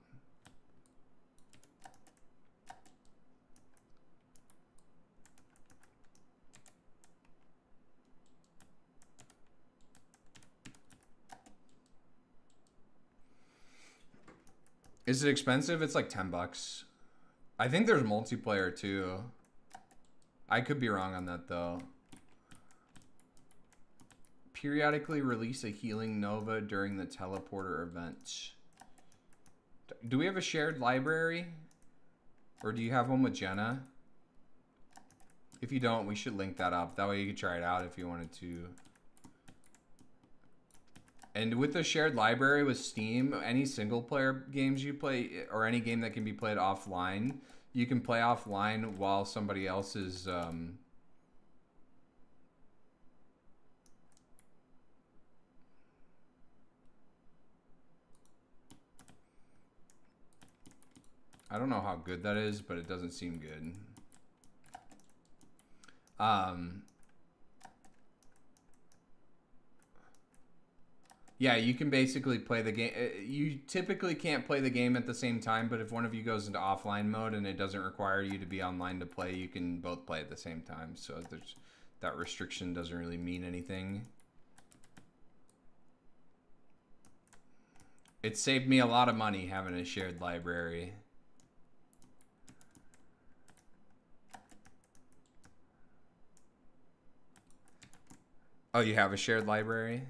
[SPEAKER 1] Is it expensive? It's like 10 bucks. I think there's multiplayer too. I could be wrong on that though. Periodically release a healing nova during the teleporter event. Do we have a shared library? Or do you have one with Jenna? If you don't, we should link that up. That way you could try it out if you wanted to. And with the shared library with Steam, any single player games you play, or any game that can be played offline, you can play offline while somebody else is I don't know how good that is, but it doesn't seem good. Yeah, you can basically play the game. You typically can't play the game at the same time, but if one of you goes into offline mode and it doesn't require you to be online to play, you can both play at the same time. So that restriction doesn't really mean anything. It saved me a lot of money having a shared library. Oh, you have a shared library?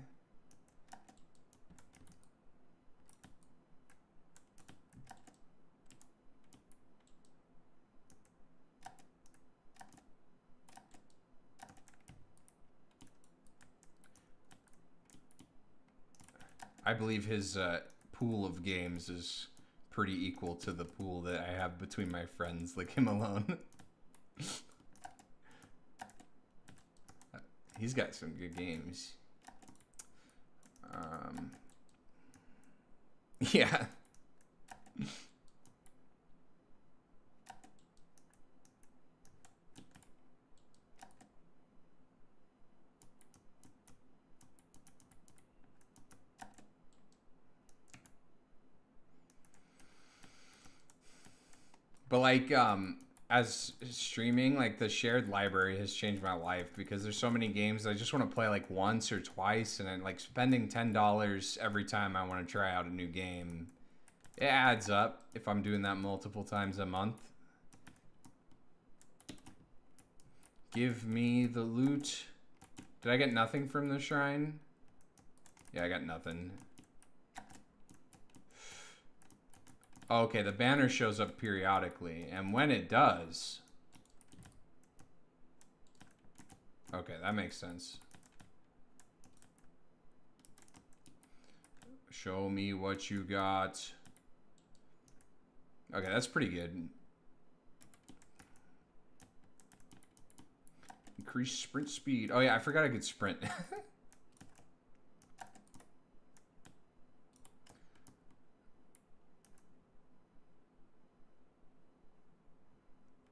[SPEAKER 1] I believe his pool of games is pretty equal to the pool that I have between my friends. Like him alone. He's got some good games. Yeah. But like, as streaming, like the shared library has changed my life because there's so many games I just want to play like once or twice, and then like spending $10 every time I want to try out a new game, it adds up if I'm doing that multiple times a month. Give me the loot. Did I get nothing from the shrine? Yeah, I got nothing. Okay, the banner shows up periodically, and when it does... Okay, that makes sense. Show me what you got. Okay, that's pretty good. Increase sprint speed. Oh yeah, I forgot I could sprint.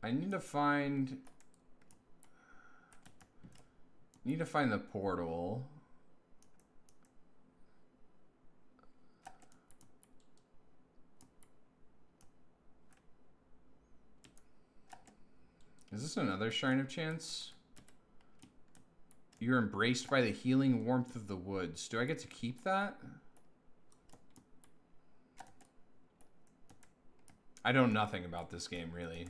[SPEAKER 1] I need to find the portal. Is this another Shrine of Chance? You're embraced by the healing warmth of the woods. Do I get to keep that? I know nothing about this game, really.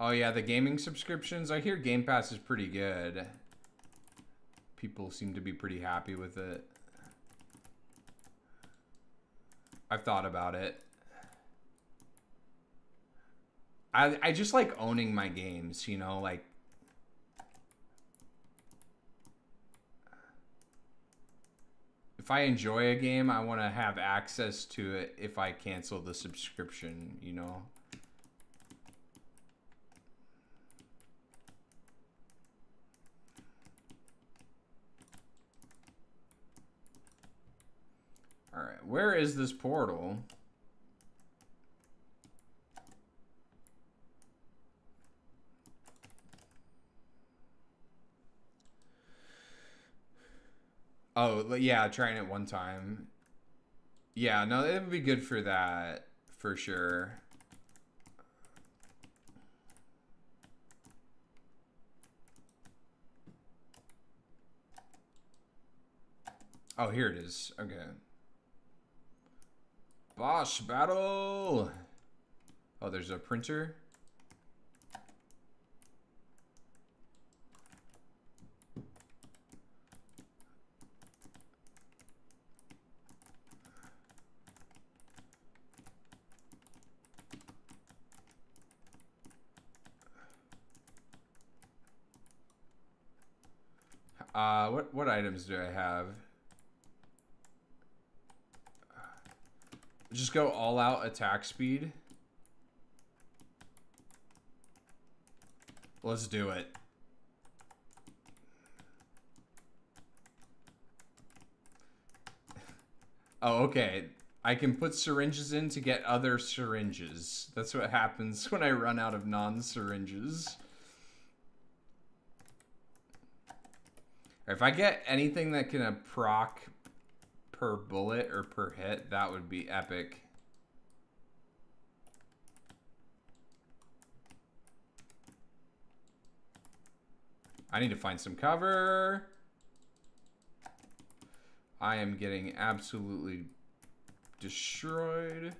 [SPEAKER 1] Oh yeah, the gaming subscriptions. I hear Game Pass is pretty good. People seem to be pretty happy with it. I've thought about it. I just like owning my games, you know, like if I enjoy a game, I want to have access to it if I cancel the subscription, you know. All right, where is this portal? Oh, yeah, trying it one time. Yeah, no, it would be good for that, for sure. Oh, here it is. Okay. Boss battle! Oh, there's a printer? What items do I have? Just go all out attack speed. Let's do it. Oh, okay. I can put syringes in to get other syringes. That's what happens when I run out of non-syringes. If I get anything that can proc per bullet or per hit, that would be epic. I need to find some cover. I am getting absolutely destroyed.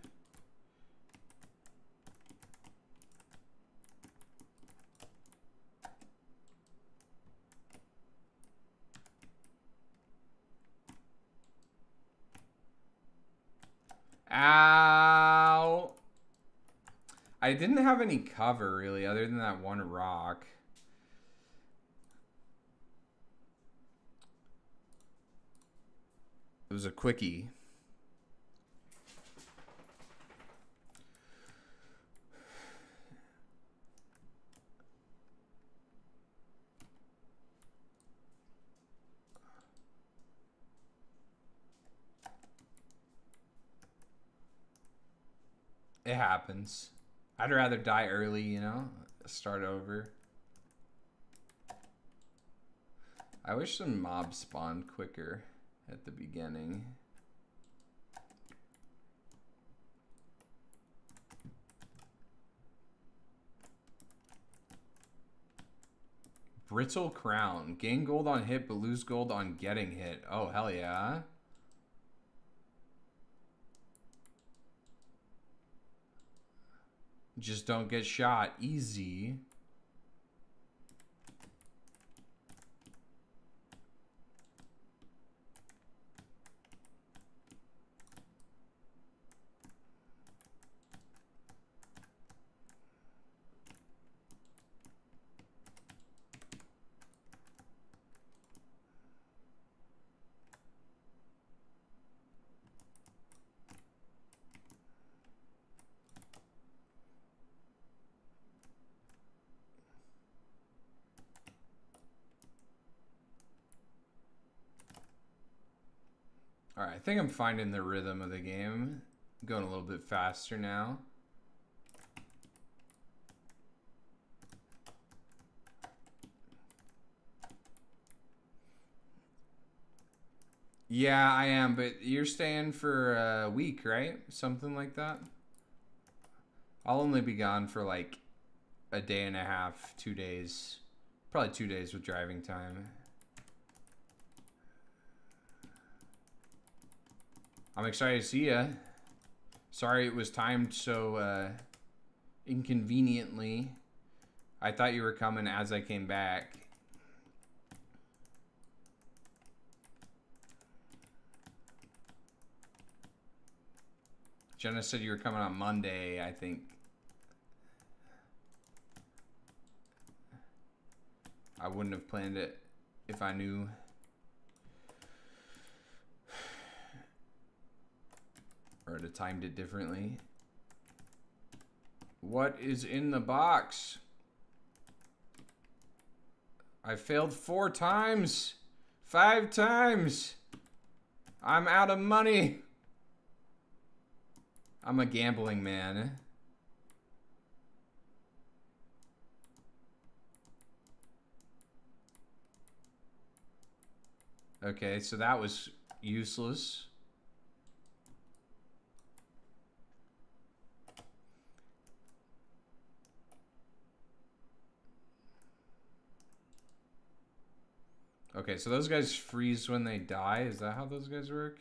[SPEAKER 1] Ow! I didn't have any cover, really, other than that one rock. It was a quickie. It happens. I'd rather die early, you know? Start over. I wish some mobs spawned quicker at the beginning. Brittle crown. Gain gold on hit, but lose gold on getting hit. Oh, hell yeah. Just don't get shot. Easy. All right, I think I'm finding the rhythm of the game. I'm going a little bit faster now. Yeah, I am, but you're staying for a week, right? Something like that? I'll only be gone for like a day and a half, 2 days. Probably 2 days with driving time. I'm excited to see ya. Sorry it was timed so inconveniently. I thought you were coming as I came back. Jenna said you were coming on Monday, I think. I wouldn't have planned it if I knew. Or I'd have timed it differently. What is in the box? I failed 4 times. 5 times. I'm out of money. I'm a gambling man. Okay, so that was useless. Okay, so those guys freeze when they die. Is that how those guys work?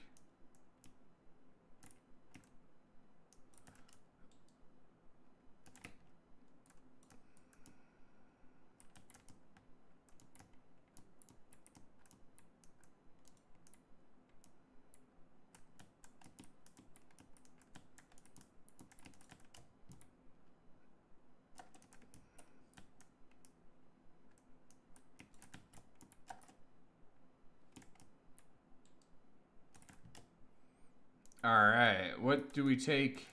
[SPEAKER 1] Alright, what do we take?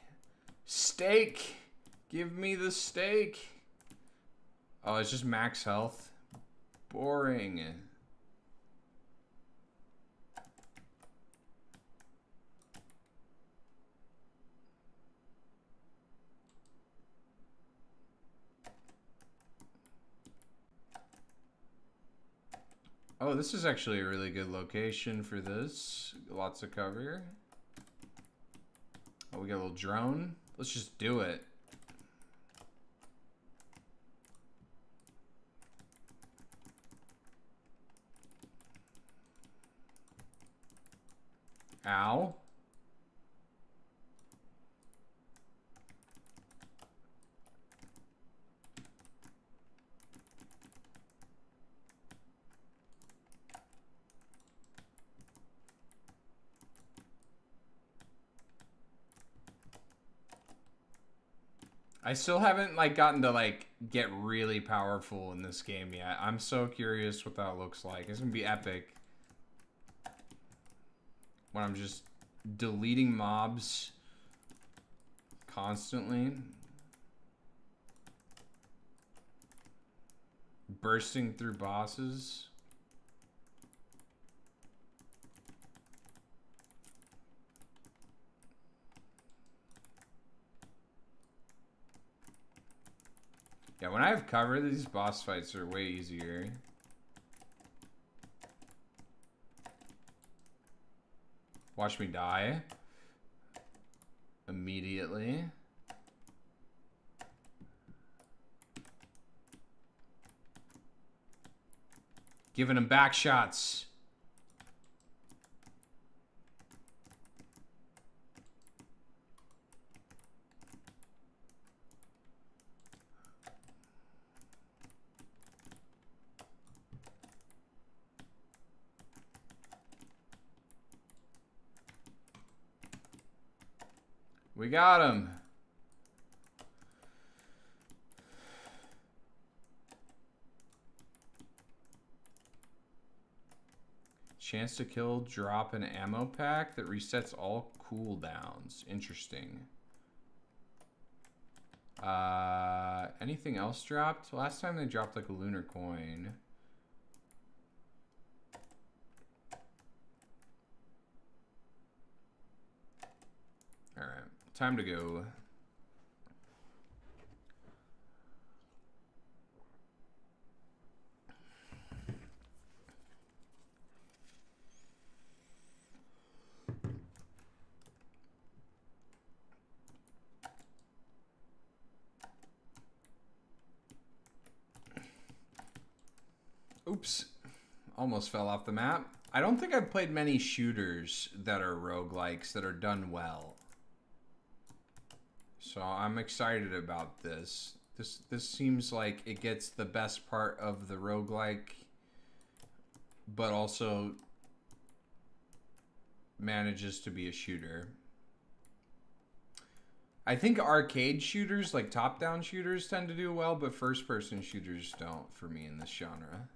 [SPEAKER 1] Steak! Give me the steak! Oh, it's just max health. Boring. Oh, this is actually a really good location for this. Lots of cover. Oh, we got a little drone. Let's just do it. Ow. I still haven't like gotten to like get really powerful in this game yet. I'm so curious what that looks like. It's gonna be epic. When I'm just deleting mobs constantly. Bursting through bosses. Yeah, when I have cover, these boss fights are way easier. Watch me die. Immediately. Giving him back shots. We got him. Chance to kill, drop an ammo pack that resets all cooldowns. Interesting. Anything else dropped? Last time they dropped like a lunar coin. Alright, time to go. Oops, almost fell off the map. I don't think I've played many shooters that are roguelikes that are done well. So I'm excited about this. This seems like it gets the best part of the roguelike, but also manages to be a shooter. I think arcade shooters, like top-down shooters, tend to do well, but first-person shooters don't for me in this genre.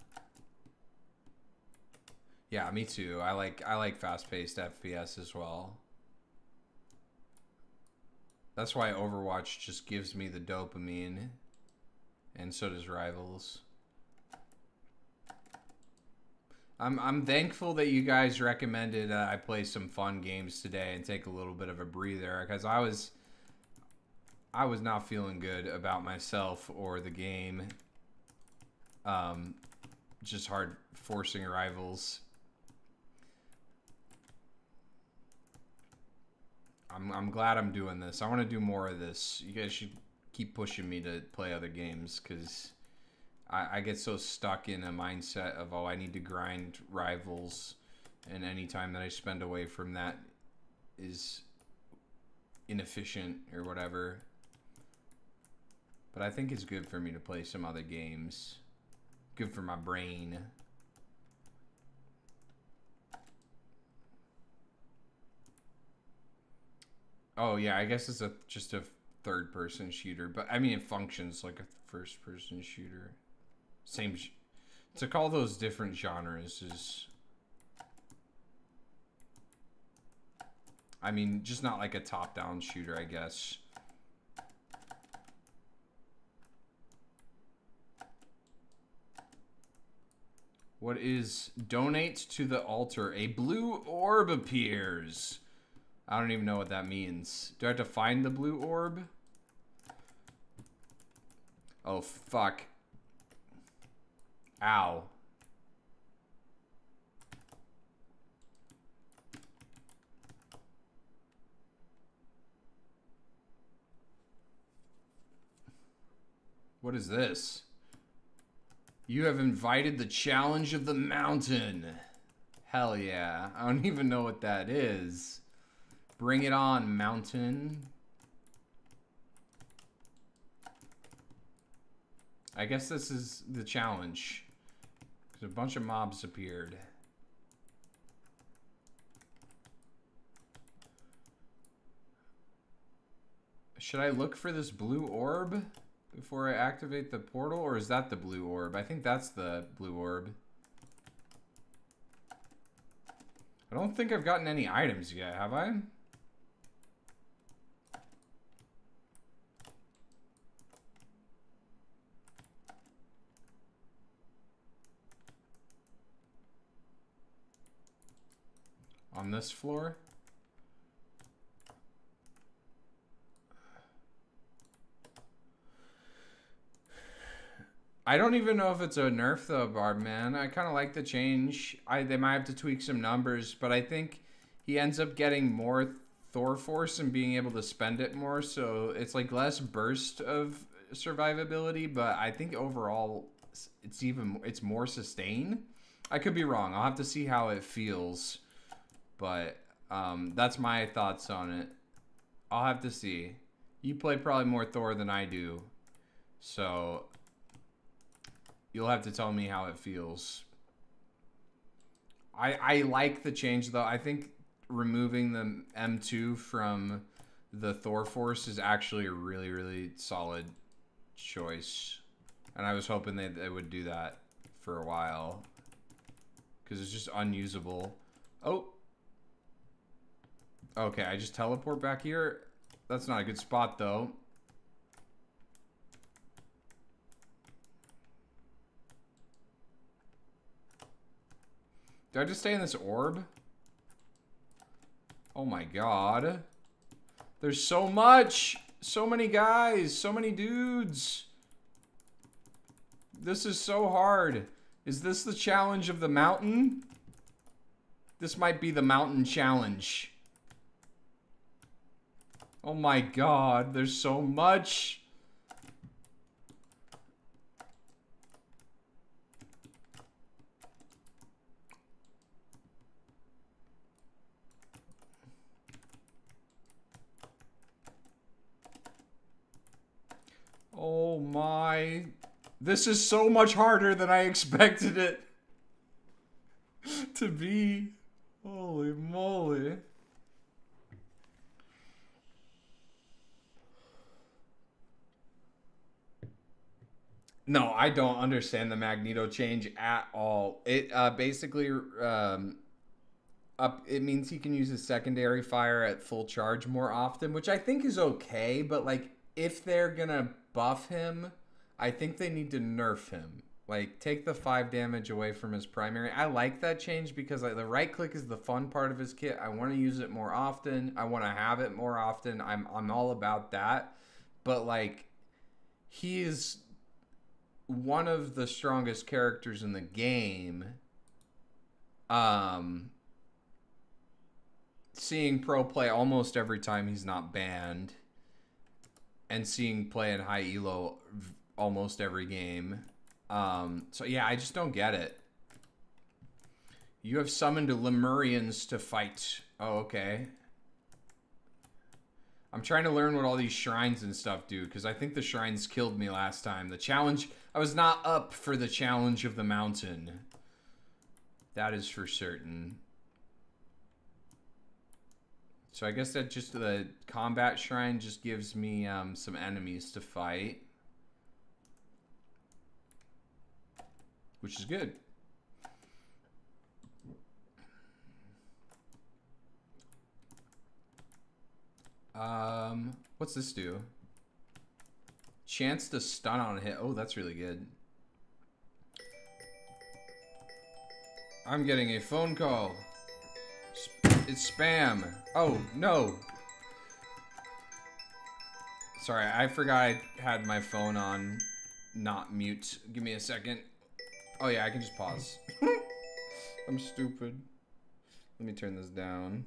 [SPEAKER 1] Yeah, me too. I like fast-paced FPS as well. That's why Overwatch just gives me the dopamine, and so does Rivals. I'm thankful that you guys recommended I play some fun games today and take a little bit of a breather, because I was not feeling good about myself or the game. Just hard forcing Rivals. I'm glad I'm doing this. I want to do more of this. You guys should keep pushing me to play other games, because I get so stuck in a mindset of, oh, I need to grind Rivals, and any time that I spend away from that is inefficient or whatever. But I think it's good for me to play some other games. Good for my brain. Oh yeah, I guess it's just a third-person shooter, but I mean it functions like a first-person shooter. Same. To call those different genres is, I mean, just not like a top-down shooter, I guess. What is donate to the altar? A blue orb appears. I don't even know what that means. Do I have to find the blue orb? Oh, fuck. Ow. What is this? You have invited the challenge of the mountain. Hell yeah. I don't even know what that is. Bring it on, mountain. I guess this is the challenge. Because a bunch of mobs appeared. Should I look for this blue orb before I activate the portal? Or is that the blue orb? I think that's the blue orb. I don't think I've gotten any items yet, have I? On this floor? I don't even know if it's a nerf though, Barb, man. I kind of like the change. They might have to tweak some numbers, but I think he ends up getting more Thor Force and being able to spend it more, so it's like less burst of survivability, but I think overall it's more sustain. I could be wrong. I'll have to see how it feels. But that's my thoughts on it. I'll have to see. You play probably more Thor than I do. So you'll have to tell me how it feels. I like the change though. I think removing the M2 from the Thor Force is actually a really, really solid choice. And I was hoping they would do that for a while. Because it's just unusable. Oh! Okay, I just teleport back here. That's not a good spot, though. Do I just stay in this orb? Oh my god. There's so much! So many guys! So many dudes! This is so hard. Is this the challenge of the mountain? This might be the mountain challenge. Oh my god, there's so much. Oh my. This is so much harder than I expected it to be. Holy moly. No, I don't understand the Magneto change at all. It basically it means he can use his secondary fire at full charge more often, which I think is okay, but like if they're gonna buff him, I think they need to nerf him. Like take the 5 damage away from his primary. I like that change because like the right click is the fun part of his kit. I want to use it more often. I want to have it more often. I'm all about that. But like he is one of the strongest characters in the game. Seeing pro play almost every time he's not banned, and seeing play in high elo almost every game. So yeah, I just don't get it. You have summoned Lemurians to fight. Oh, okay. I'm trying to learn what all these shrines and stuff do, because I think the shrines killed me last time. The challenge, I was not up for the challenge of the mountain. That is for certain. So I guess that just the combat shrine just gives me some enemies to fight. Which is good. What's this do? Chance to stun on a hit. Oh, that's really good. I'm getting a phone call. It's spam. Oh, no. Sorry, I forgot I had my phone on not mute. Give me a second. Oh yeah, I can just pause. I'm stupid. Let me turn this down.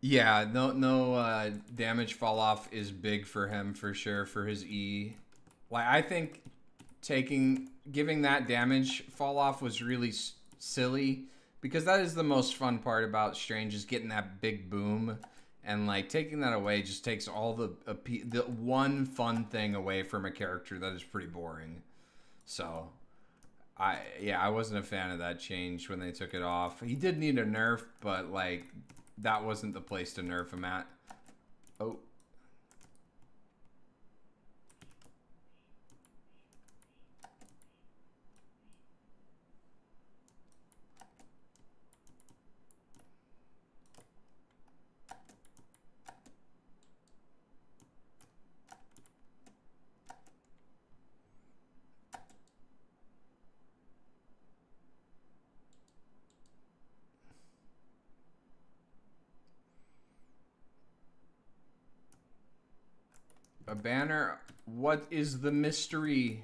[SPEAKER 1] Yeah, no damage fall off is big for him for sure for his E. Like I think giving that damage fall off was really silly because that is the most fun part about Strange is getting that big boom, and like taking that away just takes all the one fun thing away from a character that is pretty boring. So I wasn't a fan of that change when they took it off. He did need a nerf, but like that wasn't the place to nerf him at. Oh. A banner? What is the mystery?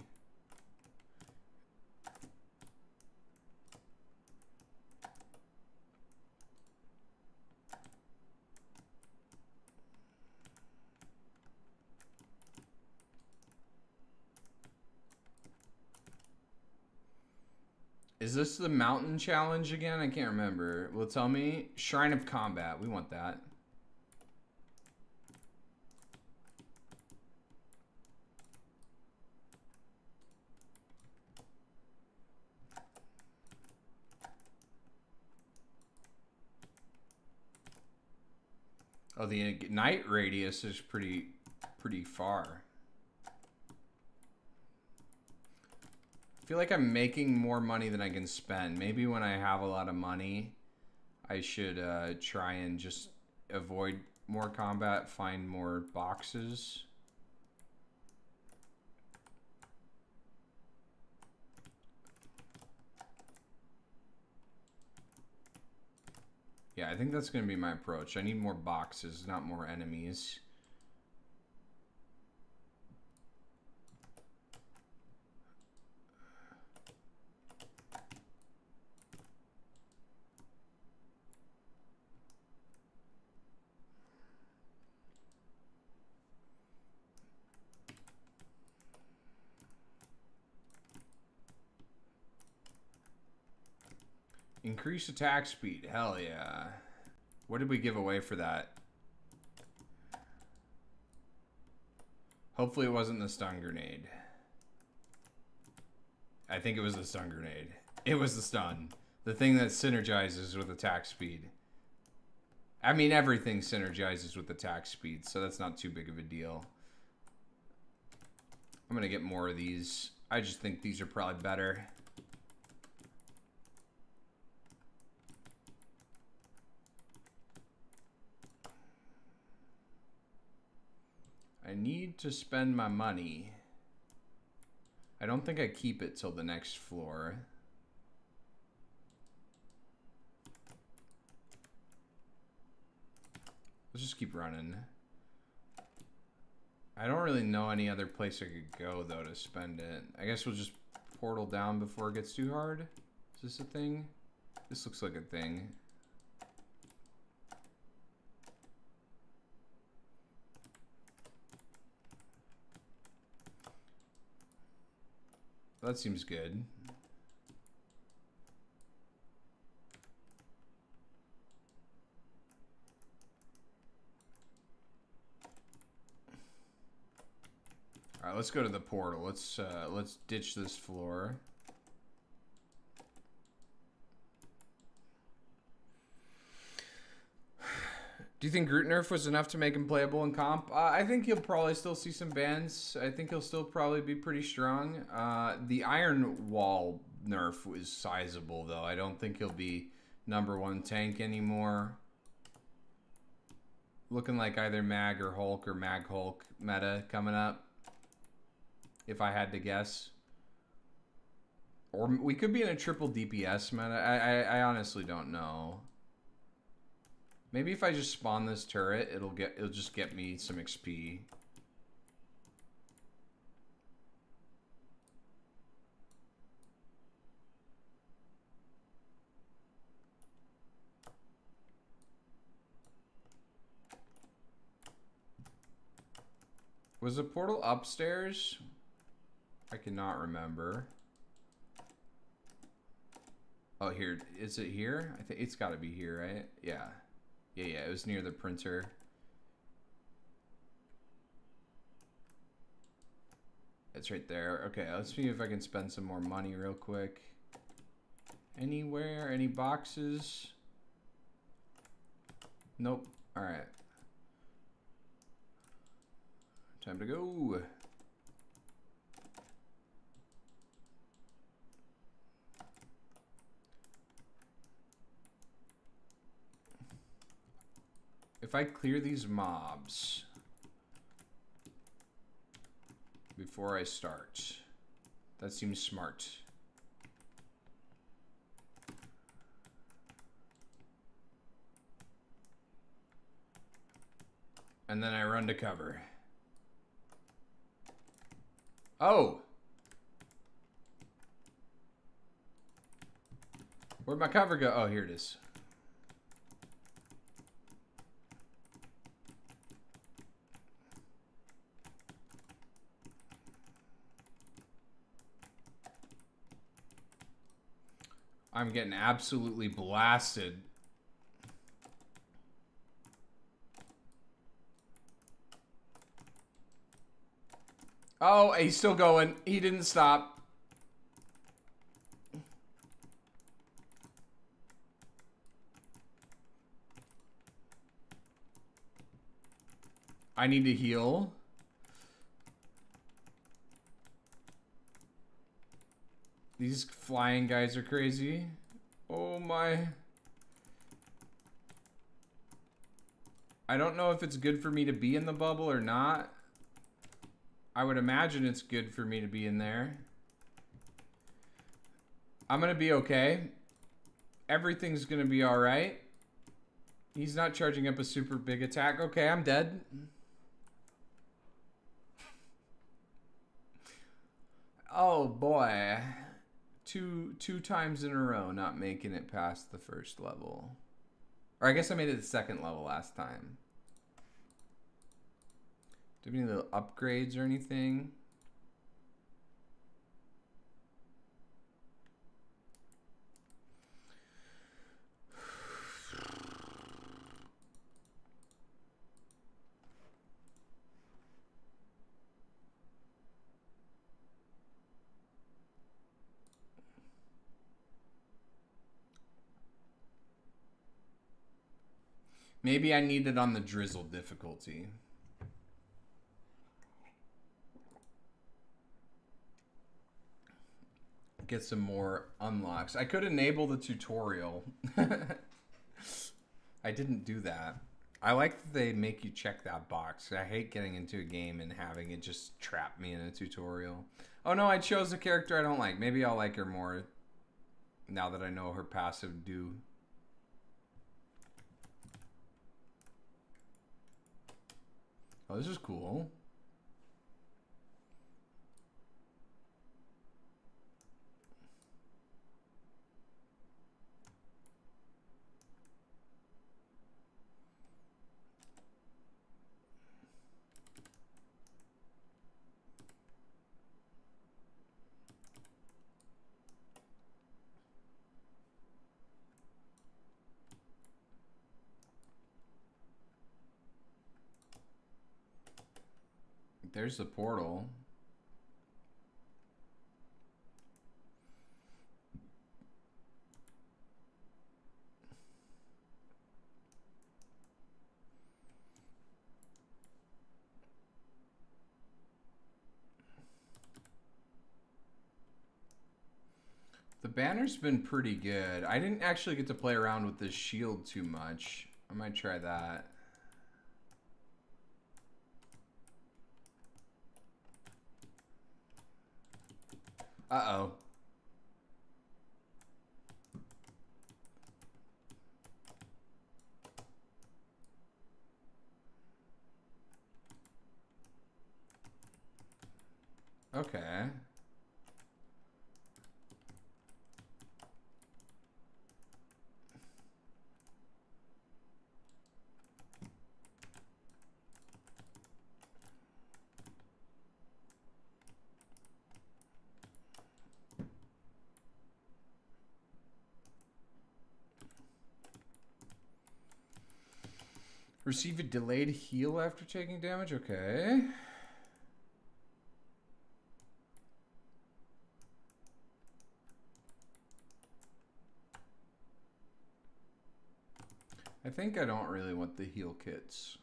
[SPEAKER 1] Is this the mountain challenge again? I can't remember. Well, tell me. Shrine of Combat. We want that. Oh, the ignite radius is pretty far. I feel like I'm making more money than I can spend. Maybe when I have a lot of money, I should try and just avoid more combat, find more boxes. Yeah, I think that's going to be my approach. I need more boxes, not more enemies. Increase attack speed. Hell yeah. What did we give away for that? Hopefully it wasn't the stun grenade. I think it was the stun grenade. It was the stun. The thing that synergizes with attack speed. I mean, everything synergizes with attack speed, so that's not too big of a deal. I'm gonna get more of these. I just think these are probably better. I need to spend my money. I don't think I keep it till the next floor. Let's just keep running. I don't really know any other place I could go, though, to spend it. I guess we'll just portal down before it gets too hard. Is this a thing? This looks like a thing. That seems good. All right, let's go to the portal. Let's ditch this floor. Do you think Groot nerf was enough to make him playable in comp? I think you'll probably still see some bans. I think he'll still probably be pretty strong. The Iron Wall nerf was sizable, though. I don't think he'll be #1 tank anymore. Looking like either Mag or Hulk or Mag Hulk meta coming up, if I had to guess. Or we could be in a triple DPS meta. I honestly don't know. Maybe if I just spawn this turret, it'll just get me some XP. Was the portal upstairs? I cannot remember. Oh, here. Is it here? I think it's got to be here, right? Yeah. Yeah, it was near the printer. It's right there. Okay, let's see if I can spend some more money real quick. Anywhere? Any boxes? Nope. Alright. Time to go. If I clear these mobs before I start, that seems smart. And then I run to cover. Oh! Where'd my cover go? Oh, here it is. I'm getting absolutely blasted. Oh, he's still going. He didn't stop. I need to heal. These flying guys are crazy. Oh my. I don't know if it's good for me to be in the bubble or not. I would imagine it's good for me to be in there. I'm gonna be okay. Everything's gonna be alright. He's not charging up a super big attack. Okay, I'm dead. Oh boy. Two times in a row not making it past the first level. Or I guess I made it the second level last time. Do you have any little upgrades or anything? Maybe I need it on the drizzle difficulty. Get some more unlocks. I could enable the tutorial. I didn't do that. I like that they make you check that box. I hate getting into a game and having it just trap me in a tutorial. Oh no, I chose a character I don't like. Maybe I'll like her more now that I know her passive do. Oh, this is cool. There's the portal. The banner's been pretty good. I didn't actually get to play around with this shield too much. I might try that. Uh-oh. Okay. Receive a delayed heal after taking damage? Okay. I think I don't really want the heal kits.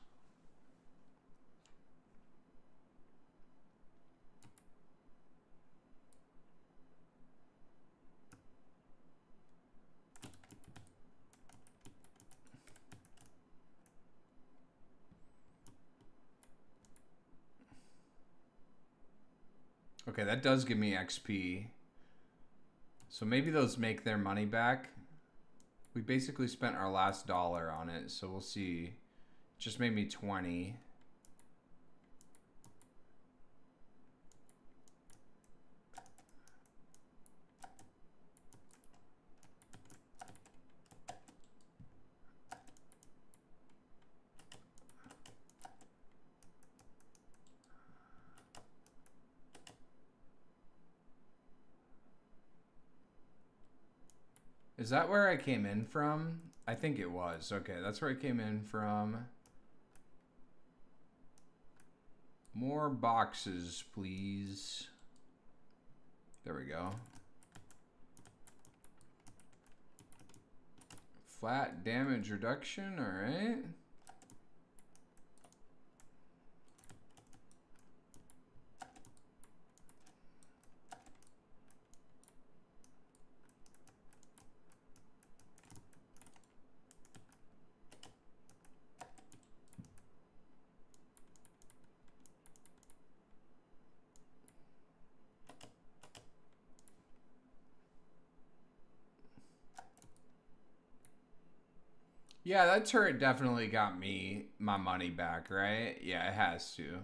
[SPEAKER 1] Okay, that does give me XP. So maybe those make their money back. We basically spent our last dollar on it, so we'll see. It just made me 20. Is that where I came in from? I think it was. Okay, that's where I came in from. More boxes, please. There we go. Flat damage reduction, all right. Yeah, that turret definitely got me my money back, right? Yeah, it has to.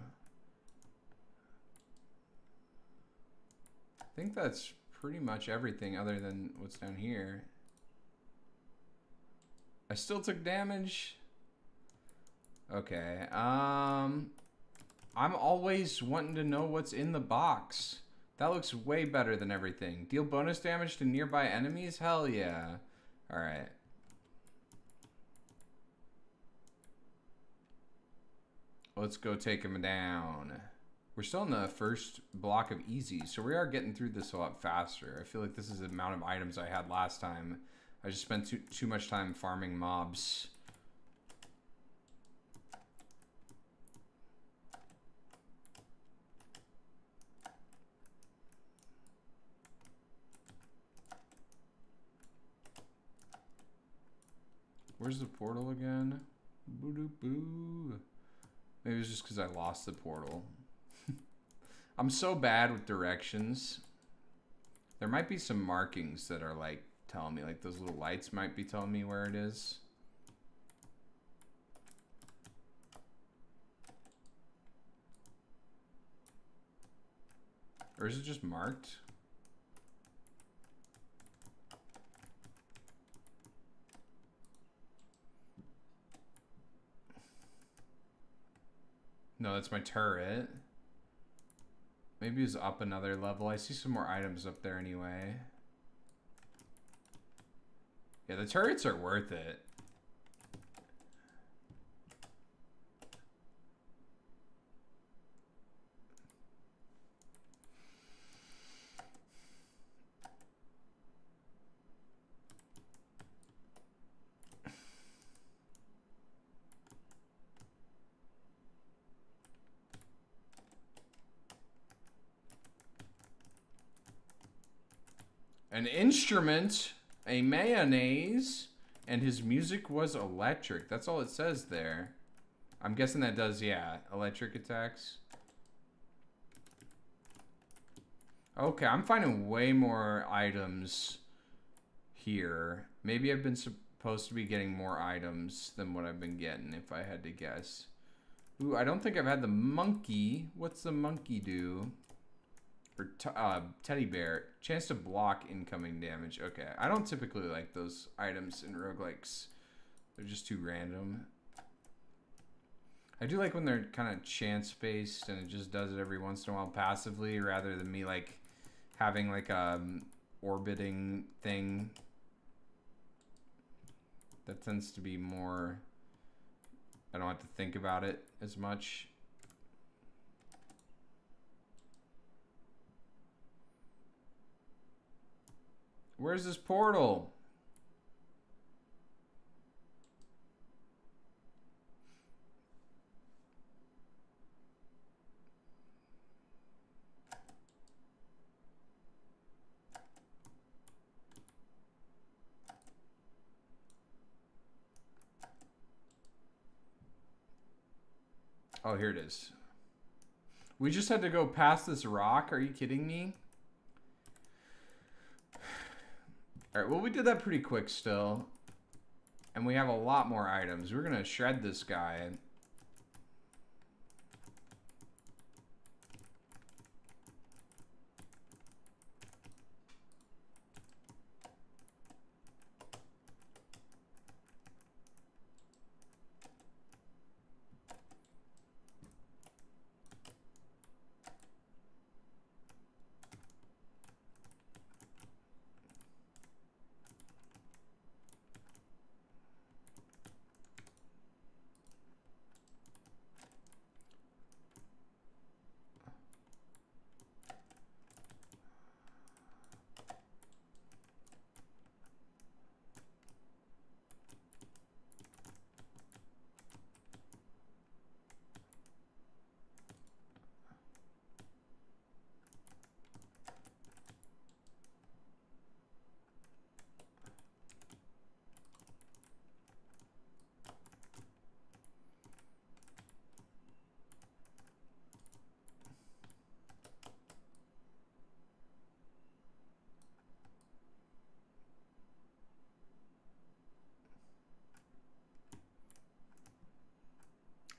[SPEAKER 1] I think that's pretty much everything other than what's down here. I still took damage. Okay, I'm always wanting to know what's in the box. That looks way better than everything. Deal bonus damage to nearby enemies? Hell yeah. All right. Let's go take him down. We're still in the first block of easy, so we are getting through this a lot faster. I feel like this is the amount of items I had last time. I just spent too much time farming mobs. Where's the portal again? Boo-doo-boo. Maybe it's just because I lost the portal. I'm so bad with directions. There might be some markings that are like telling me, like those little lights might be telling me where it is. Or is it just marked? No, that's my turret. Maybe it's up another level. I see some more items up there anyway. Yeah, the turrets are worth it. An instrument, a mayonnaise, and his music was electric. That's all it says there. I'm guessing that does, yeah, electric attacks. Okay, I'm finding way more items here. Maybe I've been supposed to be getting more items than what I've been getting, if I had to guess. Ooh, I don't think I've had the monkey. What's the monkey do? Or teddy bear. Chance to block incoming damage. Okay, I don't typically like those items in roguelikes. They're just too random. I do like when they're kind of chance-based and it just does it every once in a while passively rather than me like having like a orbiting thing. That tends to be more... I don't have to think about it as much. Where's this portal? Oh, here it is. We just had to go past this rock. Are you kidding me? All right, well, we did that pretty quick still. And we have a lot more items. We're going to shred this guy.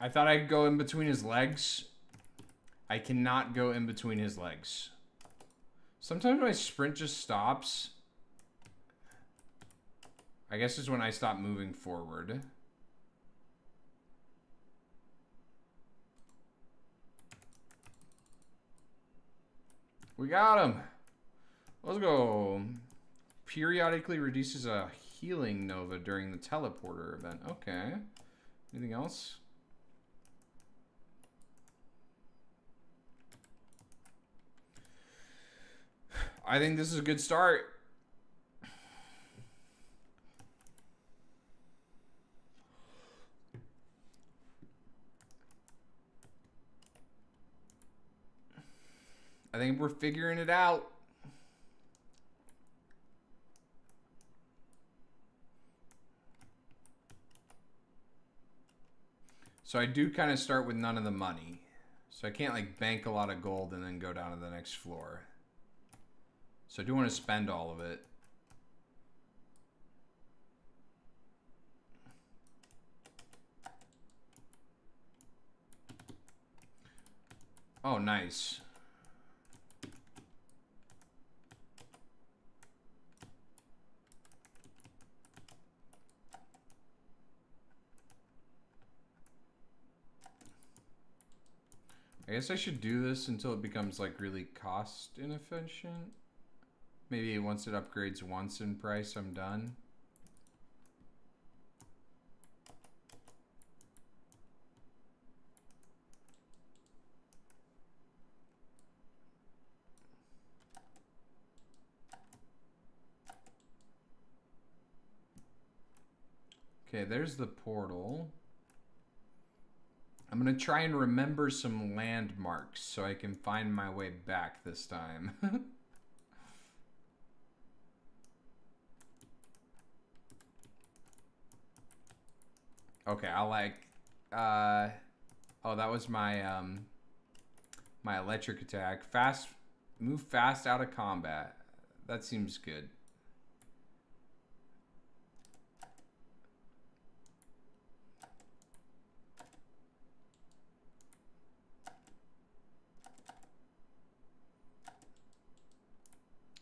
[SPEAKER 1] I thought I could go in between his legs. I cannot go in between his legs. Sometimes my sprint just stops. I guess it's when I stop moving forward. We got him. Let's go. Periodically reduces a healing nova during the teleporter event. Okay. Anything else? I think this is a good start. I think we're figuring it out. So I do kind of start with none of the money. So I can't like bank a lot of gold and then go down to the next floor. So I do want to spend all of it. Oh, nice. I guess I should do this until it becomes like really cost inefficient. Maybe once it upgrades once in price, I'm done. Okay, there's the portal. I'm gonna try and remember some landmarks so I can find my way back this time. Okay, I'll like, oh, that was my, my electric attack. Move fast out of combat. That seems good.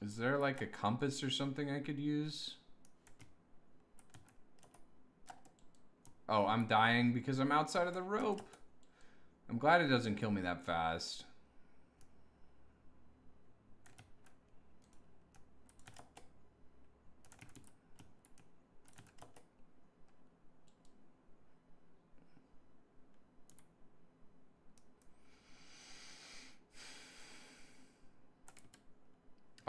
[SPEAKER 1] Is there like a compass or something I could use? Oh, I'm dying because I'm outside of the rope. I'm glad it doesn't kill me that fast.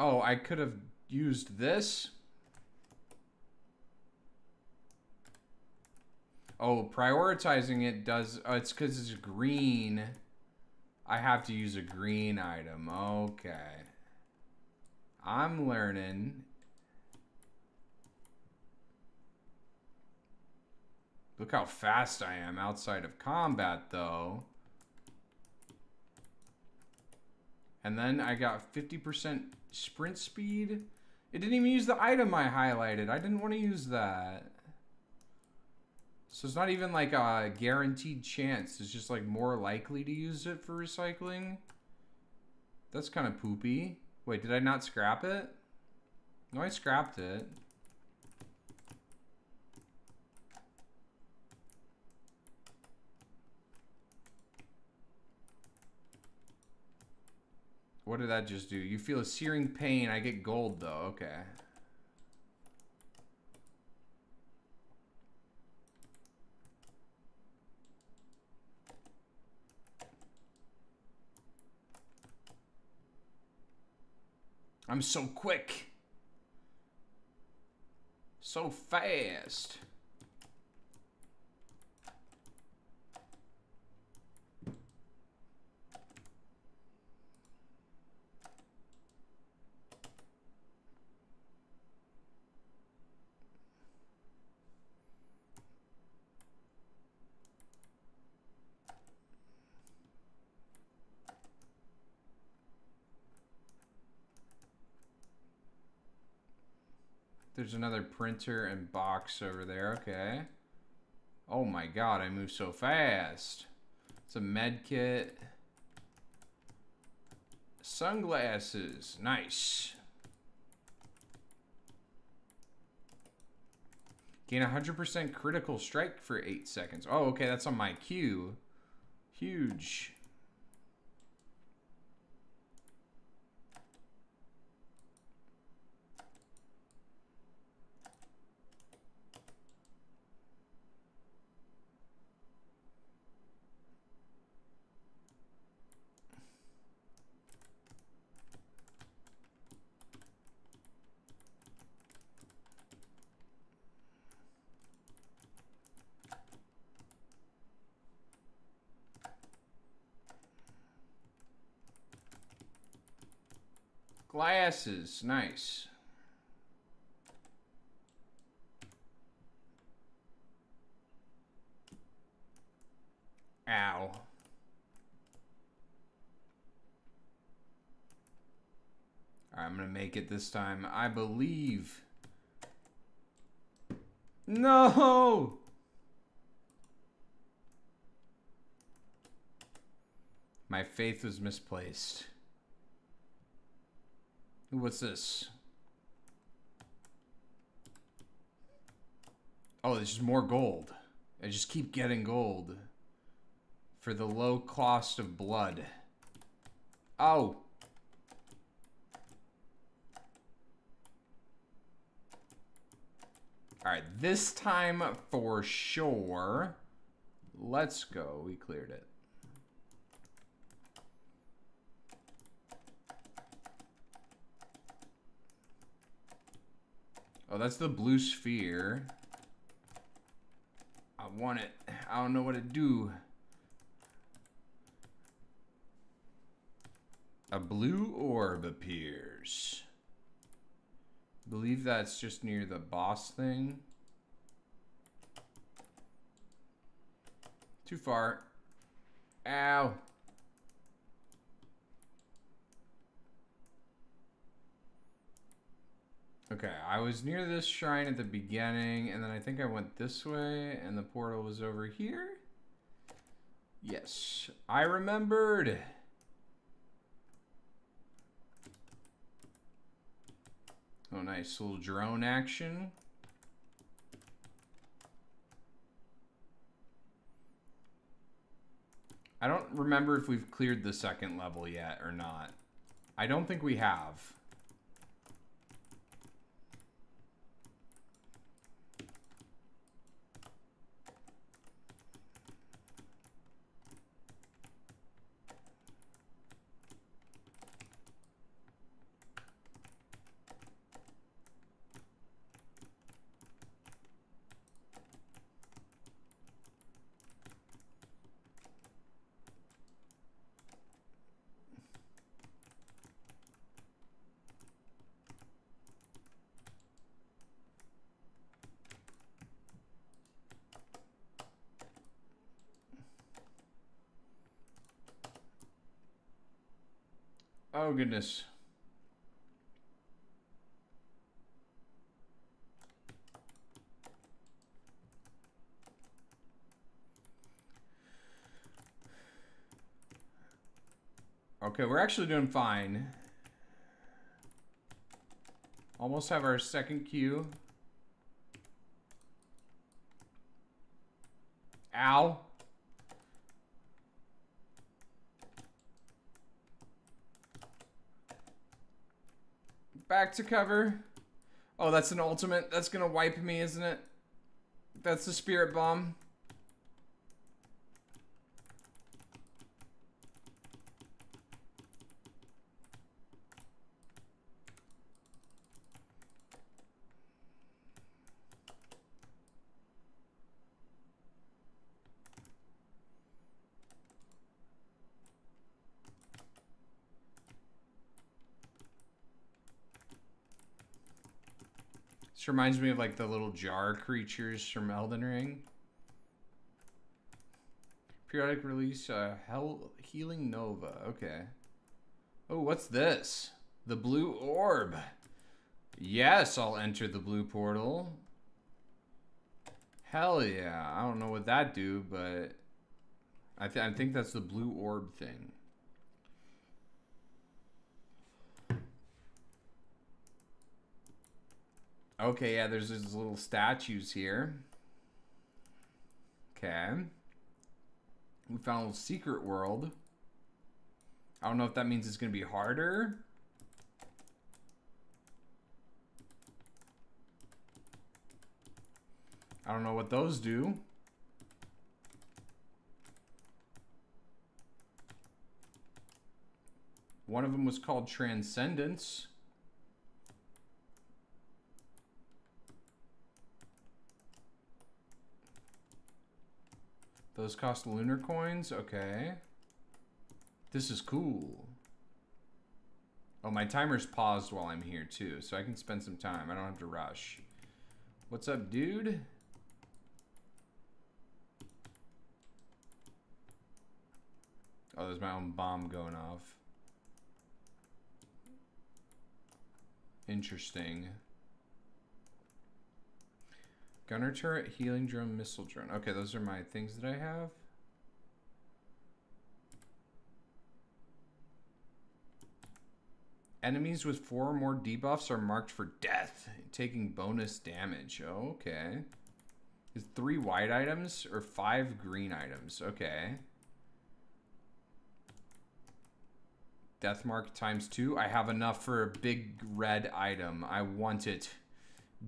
[SPEAKER 1] Oh, I could have used this. Oh, prioritizing it does... Oh, it's because it's green. I have to use a green item. Okay. I'm learning. Look how fast I am outside of combat, though. And then I got 50% sprint speed. It didn't even use the item I highlighted. I didn't want to use that. So it's not even like a guaranteed chance. It's just like more likely to use it for recycling. That's kind of poopy. Wait, did I not scrap it? No, I scrapped it. What did that just do? You feel a searing pain. I get gold though. Okay. I'm so quick. So fast. There's another printer and box over there. Okay. Oh my god, I move so fast. It's a med kit. Sunglasses. Nice. Gain 100% critical strike for 8 seconds. Oh, okay, that's on my Q. Huge. Glasses, nice. Ow. Alright, I'm gonna make it this time. I believe. No! My faith was misplaced. Ooh, what's this? Oh, there's just more gold. I just keep getting gold. For the low cost of blood. Oh! Alright, this time for sure. Let's go. We cleared it. Oh, that's the blue sphere. I want it. I don't know what to do. A blue orb appears. I believe that's just near the boss thing. Too far. Ow. Okay, I was near this shrine at the beginning, and then I think I went this way, and the portal was over here. Yes, I remembered. Oh, nice little drone action. I don't remember if we've cleared the second level yet or not. I don't think we have. Oh, goodness. Okay, we're actually doing fine. Almost have our second queue. Ow. Back to cover. Oh, that's an ultimate. That's gonna wipe me, isn't it? That's the spirit bomb. This reminds me of like the little jar creatures from Elden Ring. Periodic release, Healing Nova. Okay. Oh, what's this? The blue orb. Yes, I'll enter the blue portal. Hell yeah. I don't know what that do, but I think that's the blue orb thing. Okay, yeah, there's these little statues here. Okay. We found a little secret world. I don't know if that means it's going to be harder. I don't know what those do. One of them was called Transcendence. Those cost lunar coins? Okay. This is cool. Oh, my timer's paused while I'm here too, so I can spend some time. I don't have to rush. What's up, dude? Oh, there's my own bomb going off. Interesting. Gunner turret, healing drone, missile drone. Okay, those are my things that I have. Enemies with 4 or more debuffs are marked for death, taking bonus damage. Oh, okay. Is 3 white items or 5 green items? Okay. Death mark times 2. I have enough for a big red item. I want it.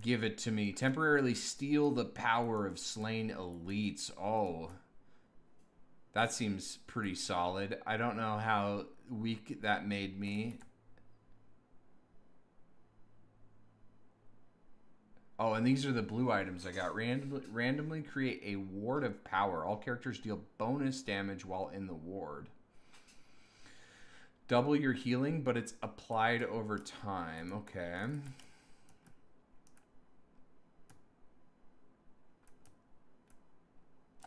[SPEAKER 1] Give it to me. Temporarily steal the power of slain elites. Oh. That seems pretty solid. I don't know how weak that made me. Oh, and these are the blue items I got. Randomly create a ward of power. All characters deal bonus damage while in the ward. Double your healing, but it's applied over time. Okay.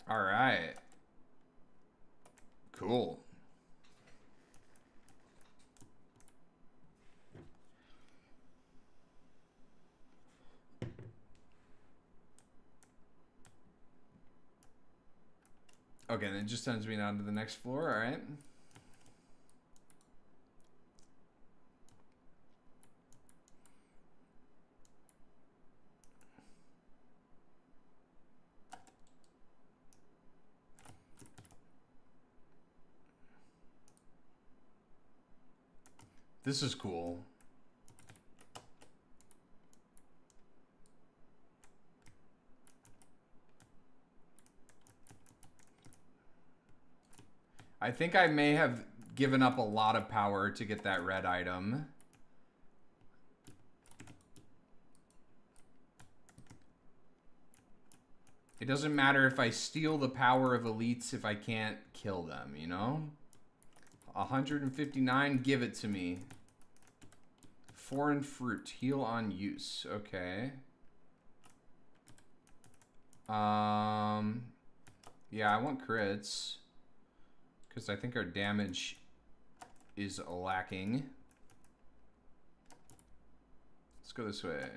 [SPEAKER 1] All right. Cool. Okay, then it just sends me down to the next floor. All right. This is cool. I think I may have given up a lot of power to get that red item. It doesn't matter if I steal the power of elites if I can't kill them, you know? 159, give it to me. Foreign fruit, heal on use. Okay. Yeah, I want crits. Because I think our damage is lacking. Let's go this way.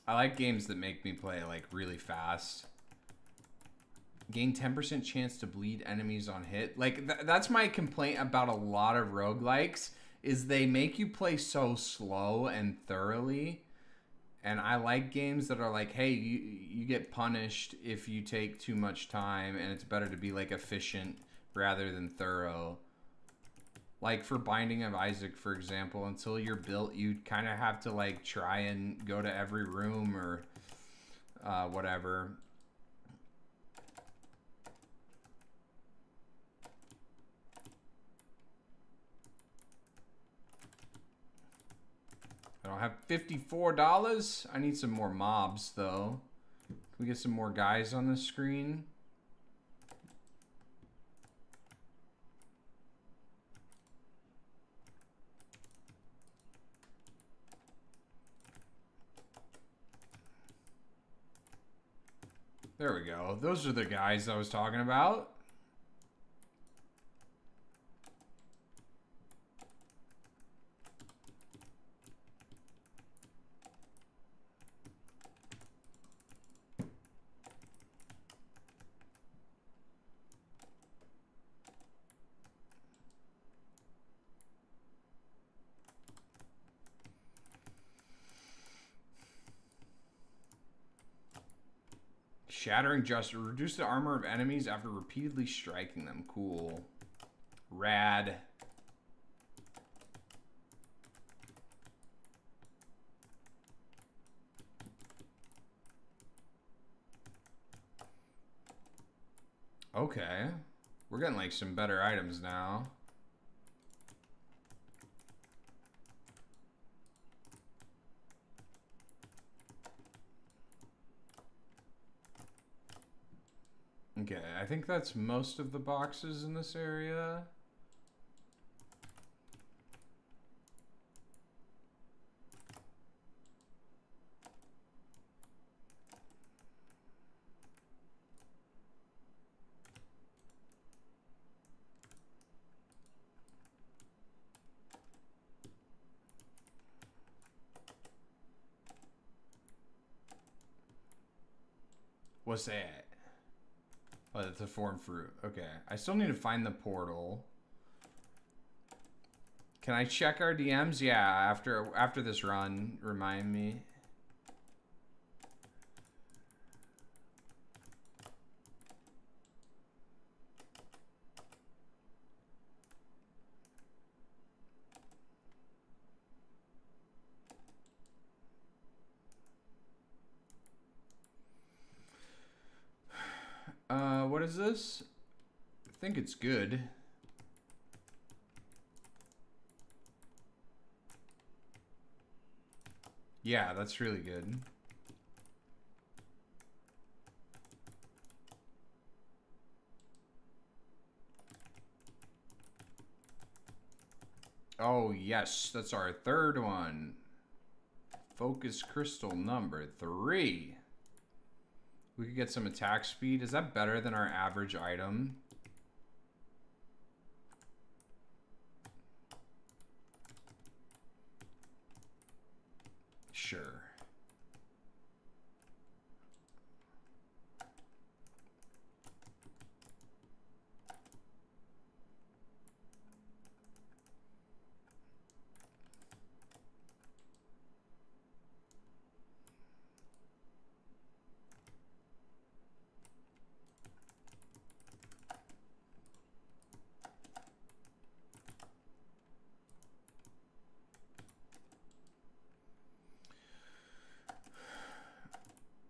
[SPEAKER 1] I like games that make me play like really fast. Gain 10% chance to bleed enemies on hit. Like that's my complaint about a lot of roguelikes is they make you play so slow and thoroughly. And I like games that are like, hey, you get punished if you take too much time and it's better to be like efficient rather than thorough. Like for Binding of Isaac, for example, until you're built, you kind of have to like try and go to every room or whatever. I don't have $54. I need some more mobs though. Can we get some more guys on the screen? There we go. Those are the guys I was talking about. Shattering Justice. Reduce the armor of enemies after repeatedly striking them. Cool. Rad. Okay. We're getting like some better items now. Okay, I think that's most of the boxes in this area. What's that? Oh, that's a foreign fruit. Okay. I still need to find the portal. Can I check our DMs? Yeah, after this run, remind me. What is this? I think it's good. Yeah, that's really good. Oh, yes, that's our third one. Focus crystal number 3. We could get some attack speed. Is that better than our average item? Sure.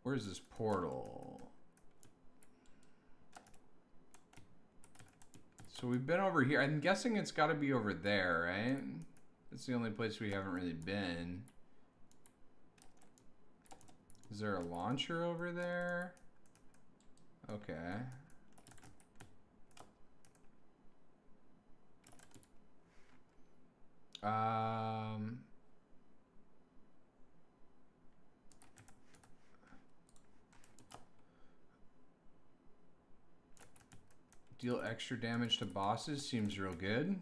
[SPEAKER 1] Where's this portal? So we've been over here. I'm guessing it's got to be over there, right? It's the only place we haven't really been. Is there a launcher over there? Okay. Deal extra damage to bosses seems real good.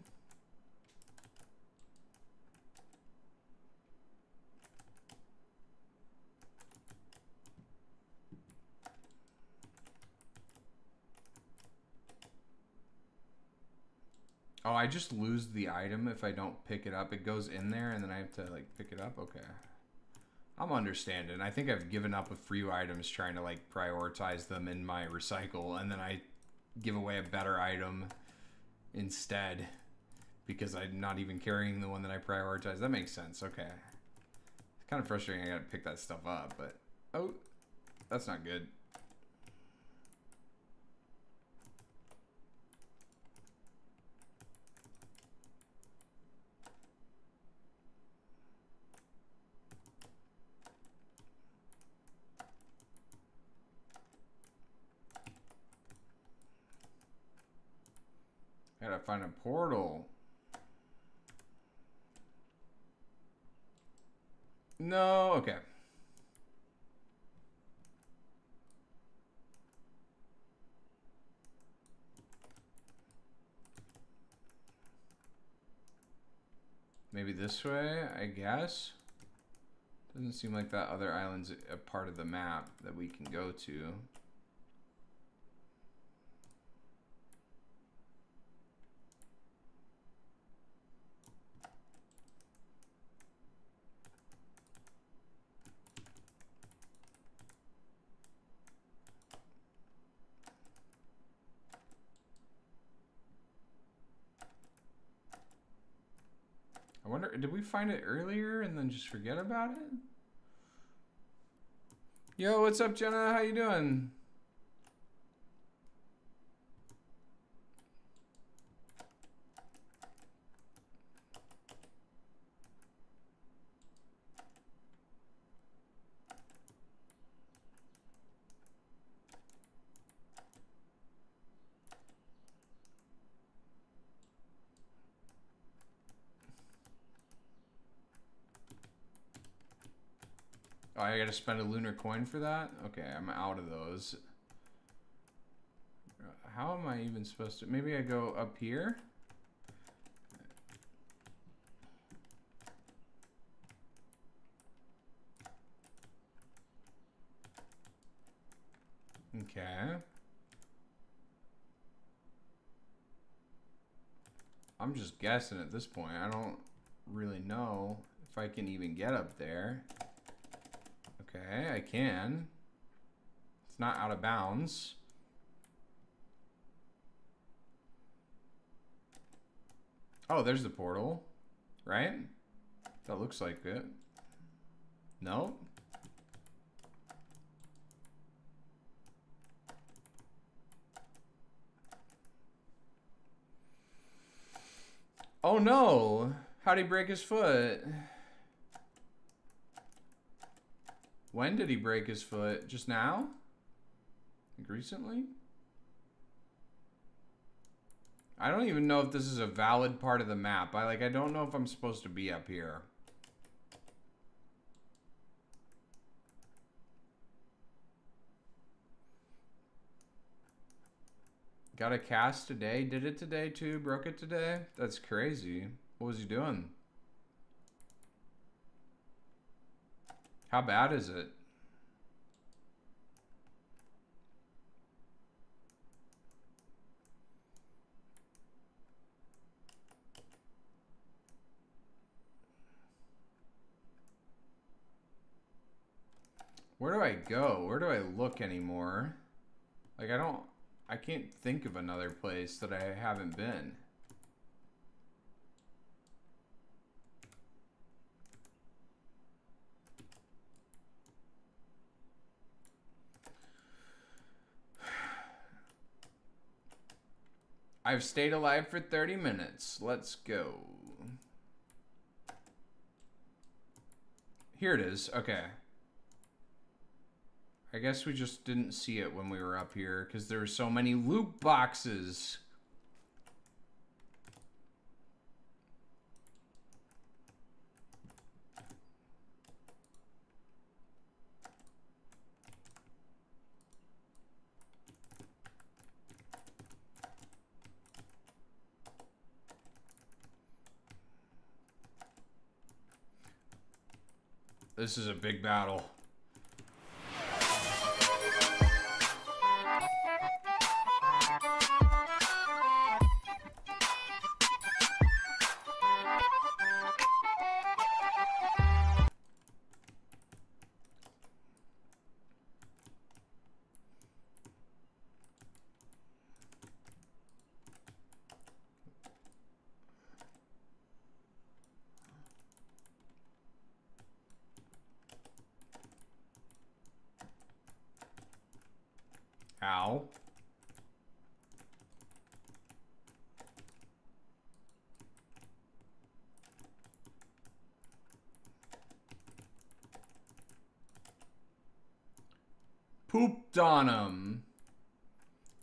[SPEAKER 1] Oh, I just lose the item if I don't pick it up. It goes in there and then I have to like pick it up. Okay. I'm understanding. I think I've given up a few items trying to like prioritize them in my recycle, and then I give away a better item instead because I'm not even carrying the one that I prioritize. That makes sense. Okay. It's kind of frustrating. I gotta pick that stuff up, but oh, that's not good. I gotta find a portal. No, okay. Maybe this way, I guess. Doesn't seem like that other island's a part of the map that we can go to. I wonder, did we find it earlier and then just forget about it? Yo, what's up, Jenna? How you doing? Oh, I gotta spend a lunar coin for that? Okay, I'm out of those. How am I even supposed to... Maybe I go up here? Okay. I'm just guessing at this point. I don't really know if I can even get up there. Okay, I can. It's not out of bounds. Oh, there's the portal, right? That looks like it. No? Oh no! How'd he break his foot? When did he break his foot? Just now? Like recently? I don't even know if this is a valid part of the map. I don't know if I'm supposed to be up here. Got a cast today. Did it today too. Broke it today. That's crazy. What was he doing? How bad is it? Where do I go? Where do I look anymore? Like, I can't think of another place that I haven't been. I've stayed alive for 30 minutes. Let's go. Here it is. Okay. I guess we just didn't see it when we were up here because there were so many loot boxes. This is a big battle. Ow. Pooped on him.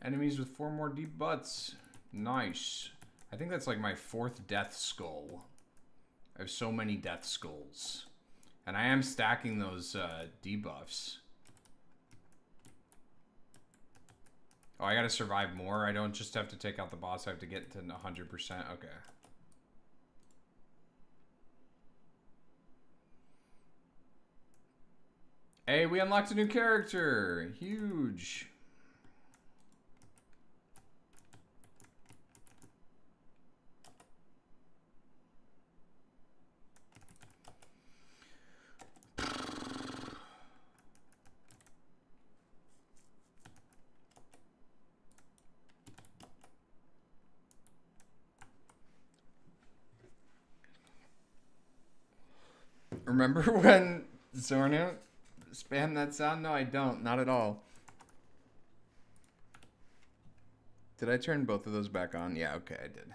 [SPEAKER 1] Enemies with 4 more deep butts. Nice. I think that's like my 4th death skull. I have so many death skulls. And I am stacking those debuffs. Oh, I gotta survive more? I don't just have to take out the boss, I have to get to 100%? Okay. Hey, we unlocked a new character! Huge! Remember when Zorna spammed that sound? No, I don't. Not at all. Did I turn both of those back on? Yeah, okay, I did.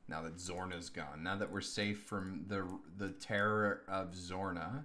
[SPEAKER 1] Now that Zorna's gone. Now that we're safe from the terror of Zorna.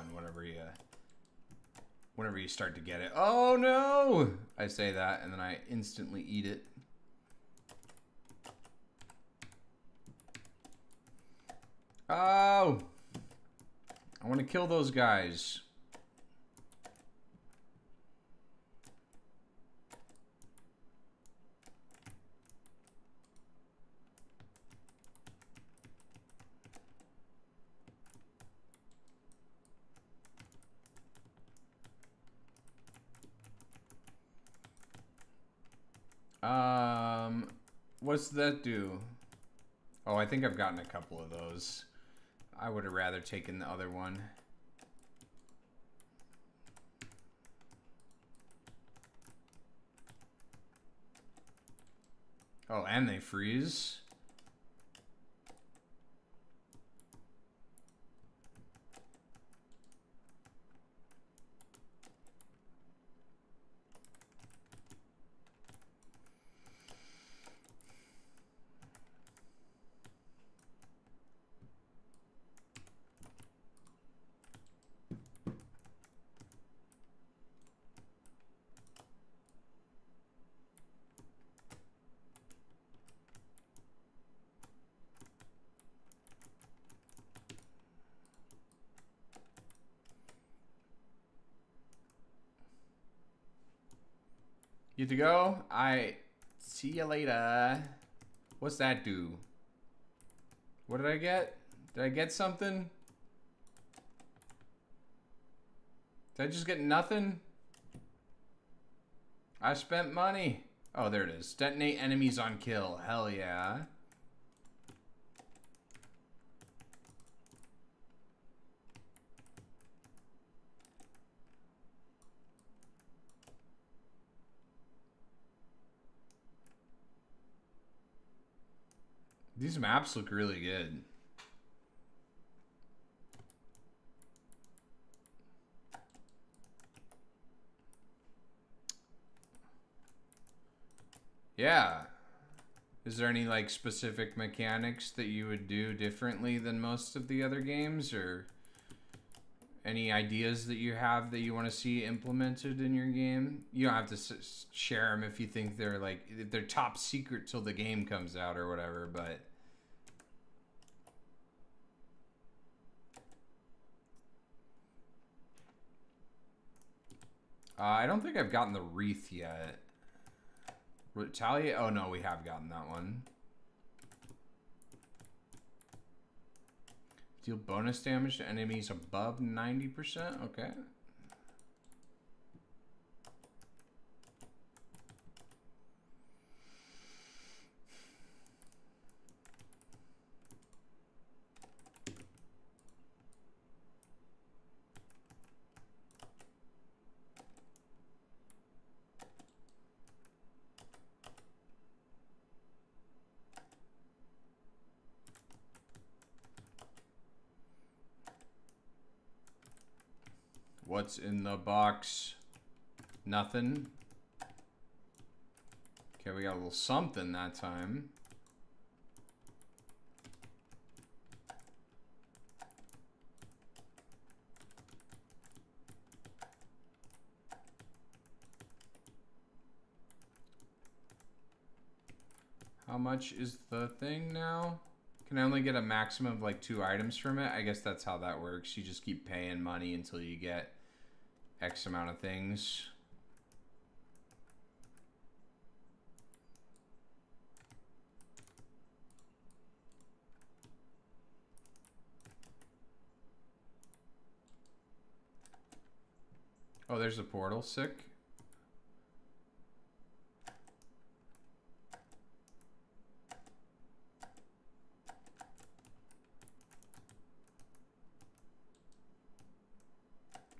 [SPEAKER 1] fun whenever you start to get it. Oh no! I say that and then I instantly eat it. Oh! I want to kill those guys. What's that do? Oh, I think I've gotten a couple of those. I would have rather taken the other one. Oh, and they freeze. You to go? I see you later. What's that do? What did I get? Did I get something? Did I just get nothing? I spent money. Oh, there it is. Detonate enemies on kill. Hell yeah. These maps look really good. Yeah. Is there any like specific mechanics that you would do differently than most of the other games, or any ideas that you have that you want to see implemented in your game? You don't have to share them if you think they're like if they're top secret till the game comes out or whatever, but I don't think I've gotten the wreath yet. Retaliate? Oh no, we have gotten that one. Deal bonus damage to enemies above 90%? Okay. What's in the box? Nothing. Okay, we got a little something that time. How much is the thing now? Can I only get a maximum of like 2 items from it? I guess that's how that works. You just keep paying money until you get X amount of things. Oh, there's a portal. Sick.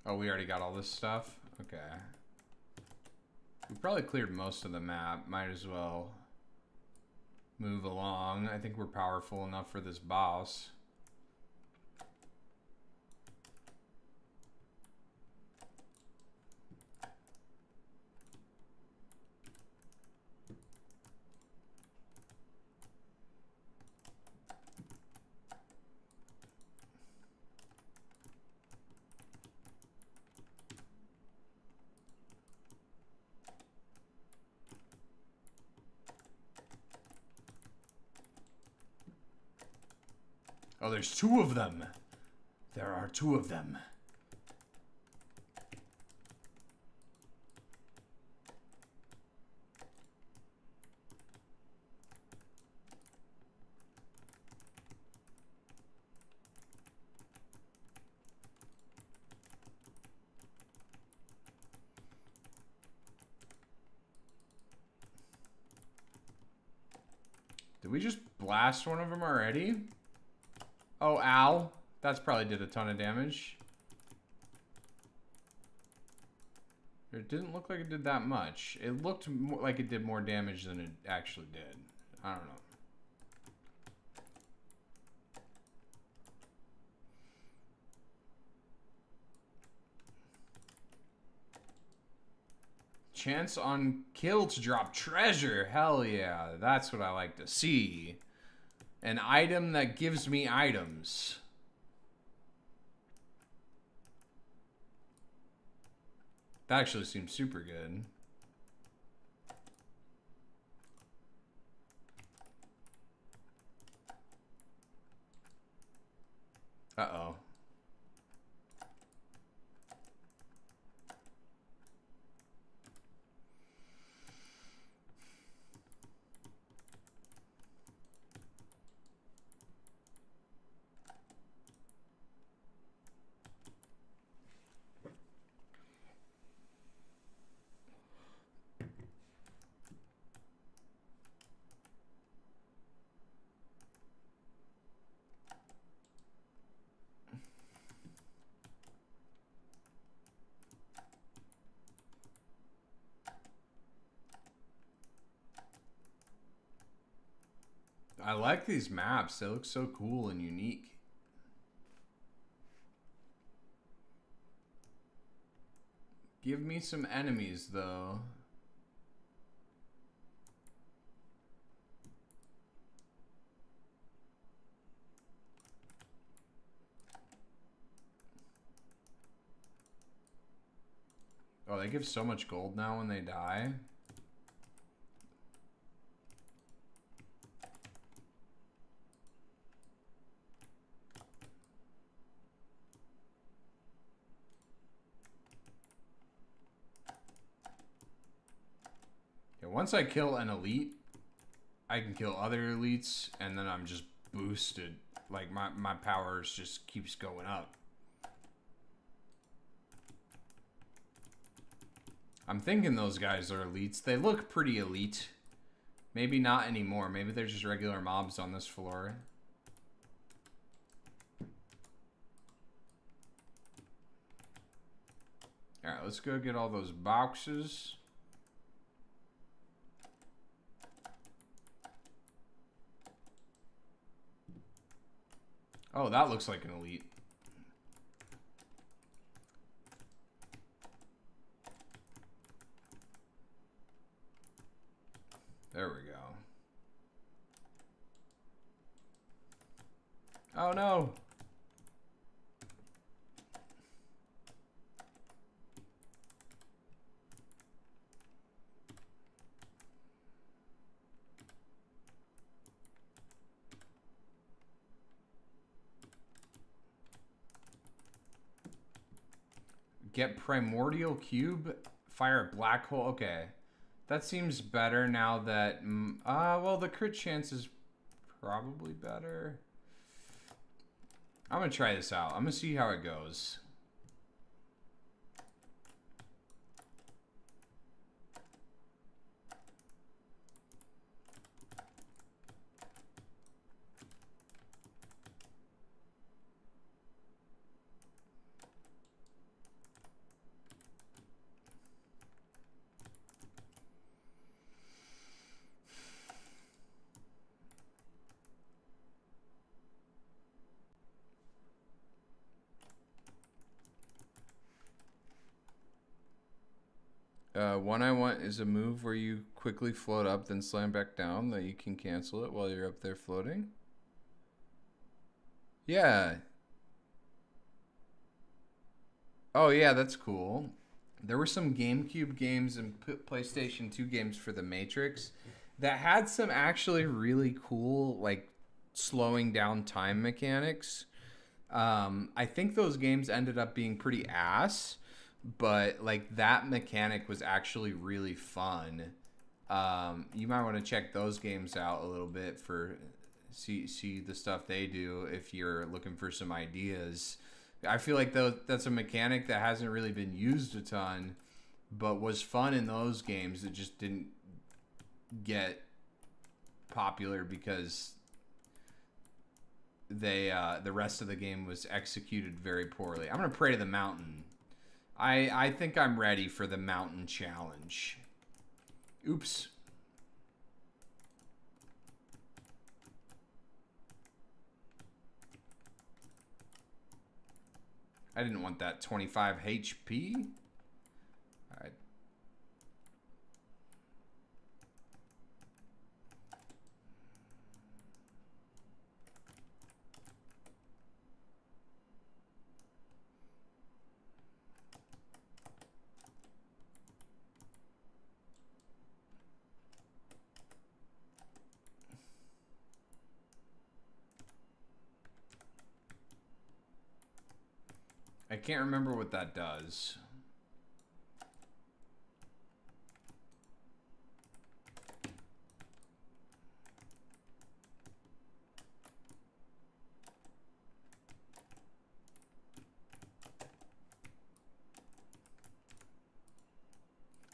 [SPEAKER 1] Oh, we already got all this stuff? Okay. We probably cleared most of the map. Might as well move along. I think we're powerful enough for this boss. Oh, there's two of them. There are two of them. Did we just blast one of them already? Oh, ow. That's probably did a ton of damage. It didn't look like it did that much. It looked more like it did more damage than it actually did. I don't know. Chance on kill to drop treasure. Hell yeah. That's what I like to see. An item that gives me items. That actually seems super good. Uh-oh. I like these maps. They look so cool and unique. Give me some enemies, though. Oh, they give so much gold now when they die. Once I kill an elite, I can kill other elites, and then I'm just boosted. Like, my powers just keeps going up. I'm thinking those guys are elites. They look pretty elite. Maybe not anymore. Maybe they're just regular mobs on this floor. Alright, let's go get all those boxes. Oh, that looks like an elite. There we go. Oh no! Get primordial cube, fire a black hole. Okay, that seems better now that. Well, the crit chance is probably better. I'm gonna try this out. I'm gonna see how it goes. One I want is a move where you quickly float up, then slam back down, that you can cancel it while you're up there floating. Yeah. Oh yeah, that's cool. There were some GameCube games and PlayStation 2 games for the Matrix that had some actually really cool, like, slowing down time mechanics. I think those games ended up being pretty ass, but like that mechanic was actually really fun. You might want to check those games out a little bit for see the stuff they do if you're looking for some ideas. I feel like that's a mechanic that hasn't really been used a ton, but was fun in those games. It just didn't get popular because the rest of the game was executed very poorly. I'm gonna pray to the mountain. I think I'm ready for the mountain challenge. Oops. I didn't want that 25 HP. All right. I can't remember what that does.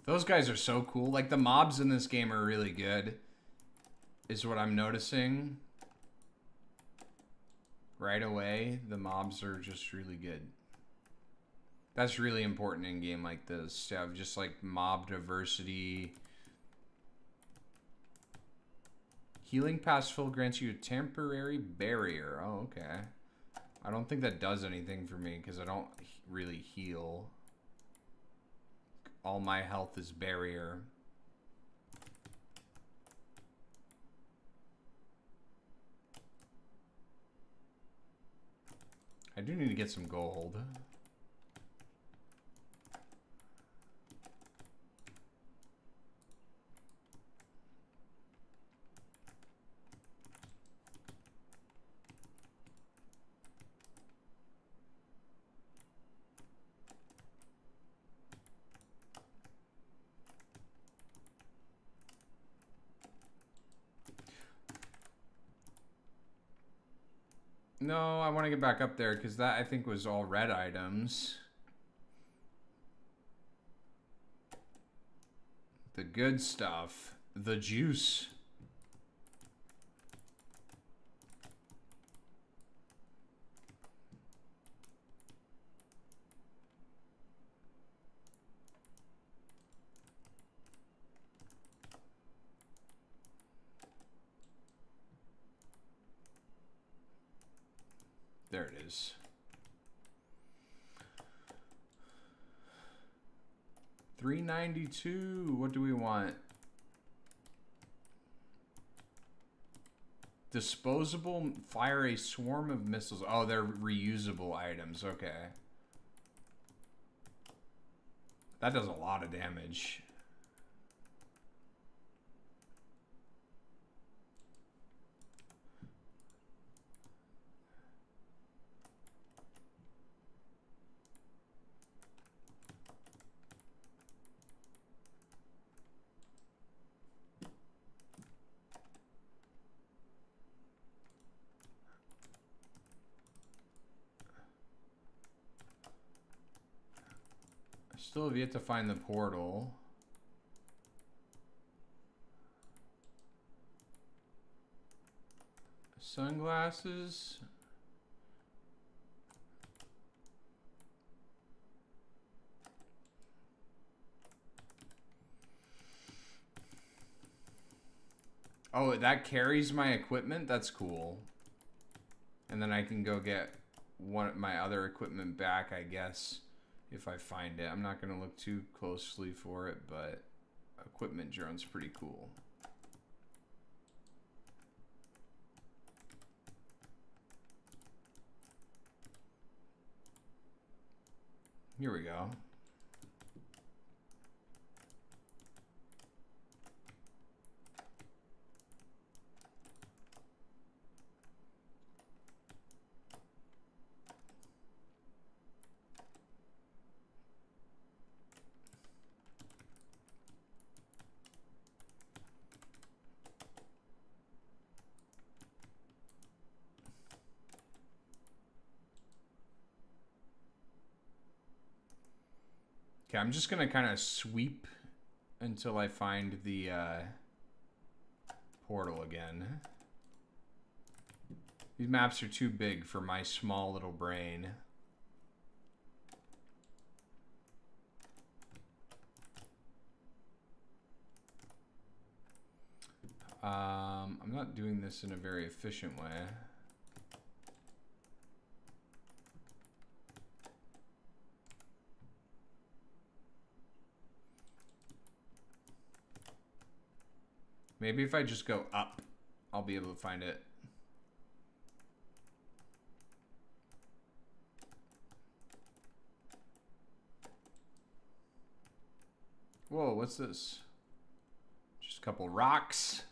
[SPEAKER 1] Those guys are so cool. Like the mobs in this game are really good, is what I'm noticing. Right away, the mobs are just really good. That's really important in a game like this, to have just like mob diversity. Healing past full grants you a temporary barrier. Oh, okay. I don't think that does anything for me because I don't really heal. All my health is barrier. I do need to get some gold. No, I want to get back up there because that I think was all red items. The good stuff. The juice. There it is. $392. What do we want? Disposable. Fire a swarm of missiles. Oh, they're reusable items. Okay. That does a lot of damage. Still have yet to find the portal. Sunglasses. Oh, that carries my equipment? That's cool. And then I can go get my other equipment back, I guess. If I find it. I'm not going to look too closely for it, but equipment drone's pretty cool. Here we go. Okay, I'm just gonna kind of sweep until I find the portal again. These maps are too big for my small little brain. I'm not doing this in a very efficient way. Maybe if I just go up, I'll be able to find it. Whoa, what's this? Just a couple rocks.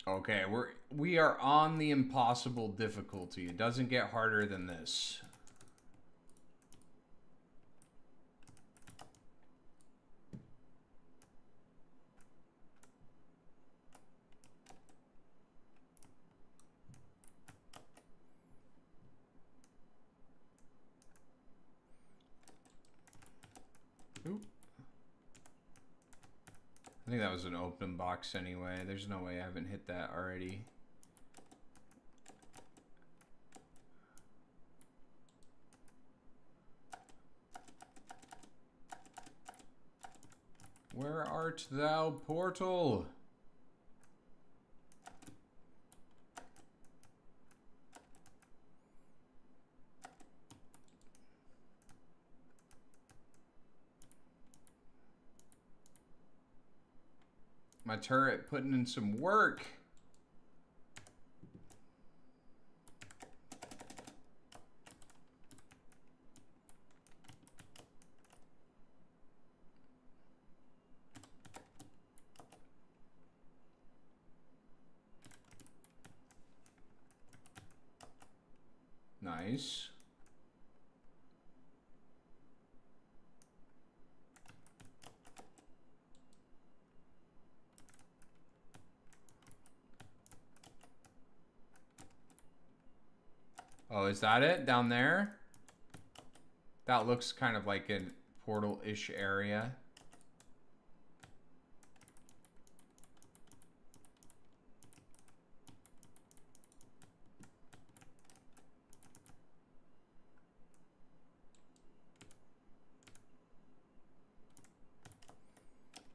[SPEAKER 1] Okay, we are on the impossible difficulty. It doesn't get harder than this. Oop. I think that was an open box anyway. There's no way I haven't hit that already. Where art thou, portal? My turret putting in some work. Nice. Oh, is that it down there? That looks kind of like a portal-ish area.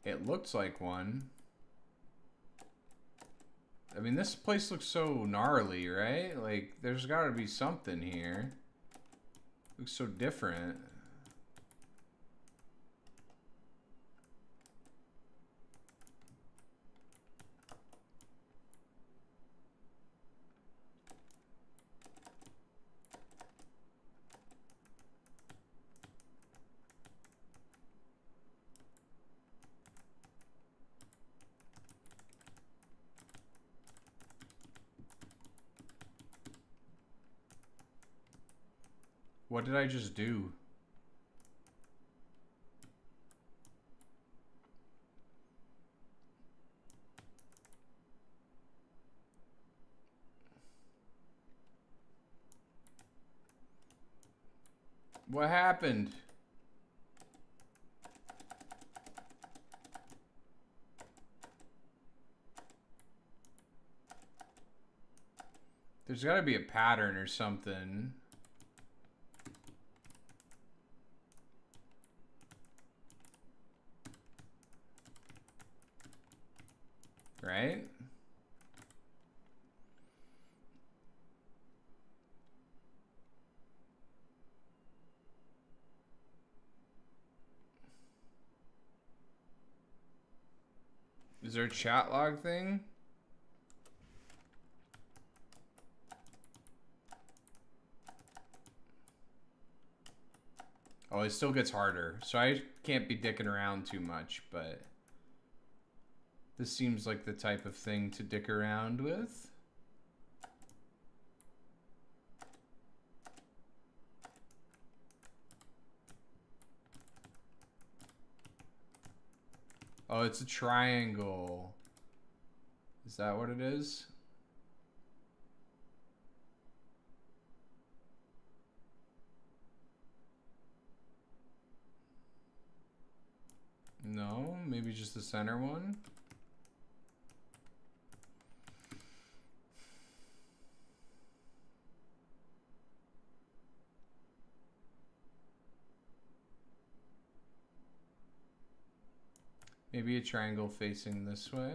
[SPEAKER 1] It looks like one. I mean, this place looks so gnarly, right? Like, there's gotta be something here. Looks so different. What did I just do? What happened? There's gotta be a pattern or something. Right? Is there a chat log thing? Oh, it still gets harder. So I can't be dicking around too much, but this seems like the type of thing to dick around with. Oh, it's a triangle. Is that what it is? No, maybe just the center one. Maybe a triangle facing this way.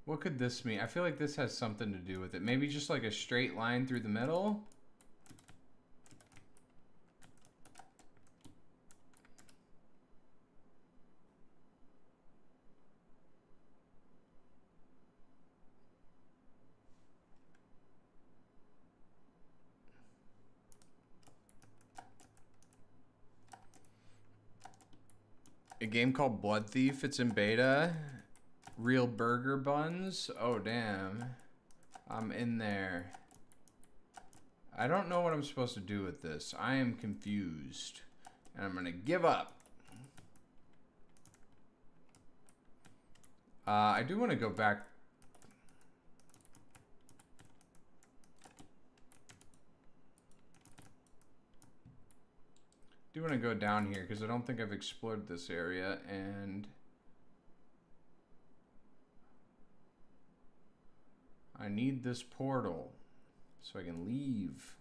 [SPEAKER 1] What could this mean? I feel like this has something to do with it. Maybe just like a straight line through the middle? A game called Blood Thief. It's in beta. Real burger buns. Oh, damn. I'm in there. I don't know what I'm supposed to do with this. I am confused. And I'm going to give up. I do want to go back. I do want to go down here because I don't think I've explored this area, and I need this portal so I can leave.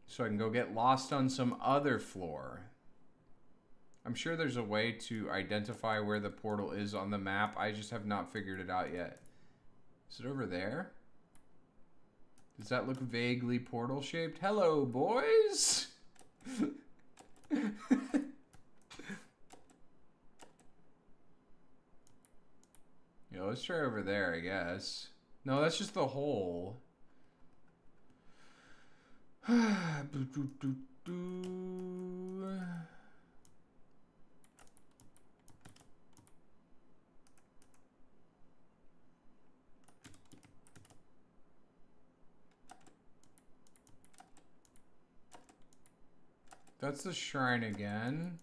[SPEAKER 1] So I can go get lost on some other floor. I'm sure there's a way to identify where the portal is on the map. I just have not figured it out yet. Is it over there? Does that look vaguely portal shaped? Hello, boys! Yo, let's try over there, I guess. No, that's just the hole. That's the shrine again.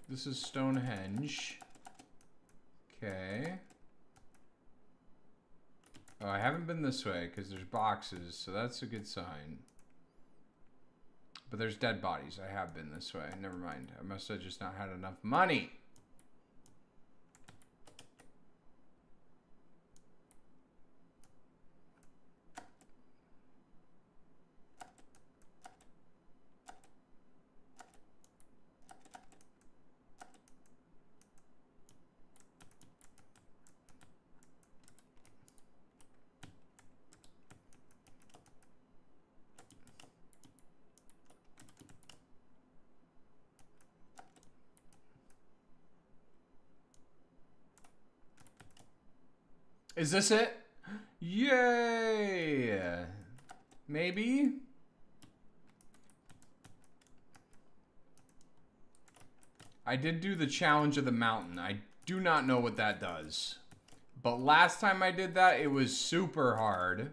[SPEAKER 1] This is Stonehenge. Okay. Oh, I haven't been this way because there's boxes, so that's a good sign. But there's dead bodies. I have been this way. Never mind. I must have just not had enough money. Is this it? Yay! Maybe? I did do the challenge of the mountain. I do not know what that does. But last time I did that, it was super hard.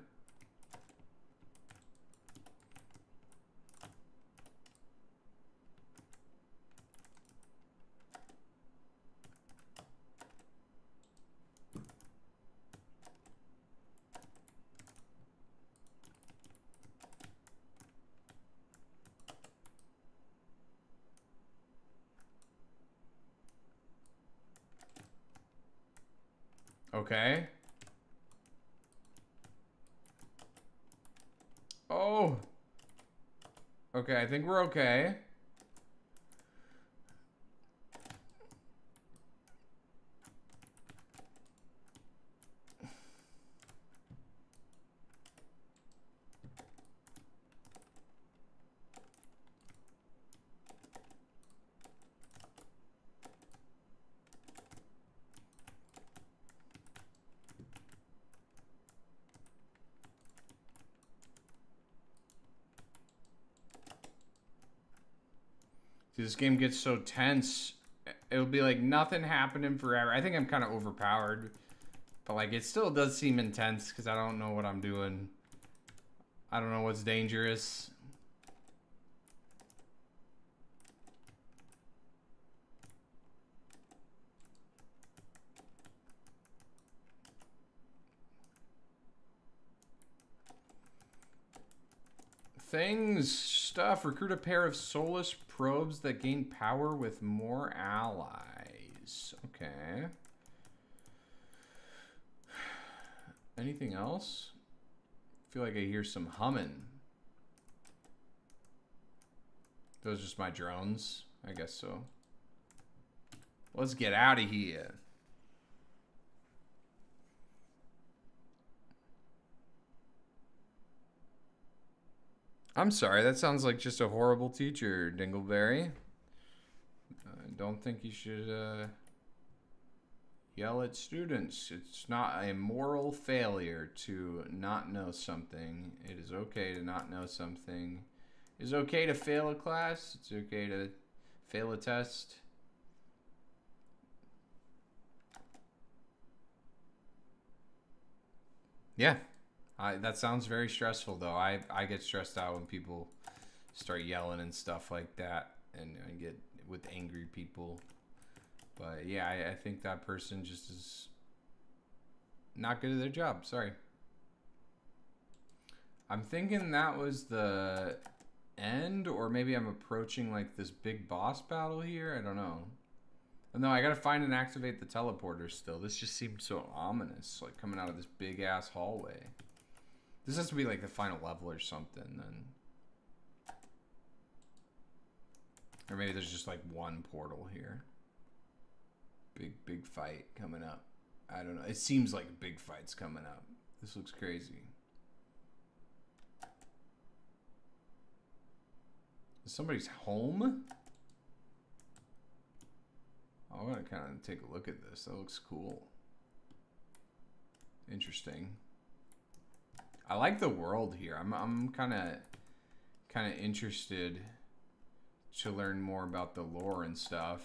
[SPEAKER 1] Okay. Oh. Okay, I think we're okay. See, this game gets so tense. It'll be like nothing happening forever. I think I'm kind of overpowered. But like it still does seem intense because I don't know what I'm doing. I don't know what's dangerous. Stuff. Recruit a pair of soulless probes that gain power with more allies. Okay. Anything else? I feel like I hear some humming. Those are just my drones. I guess so. Let's get out of here. I'm sorry, that sounds like just a horrible teacher, Dingleberry. I don't think you should yell at students. It's not a moral failure to not know something. It is okay to not know something. It's okay to fail a class. It's okay to fail a test. Yeah. That sounds very stressful, though. I get stressed out when people start yelling and stuff like that, and I get with angry people. But yeah, I think that person just is not good at their job. Sorry. I'm thinking that was the end, or maybe I'm approaching like this big boss battle here. I don't know. No, I gotta find and activate the teleporter still. This just seemed so ominous, like coming out of this big ass hallway. This has to be like the final level or something then. Or maybe there's just like one portal here. Big fight coming up. I don't know. It seems like a big fight's coming up. This looks crazy. Is somebody's home? I want to kind of take a look at this. That looks cool. Interesting. I like the world here. I'm kind of interested to learn more about the lore and stuff.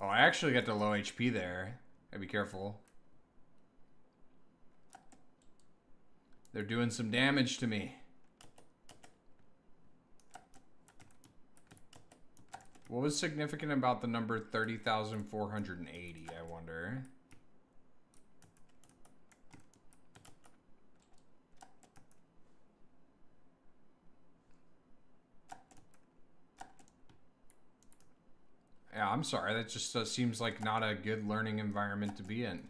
[SPEAKER 1] Oh, I actually got the low HP there. Gotta be careful. They're doing some damage to me. What was significant about the number 30,480, I wonder? Yeah, I'm sorry. That just seems like not a good learning environment to be in.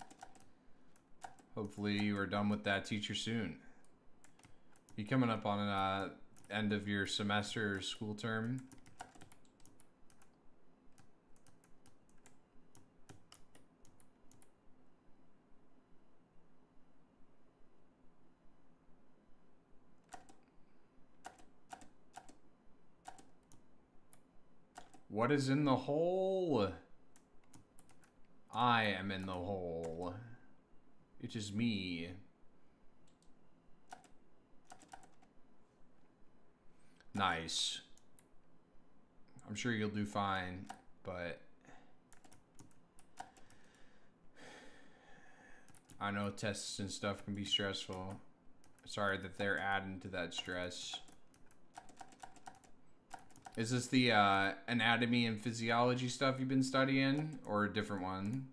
[SPEAKER 1] Hopefully you are done with that teacher soon. You coming up on an end of your semester or school term? What is in the hole? I am in the hole. It is me. Nice. I'm sure you'll do fine, but I know tests and stuff can be stressful. Sorry that they're adding to that stress. Is this the anatomy and physiology stuff you've been studying, or a different one?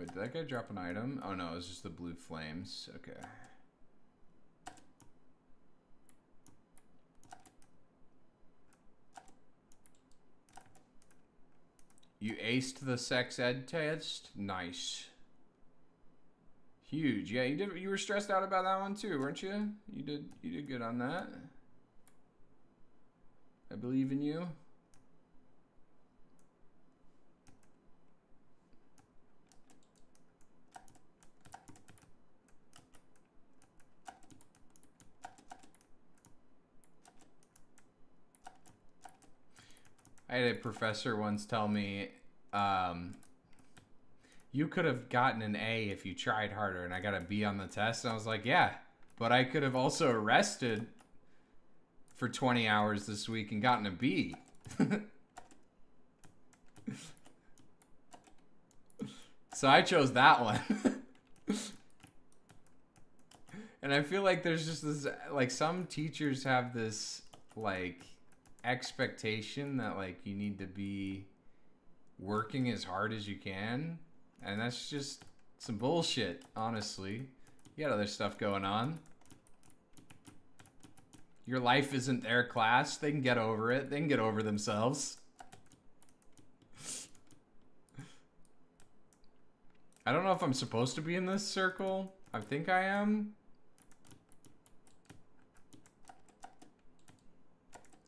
[SPEAKER 1] Wait, did that guy drop an item? Oh no, it was just the blue flames. Okay. You aced the sex ed test? Nice. Huge. Yeah, you did. You were stressed out about that one too, weren't you? You did good on that. I believe in you. I had a professor once tell me, you could have gotten an A if you tried harder, and I got a B on the test. And I was like, yeah, but I could have also rested for 20 hours this week and gotten a B. So I chose that one. And I feel like there's just this, like, some teachers have this, like, expectation that, like, you need to be working as hard as you can, and that's just some bullshit, honestly. You got other stuff going on. Your life isn't their class. They can get over it. They can get over themselves. I don't know if I'm supposed to be in this circle. I think I am.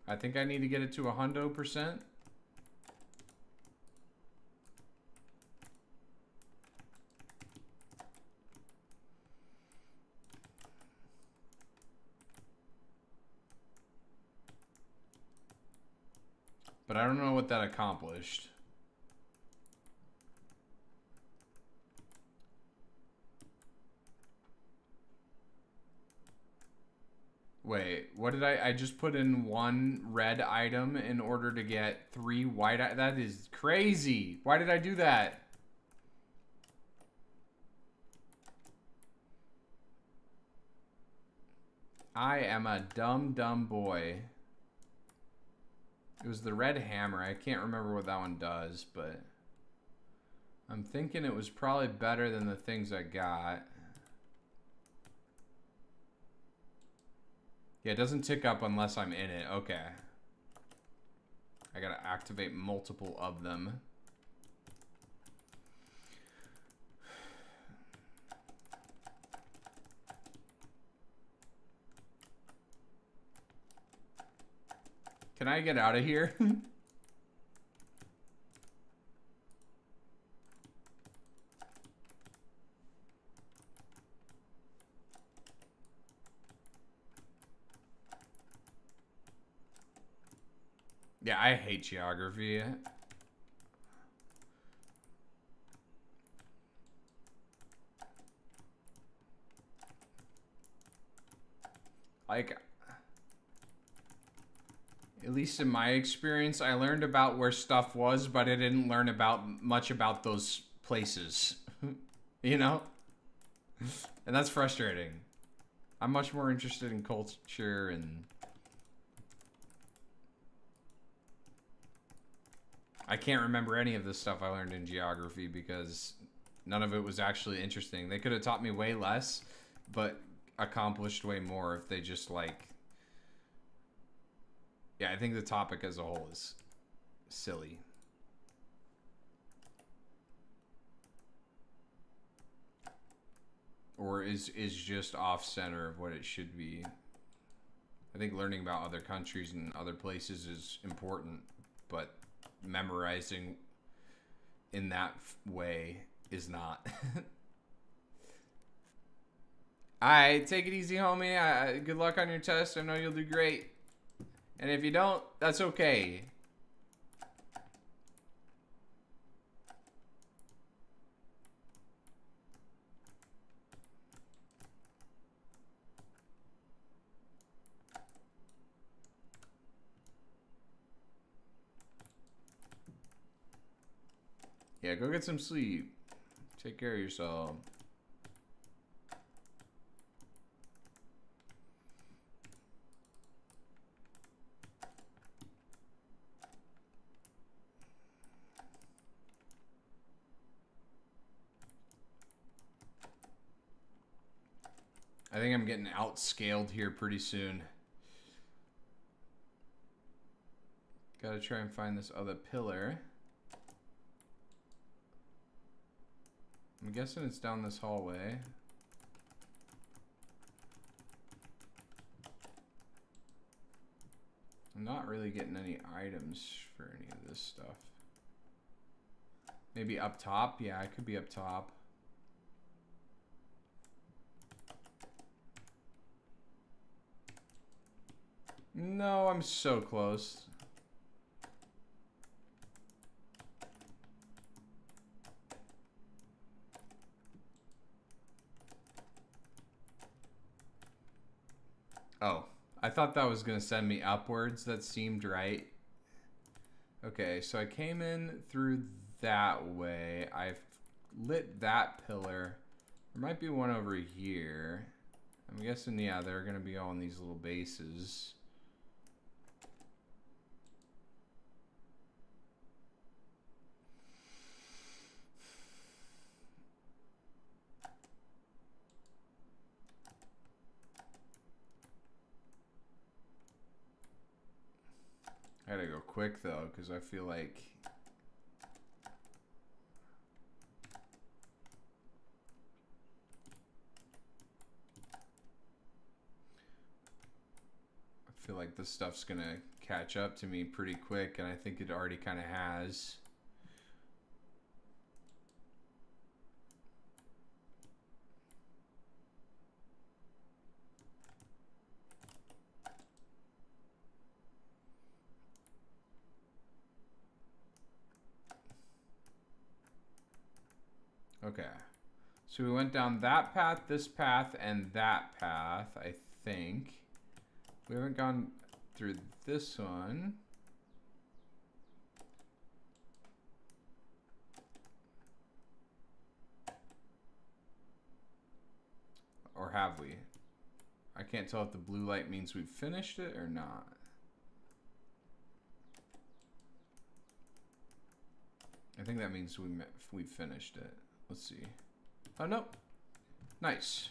[SPEAKER 1] I think I need to get it to 100%. But I don't know what that accomplished. Wait, what did I just put in one red item in order to get 3 white? That is crazy. Why did I do that? I am a dumb boy. It was the red hammer. I can't remember what that one does, but I'm thinking it was probably better than the things I got. Yeah, it doesn't tick up unless I'm in it. Okay. I gotta activate multiple of them. Can I get out of here? Yeah, I hate geography. Like, at least in my experience, I learned about where stuff was, but I didn't learn much about those places. You know? And that's frustrating. I'm much more interested in culture and... I can't remember any of the stuff I learned in geography because none of it was actually interesting. They could have taught me way less, but accomplished way more if they just, like... Yeah, I think the topic as a whole is silly. Or is just off-center of what it should be. I think learning about other countries and other places is important, but memorizing in that way is not. Alright, take it easy, homie. Good luck on your test. I know you'll do great. And if you don't, that's okay. Yeah, go get some sleep. Take care of yourself. I think I'm getting outscaled here pretty soon. Gotta try and find this other pillar. I'm guessing it's down this hallway. I'm not really getting any items for any of this stuff. Maybe up top? Yeah, I could be up top. No, I'm so close. Oh, I thought that was going to send me upwards. That seemed right. Okay, so I came in through that way. I've lit that pillar. There might be one over here. I'm guessing, yeah, they're going to be all in these little bases. I gotta go quick though, because I feel like this stuff's gonna catch up to me pretty quick, and I think it already kind of has. Okay, so we went down that path, this path, and that path, I think. We haven't gone through this one. Or have we? I can't tell if the blue light means we've finished it or not. I think that means we finished it. Let's see. Oh, no. Nice.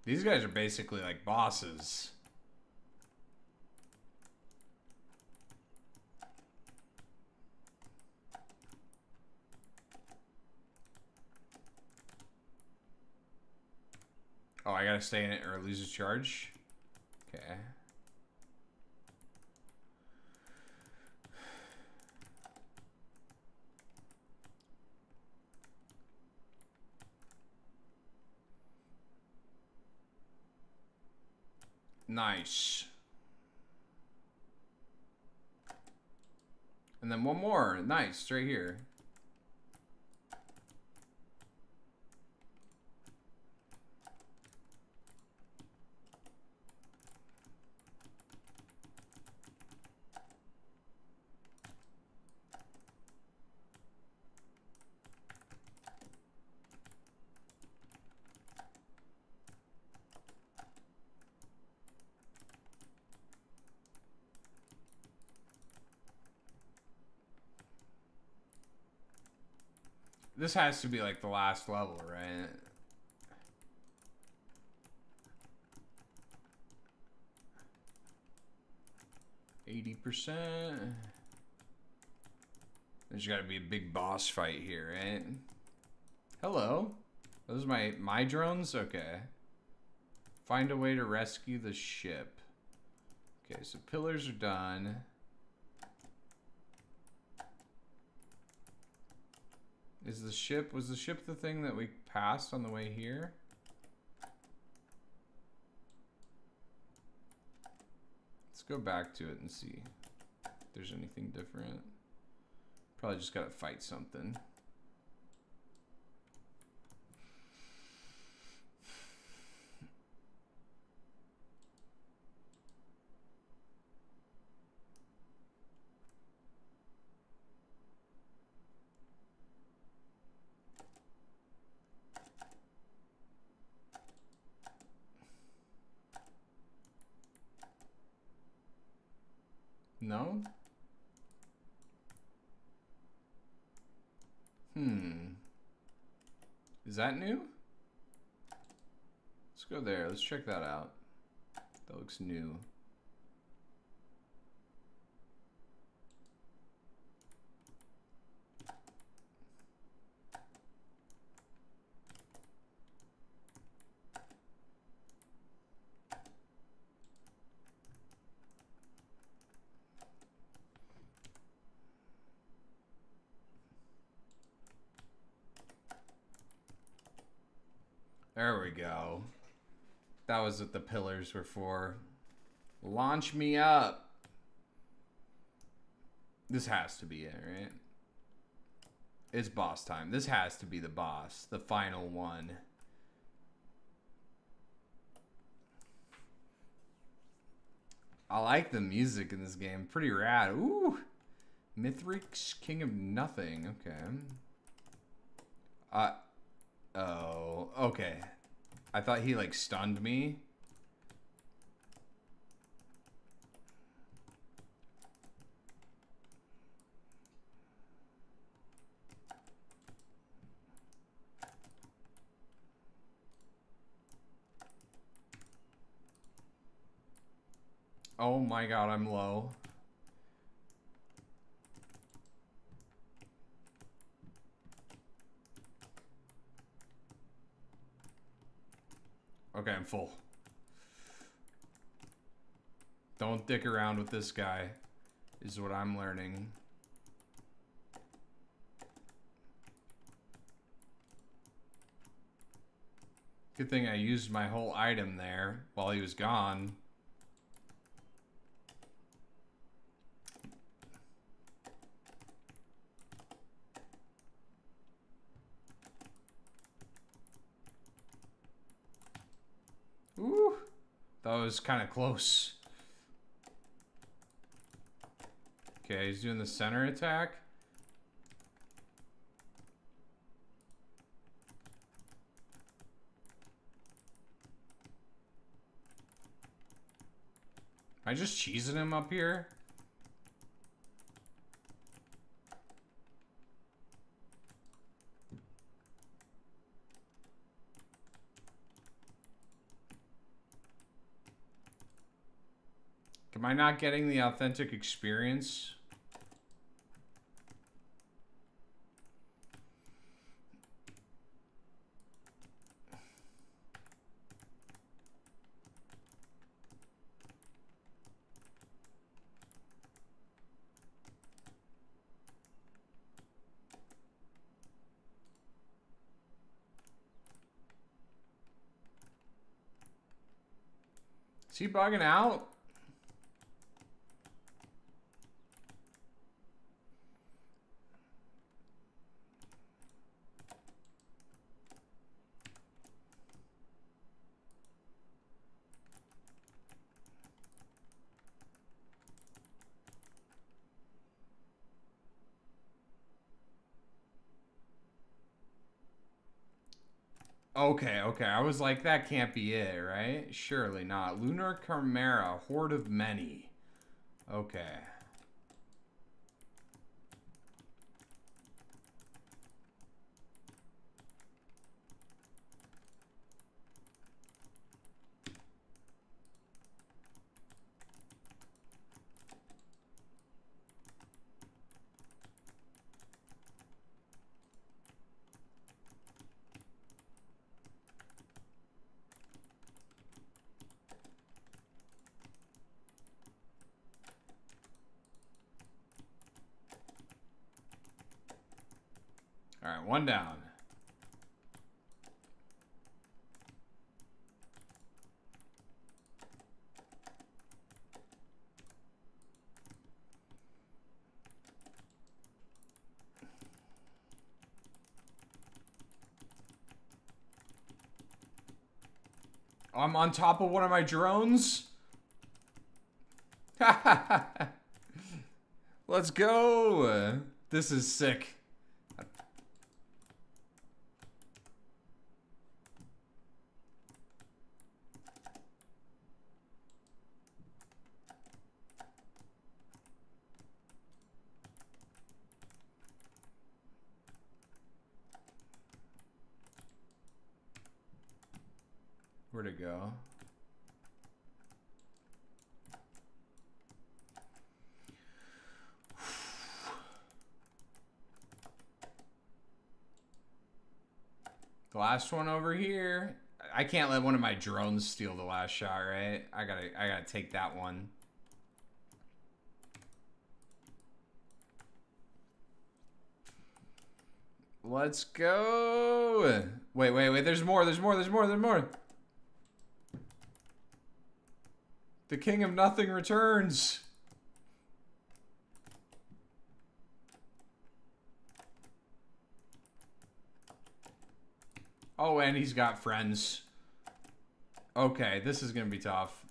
[SPEAKER 1] These guys are basically like bosses. Oh, I gotta stay in it or lose a charge? Okay. Nice. And then one more. Nice, right here. This has to be like the last level, right? %. There's got to be a big boss fight here, right? Hello. Those are my drones? Okay. Find a way to rescue the ship. Okay, so pillars are done. Was the ship the thing that we passed on the way here? Let's go back to it and see. there's anything different. Probably just gotta fight something. No? Is that new? Let's go there. Let's check that out. That looks new. There we go. That was what the pillars were for. Launch me up. This has to be it, right? It's boss time. This has to be the boss. The final one. I like the music in this game. Pretty rad. Ooh. Mithrix, King of Nothing. Okay. Oh, okay. I thought he like stunned me. Oh my god, I'm low. Okay, I'm full. Don't dick around with this guy, is what I'm learning. Good thing I used my whole item there while he was gone. Ooh, that was kind of close. Okay, he's doing the center attack. Am I just cheesing him up here? Am I not getting the authentic experience? Is he bugging out? Okay, okay. I was like, that can't be it, right? Surely not. Lunar Chimera, Horde of Many. Okay. All right, one down. I'm on top of one of my drones. Let's go. This is sick. Where'd it go? The last one over here. I can't let one of my drones steal the last shot, right? I gotta take that one. Let's go. Wait. There's more. The King of Nothing returns. Oh, and he's got friends. Okay, this is gonna be tough.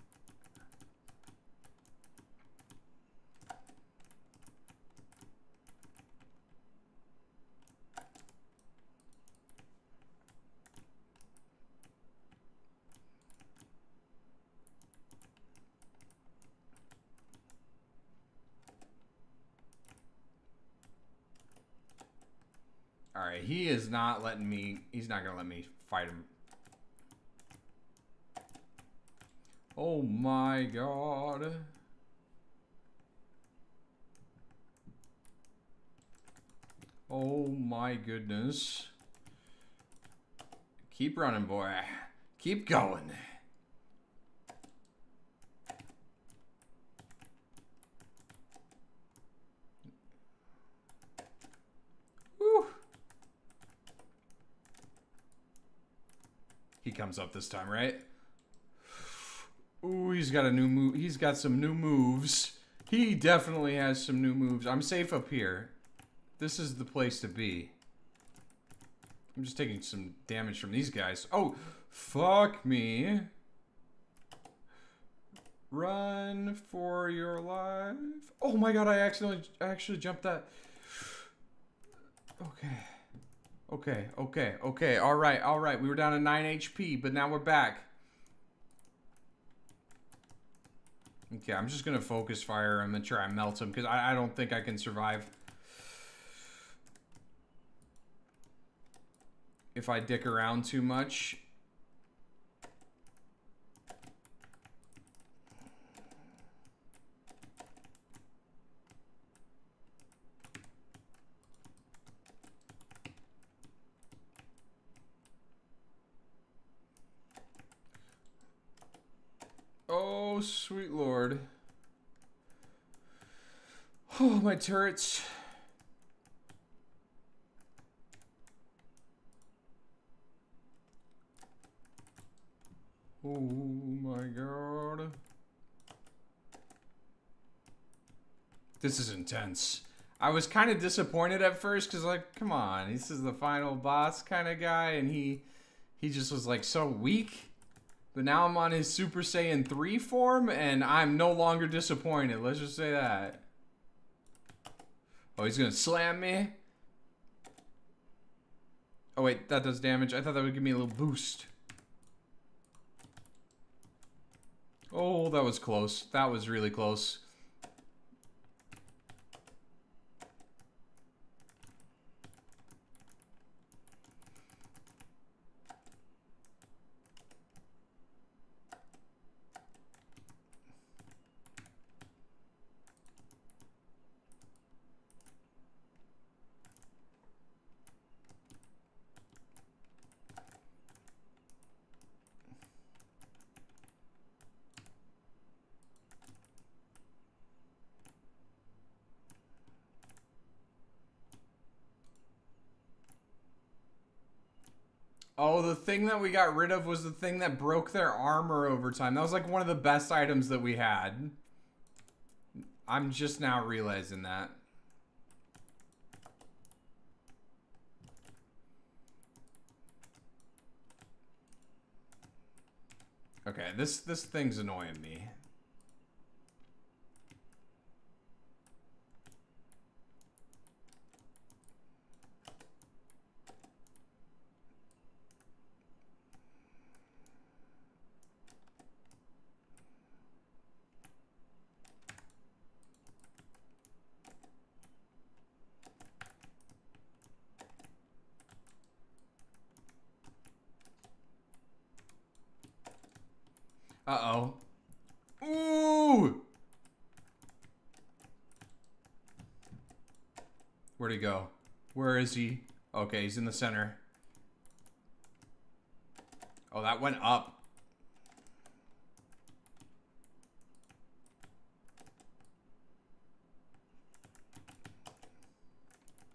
[SPEAKER 1] Alright, he is not letting me... He's not gonna let me fight him. Oh my god. Oh my goodness. Keep running, boy. Keep going. Whew. He comes up this time, right? Ooh, he's got a new move. He's got some new moves. He definitely has some new moves. I'm safe up here. This is the place to be. I'm just taking some damage from these guys. Oh, fuck me. Run for your life. Oh my god, I actually jumped that. Okay. All right. We were down to 9 HP, but now we're back. Okay, I'm just gonna focus fire. I'm gonna try and melt him because I don't think I can survive if I dick around too much. Oh, sweet lord. Oh, my turrets. Oh my god. This is intense. I was kind of disappointed at first because, like, come on, this is the final boss kind of guy, and he just was, like, so weak. But now I'm on his Super Saiyan 3 form, and I'm no longer disappointed. Let's just say that. Oh, he's gonna slam me? Oh, wait, that does damage. I thought that would give me a little boost. Oh, that was close. That was really close. Oh, the thing that we got rid of was the thing that broke their armor over time. That was like one of the best items that we had. I'm just now realizing that. Okay, this thing's annoying me. Uh-oh. Ooh! Where'd he go? Where is he? Okay, he's in the center. Oh, that went up.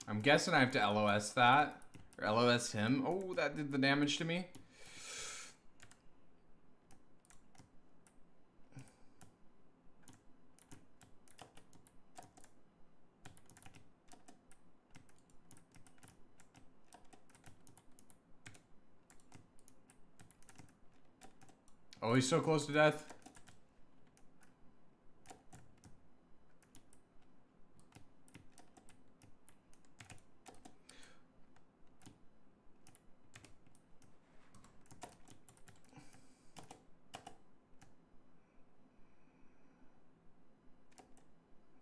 [SPEAKER 1] I'm guessing I have to LOS that. Or LOS him. Oh, that did the damage to me. Oh, he's so close to death.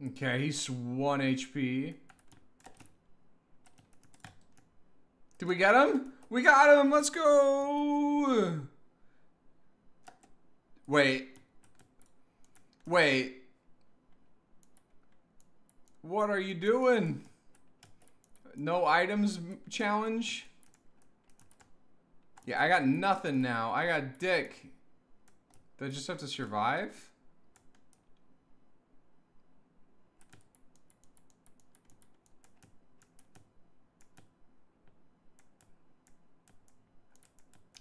[SPEAKER 1] Okay, he's 1 HP. Did we get him? We got him! Let's go! Wait. Wait. What are you doing? No items challenge? Yeah, I got nothing now. I got dick. Do I just have to survive?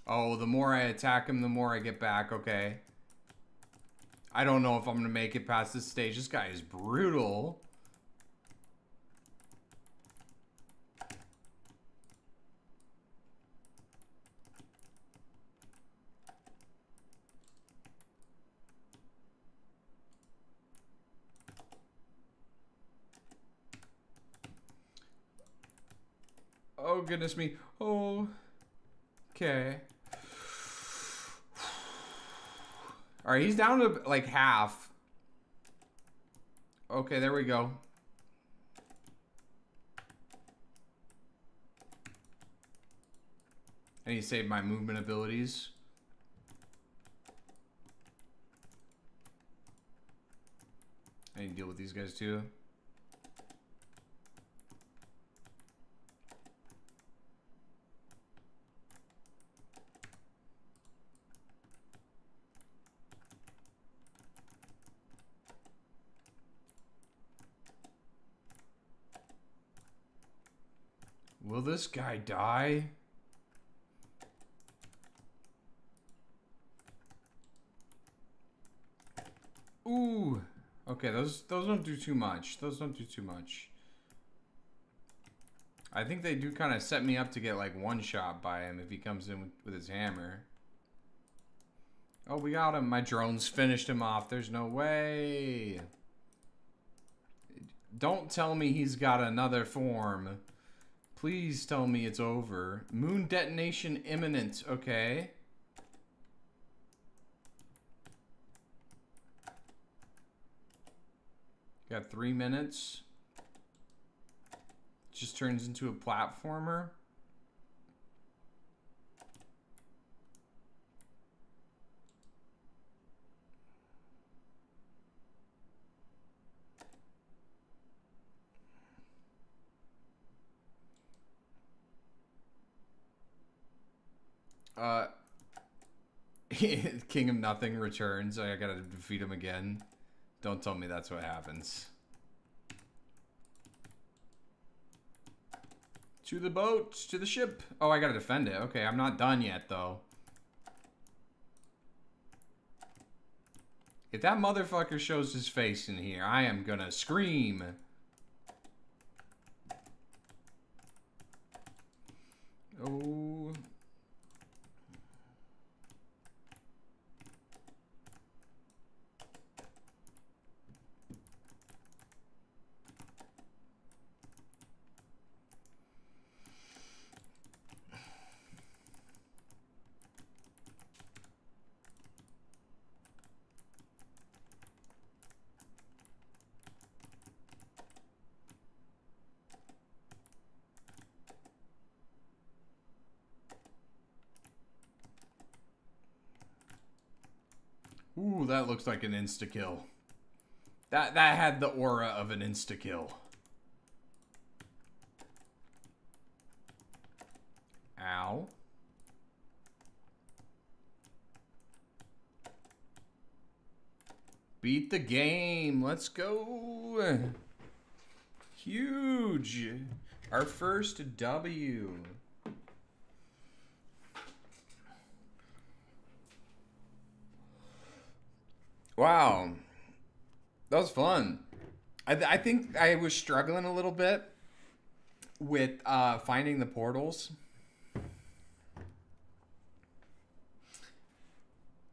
[SPEAKER 1] Oh, the more I attack him, the more I get back. Okay. I don't know if I'm gonna make it past this stage. This guy is brutal. Oh, goodness me. Oh. Okay. Alright, he's down to like half. Okay, there we go. And he saved my movement abilities. I need to deal with these guys too. Will this guy die? Ooh. Okay, those don't do too much. Those don't do too much. I think they do kind of set me up to get like one shot by him if he comes in with his hammer. Oh, we got him. My drones finished him off. There's no way. Don't tell me he's got another form. Please tell me it's over. Moon detonation imminent. Okay. Got 3 minutes. Just turns into a platformer. King of Nothing returns. I gotta defeat him again. Don't tell me that's what happens. To the boat, to the ship. Oh, I gotta defend it. Okay, I'm not done yet, though. If that motherfucker shows his face in here, I am gonna scream. Oh. Ooh, that looks like an insta-kill. That had the aura of an insta-kill. Ow. Beat the game. Let's go. Huge. Our first W. Wow. That was fun. I think I was struggling a little bit with finding the portals.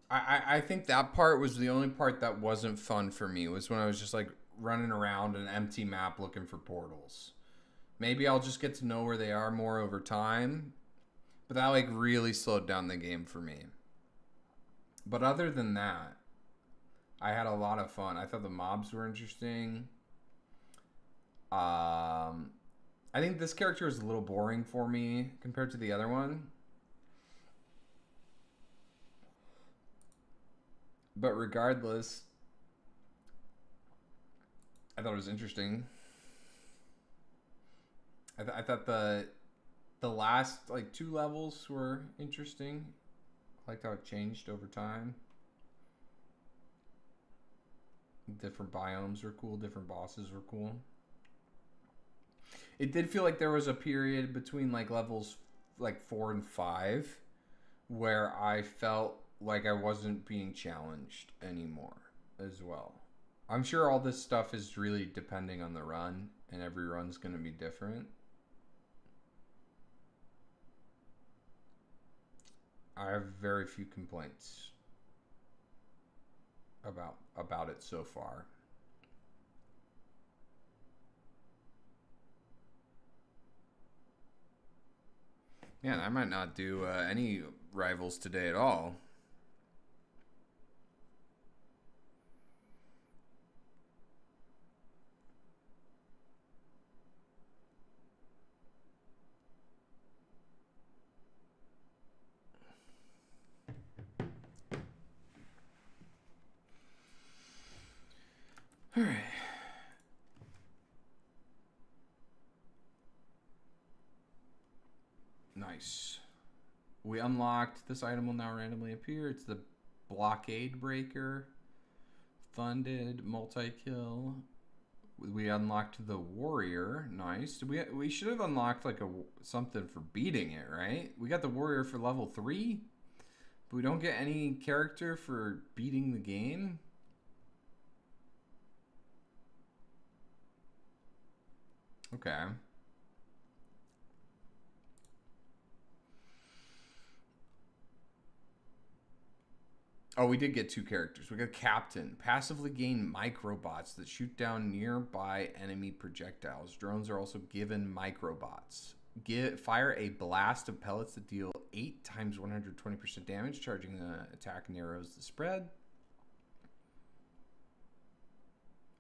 [SPEAKER 1] I think that part was the only part that wasn't fun for me, was when I was just like running around an empty map looking for portals. Maybe I'll just get to know where they are more over time, but that like really slowed down the game for me. But other than that, I had a lot of fun. I thought the mobs were interesting. I think this character is a little boring for me compared to the other one. But regardless, I thought it was interesting. I thought the last like 2 levels were interesting. I liked how it changed over time. Different biomes were cool. Different bosses were cool. It did feel like there was a period between like levels like 4 and 5 where I felt like I wasn't being challenged anymore as well. I'm sure all this stuff is really depending on the run, and every run's going to be different. I have very few complaints about it so far. Man, I might not do any rivals today at all. All right. Nice. We unlocked, this item will now randomly appear. It's the blockade breaker. Funded, multi-kill. We unlocked the warrior. Nice. We should have unlocked like something for beating it, right? We got the warrior for level 3, but we don't get any character for beating the game. Okay. Oh, we did get 2 characters. We got Captain. Passively gain microbots that shoot down nearby enemy projectiles. Drones are also given microbots. Fire a blast of pellets that deal 8 times 120% damage. Charging the attack narrows the spread.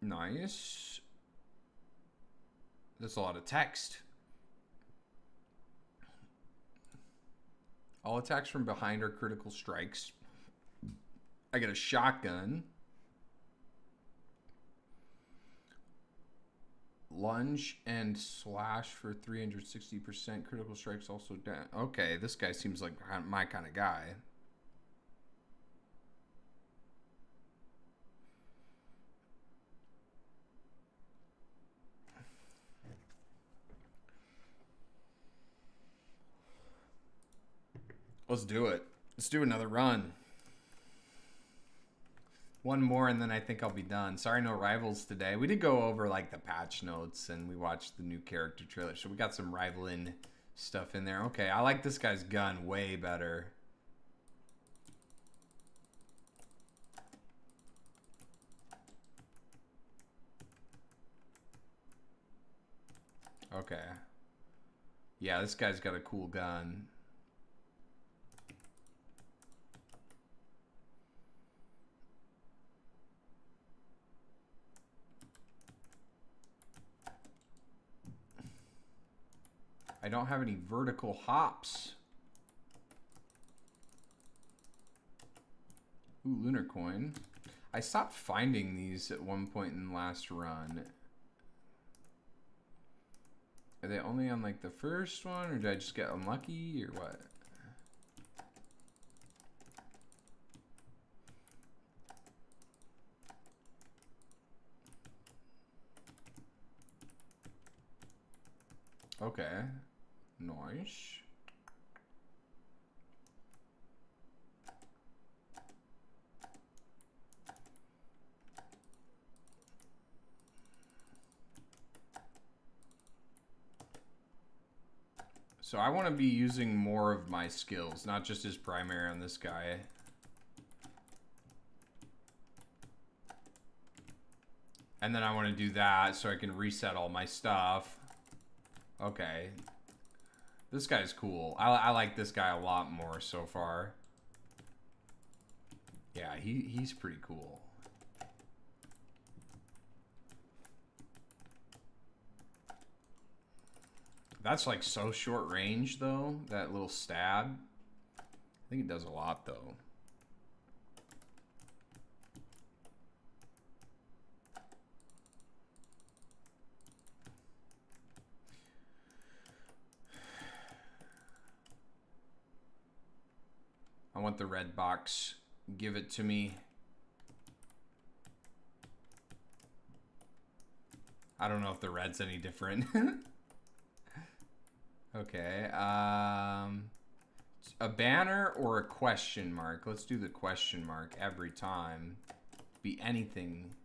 [SPEAKER 1] Nice. That's a lot of text. All attacks from behind are critical strikes. I get a shotgun. Lunge and slash for 360%. Critical strikes also down. Okay, this guy seems like my kind of guy. Let's do it. Let's do another run. One more and then I think I'll be done. Sorry, no rivals today. We did go over like the patch notes and we watched the new character trailer. So we got some rivaling stuff in there. Okay, I like this guy's gun way better. Okay. Yeah, this guy's got a cool gun. I don't have any vertical hops. Ooh, lunar coin. I stopped finding these at one point in the last run. Are they only on like the first one, or did I just get unlucky, or what? Okay. Nice. So I want to be using more of my skills, not just as primary on this guy. And then I want to do that so I can reset all my stuff. Okay. This guy's cool. I like this guy a lot more so far. Yeah, he's pretty cool. That's like so short range though, that little stab. I think it does a lot though. I want the red box. Give it to me. I don't know if the red's any different. Okay, a banner or a question mark? Let's do the question mark every time. Be anything.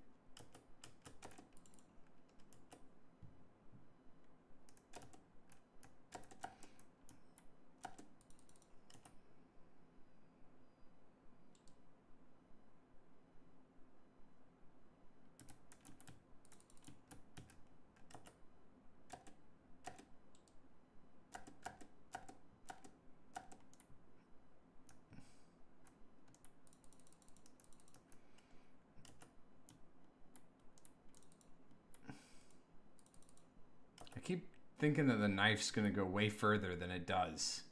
[SPEAKER 1] I keep thinking that the knife's gonna go way further than it does.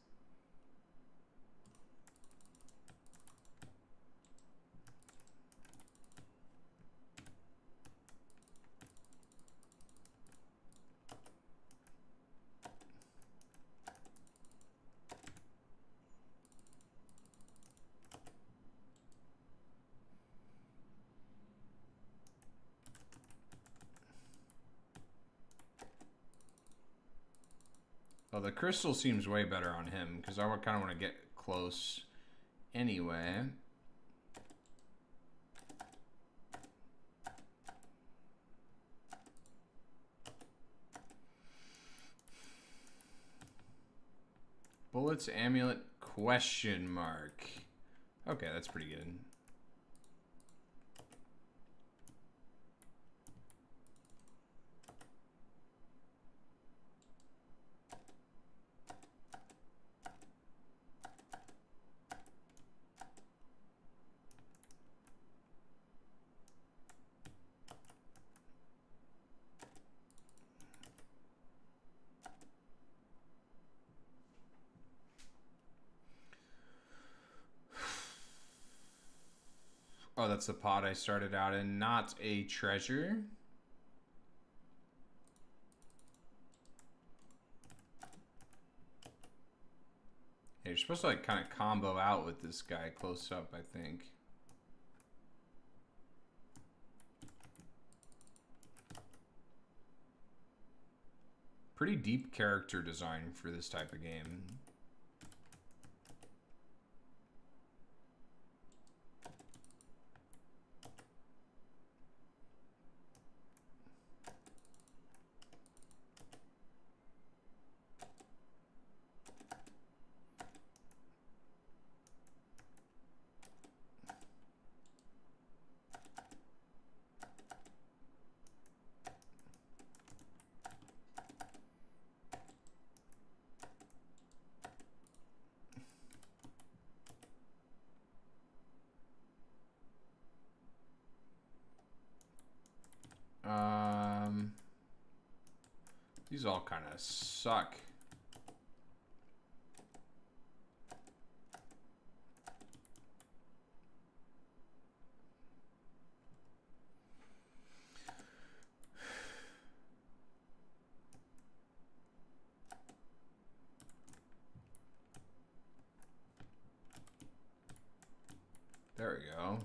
[SPEAKER 1] Oh, the crystal seems way better on him because I kind of want to get close anyway. Bullets, amulet, question mark. Okay, that's pretty good. Oh, that's the pot I started out in, not a treasure. Yeah, you're supposed to like kind of combo out with this guy close up, I think. Pretty deep character design for this type of game. These all kind of suck. There we go.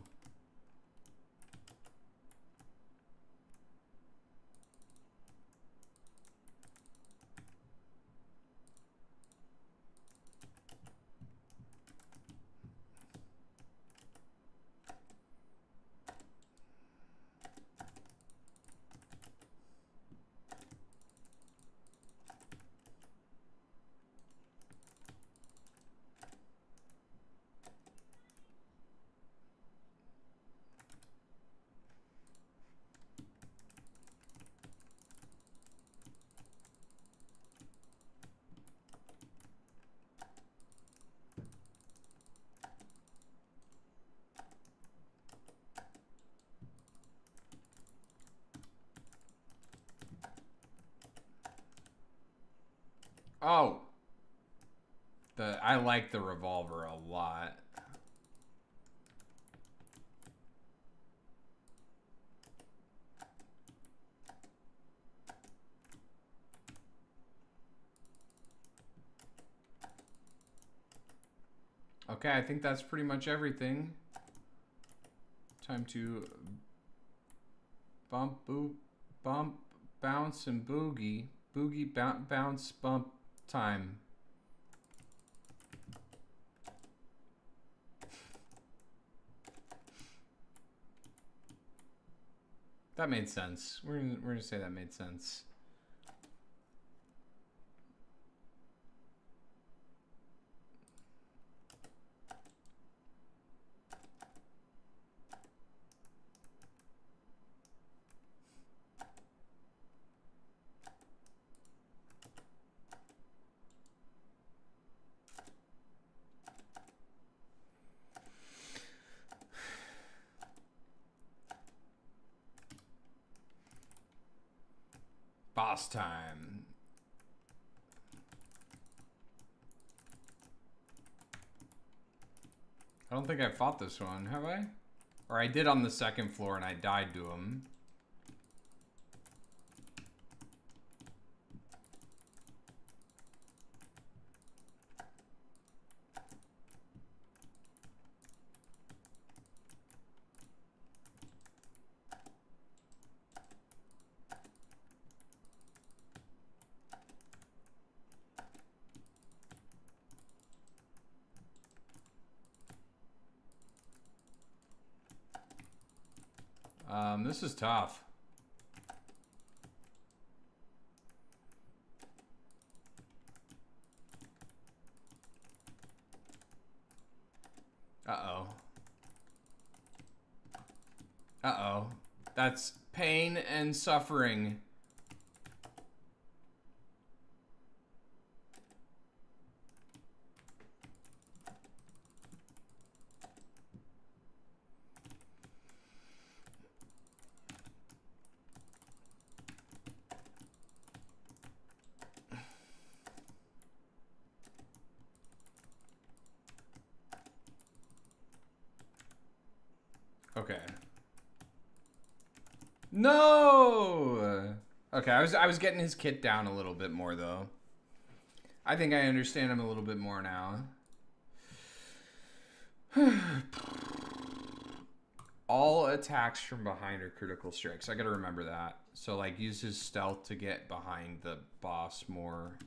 [SPEAKER 1] Oh, I like the revolver a lot. Okay, I think that's pretty much everything. Time to bump, boop, bump, bounce, and boogie. Boogie, bounce, bump time. That made sense. We're gonna say that made sense. Boss time. I don't think I fought this one, have I? Or I did on the second floor and I died to him. This is tough. Uh-oh. Uh-oh. That's pain and suffering. Okay. No! Okay, I was getting his kit down a little bit more though. I think I understand him a little bit more now. All attacks from behind are critical strikes. I gotta remember that. So like use his stealth to get behind the boss more.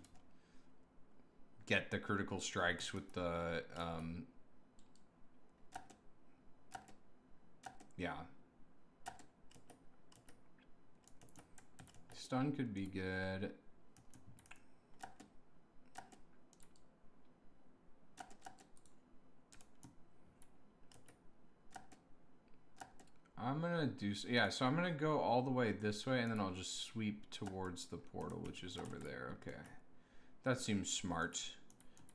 [SPEAKER 1] Get the critical strikes with the yeah. Stun could be good. I'm gonna do, yeah, so I'm gonna go all the way this way and then I'll just sweep towards the portal, which is over there. Okay. That seems smart.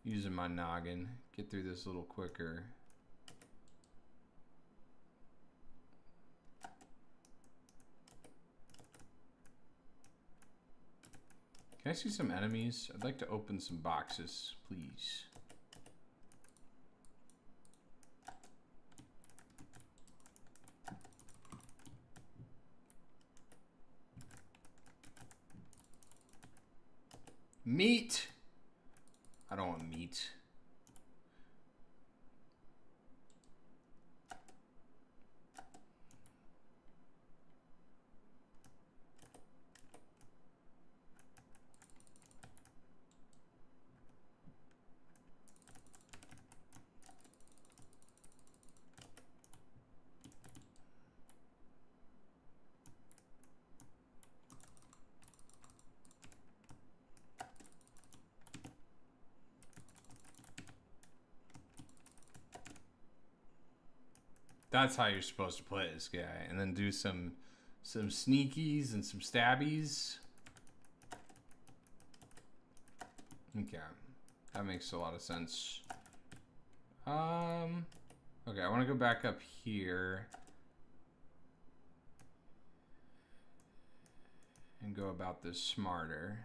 [SPEAKER 1] Using my noggin. Get through this a little quicker. Can I see some enemies? I'd like to open some boxes, please. Meat! I don't want meat. That's how you're supposed to play this guy. And then do some sneakies and some stabbies. Okay. That makes a lot of sense. Okay, I want to go back up here. And go about this smarter.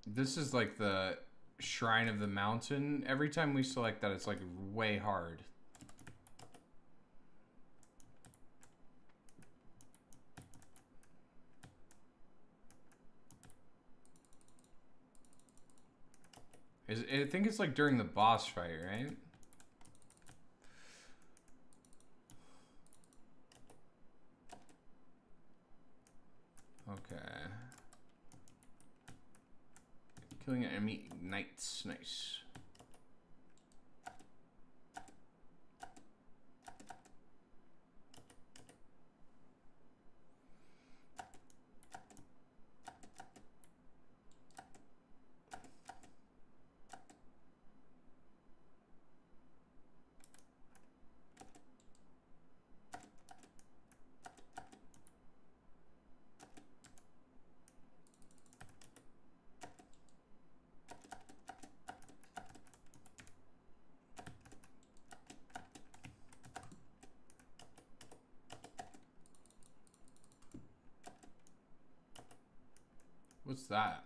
[SPEAKER 1] This is like the Shrine of the Mountain. Every time we select that, it's like way hard. I think it's like during the boss fight, right? Okay. Killing an enemy ignites. Nice. What's that?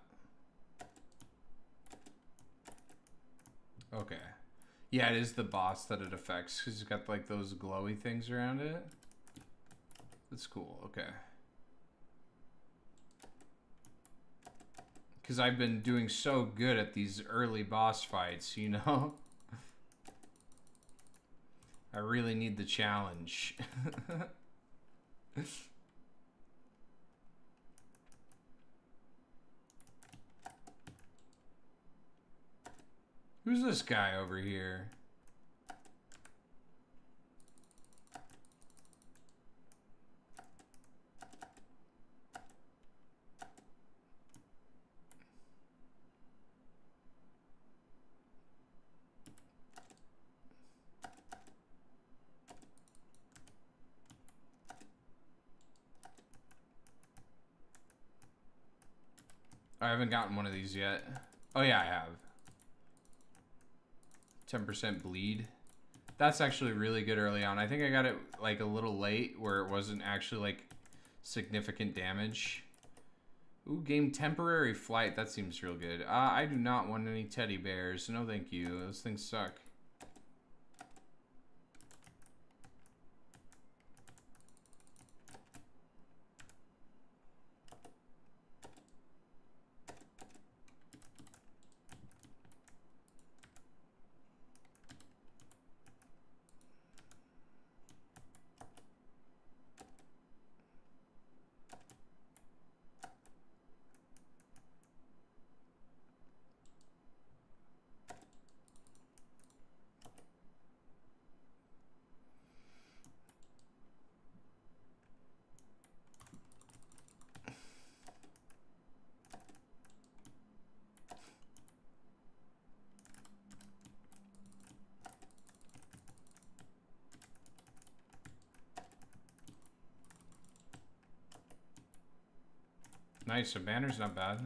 [SPEAKER 1] Okay. Yeah, it is the boss that it affects because it's got like those glowy things around it. That's cool. Okay. Because I've been doing so good at these early boss fights, you know? I really need the challenge. Who's this guy over here? I haven't gotten one of these yet. Oh yeah, I have. 10% bleed. That's actually really good early on. I think I got it like a little late where it wasn't actually like significant damage. Ooh, game temporary flight. That seems real good. I do not want any teddy bears. No, thank you. Those things suck. Nice, a banner's not bad.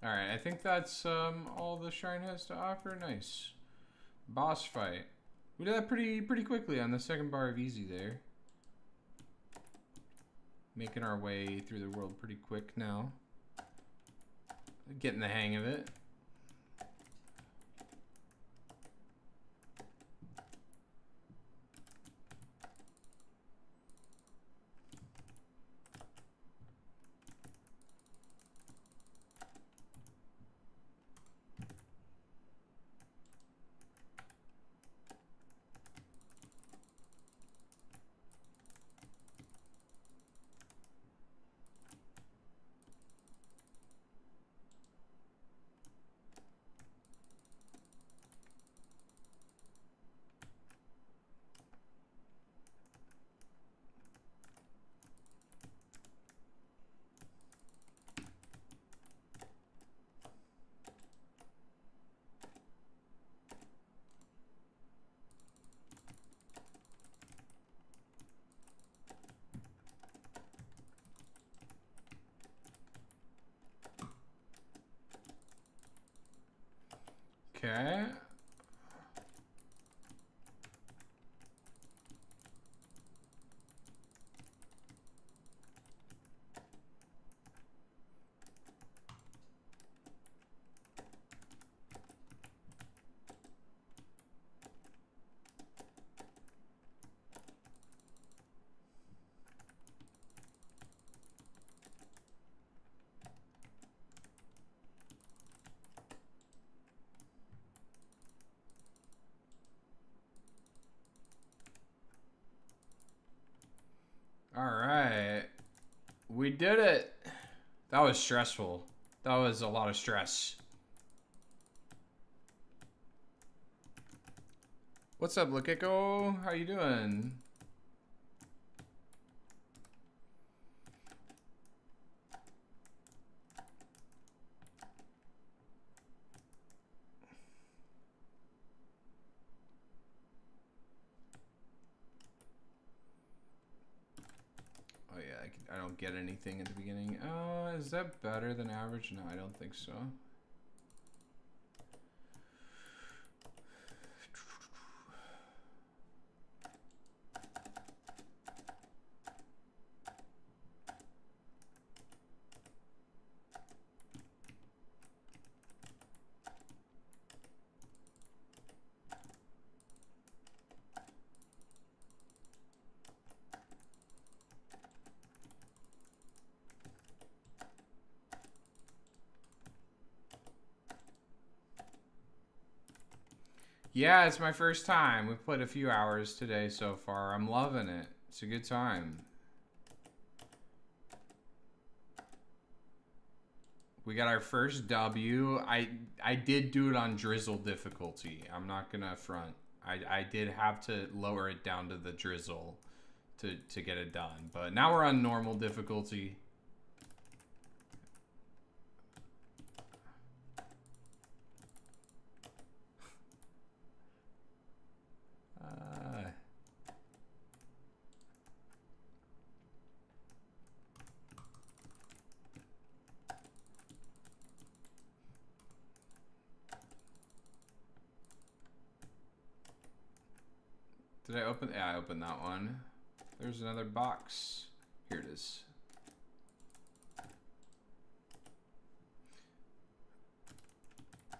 [SPEAKER 1] Alright, I think that's all the shrine has to offer. Nice. Boss fight. We did that pretty quickly on the second bar of easy there. Making our way through the world pretty quick now. Getting the hang of it. Okay. All right. We did it. That was stressful. That was a lot of stress. What's up, Lukiko? How you doing? Oh yeah, I don't get anything at the beginning. Is that better than average? No, I don't think so. Yeah, it's my first time. We've played a few hours today so far. I'm loving it. It's a good time. We got our first W. I did do it on drizzle difficulty. I'm not gonna front. I did have to lower it down to the drizzle to get it done. But now we're on normal difficulty. Did I open? Yeah, I opened that one. There's another box. Here it is.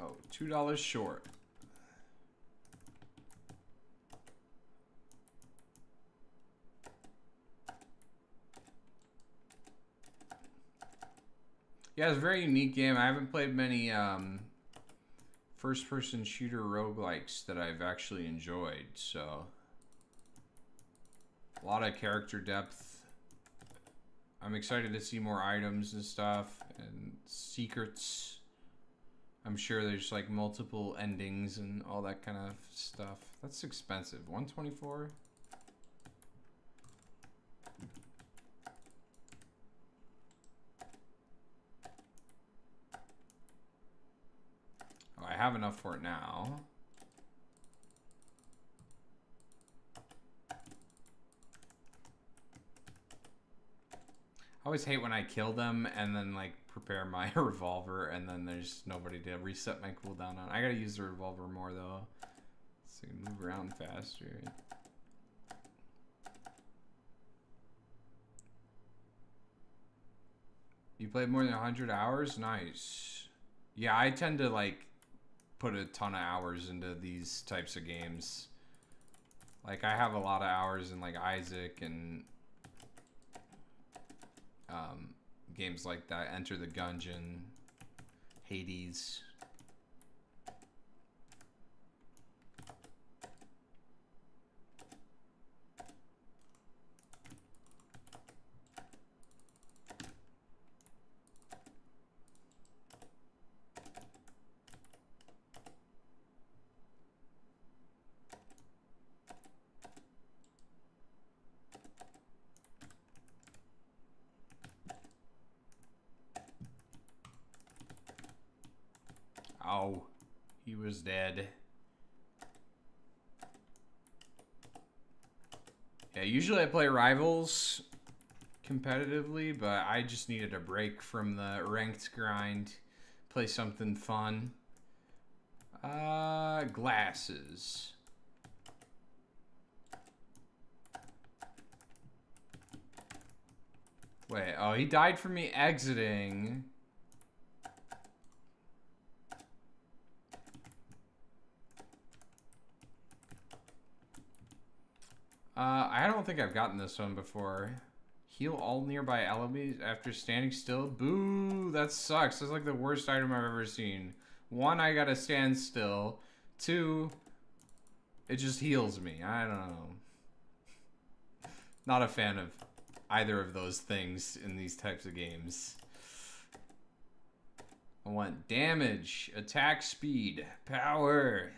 [SPEAKER 1] Oh, $2 short. Yeah, it's a very unique game. I haven't played many first-person shooter roguelikes that I've actually enjoyed, so a lot of character depth. I'm excited to see more items and stuff and secrets. I'm sure there's like multiple endings and all that kind of stuff. That's expensive. 124. Oh, I have enough for it now. I always hate when I kill them and then like prepare my revolver and then there's nobody to reset my cooldown on. I gotta use the revolver more though, so I can move around faster. You played more than 100 hours? Nice. Yeah, I tend to like put a ton of hours into these types of games. Like I have a lot of hours in like Isaac and games like that, Enter the Gungeon, Hades. Oh, he was dead. Yeah, usually I play Rivals competitively, but I just needed a break from the ranked grind. Play something fun. Glasses. Wait, oh, he died for me exiting. I don't think I've gotten this one before. Heal all nearby enemies after standing still. Boo, that sucks. That's like the worst item I've ever seen. 1, I gotta stand still. 2, it just heals me. I don't know. Not a fan of either of those things in these types of games. I want damage, attack speed, power.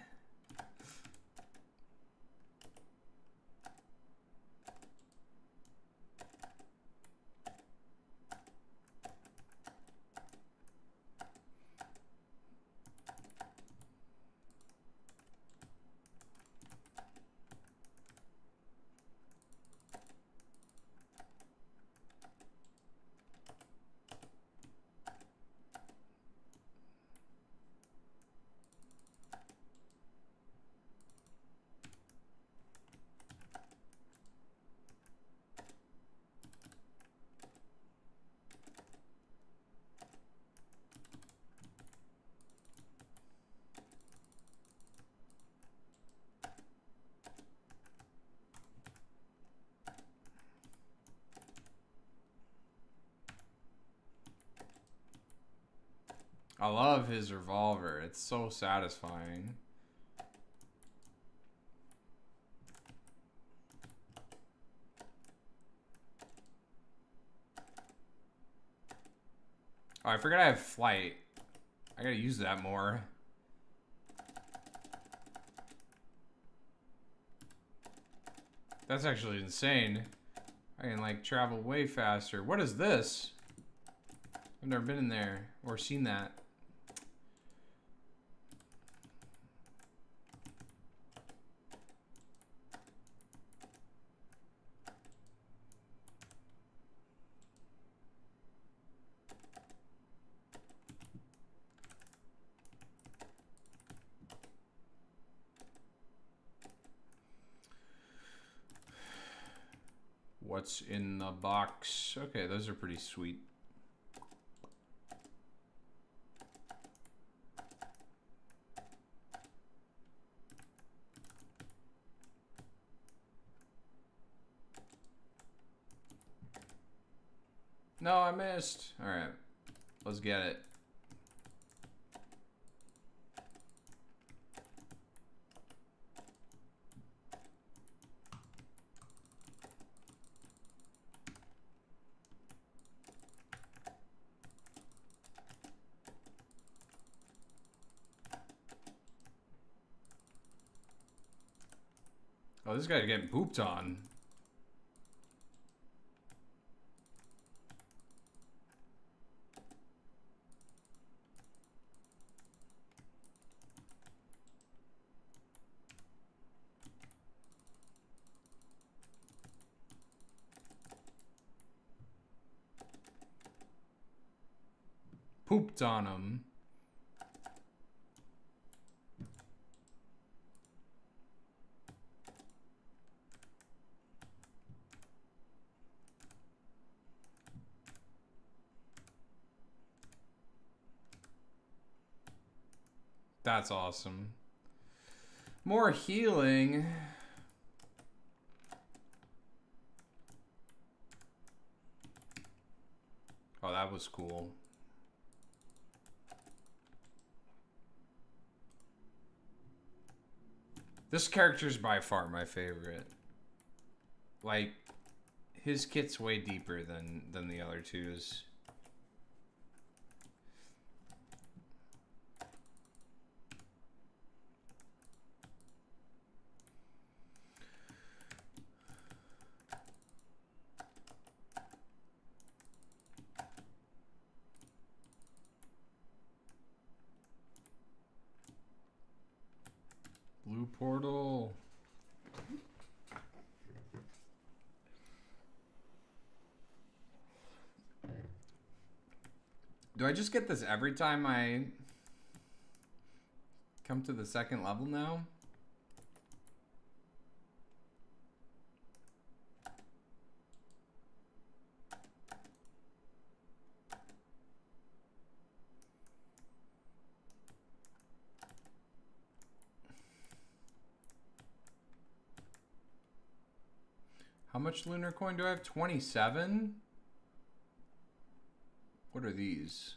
[SPEAKER 1] I love his revolver. It's so satisfying. Oh, I forgot I have flight. I gotta use that more. That's actually insane. I can like travel way faster. What is this? I've never been in there or seen that. What's in the box? Okay, those are pretty sweet. No, I missed. All right, let's get it. Oh, this guy's getting pooped on. Pooped on him. That's awesome. More healing. Oh, that was cool. This character's by far my favorite. Like, his kit's way deeper than the other two's. Blue portal. Do I just get this every time I come to the second level now. How much lunar coin do I have? 27? What are these?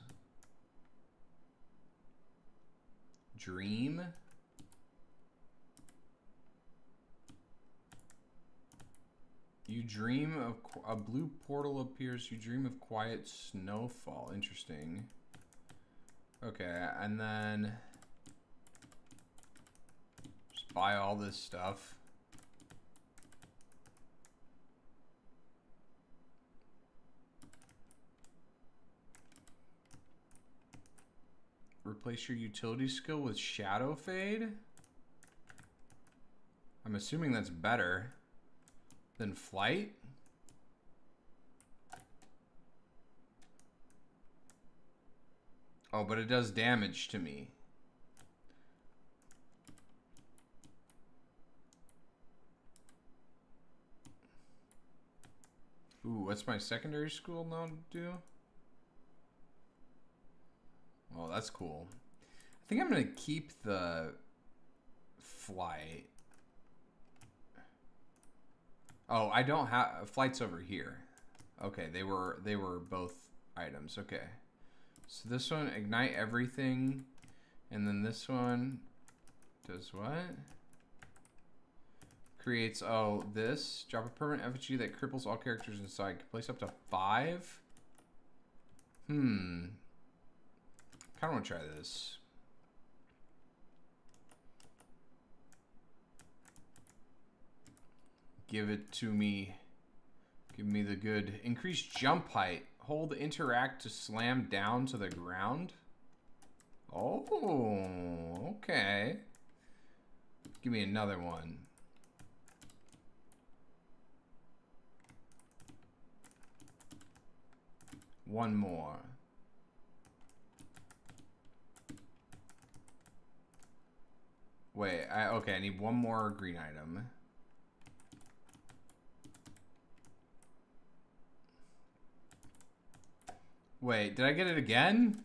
[SPEAKER 1] Dream? You dream of a blue portal appears. You dream of quiet snowfall. Interesting. Okay, and then just buy all this stuff. Replace your utility skill with shadow fade. I'm assuming that's better than flight. Oh, but it does damage to me. Ooh, what's my secondary school now do? Oh, that's cool. I think I'm gonna keep the flight. Oh, I don't have flight's over here. Okay, they were both items. Okay, so this one ignite everything, and then this one does what? Creates this drop a permanent effigy that cripples all characters inside. Can place up to 5. I kind of want to try this. Give it to me. Give me the good. Increase jump height. Hold interact to slam down to the ground. Oh, okay. Give me another one. One more. Wait, okay, I need one more green item. Wait, did I get it again?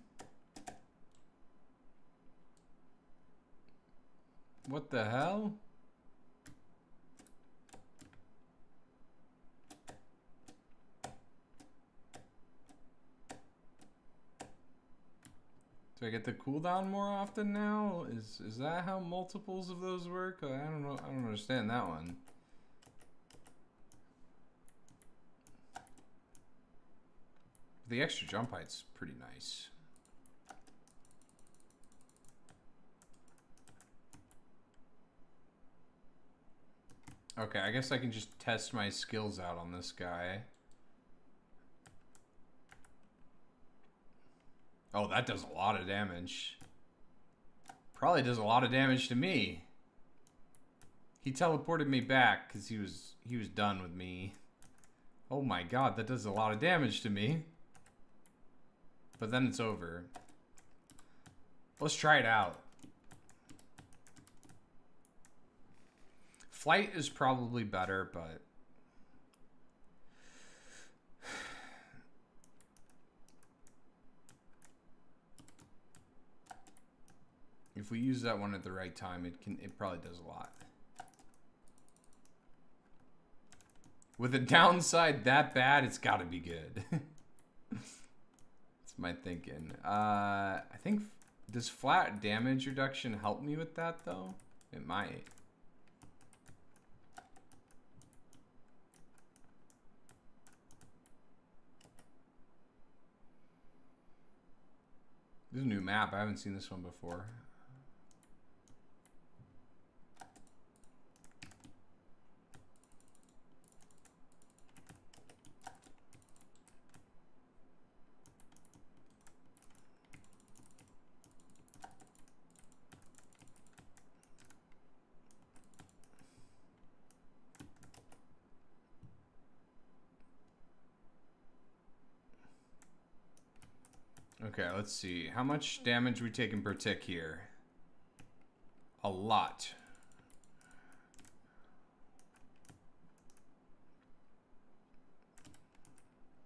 [SPEAKER 1] What the hell? Do I get the cooldown more often now? Is that how multiples of those work? I don't know. I don't understand that one. The extra jump height's pretty nice. Okay, I guess I can just test my skills out on this guy. Oh, that does a lot of damage. Probably does a lot of damage to me. He teleported me back because he was done with me. Oh my god, that does a lot of damage to me. But then it's over. Let's try it out. Flight is probably better, but if we use that one at the right time, it probably does a lot. With a downside that bad, it's got to be good. That's my thinking. I think, does flat damage reduction help me with that though? It might. This is a new map. I haven't seen this one before. Okay, let's see. How much damage we taking per tick here? A lot.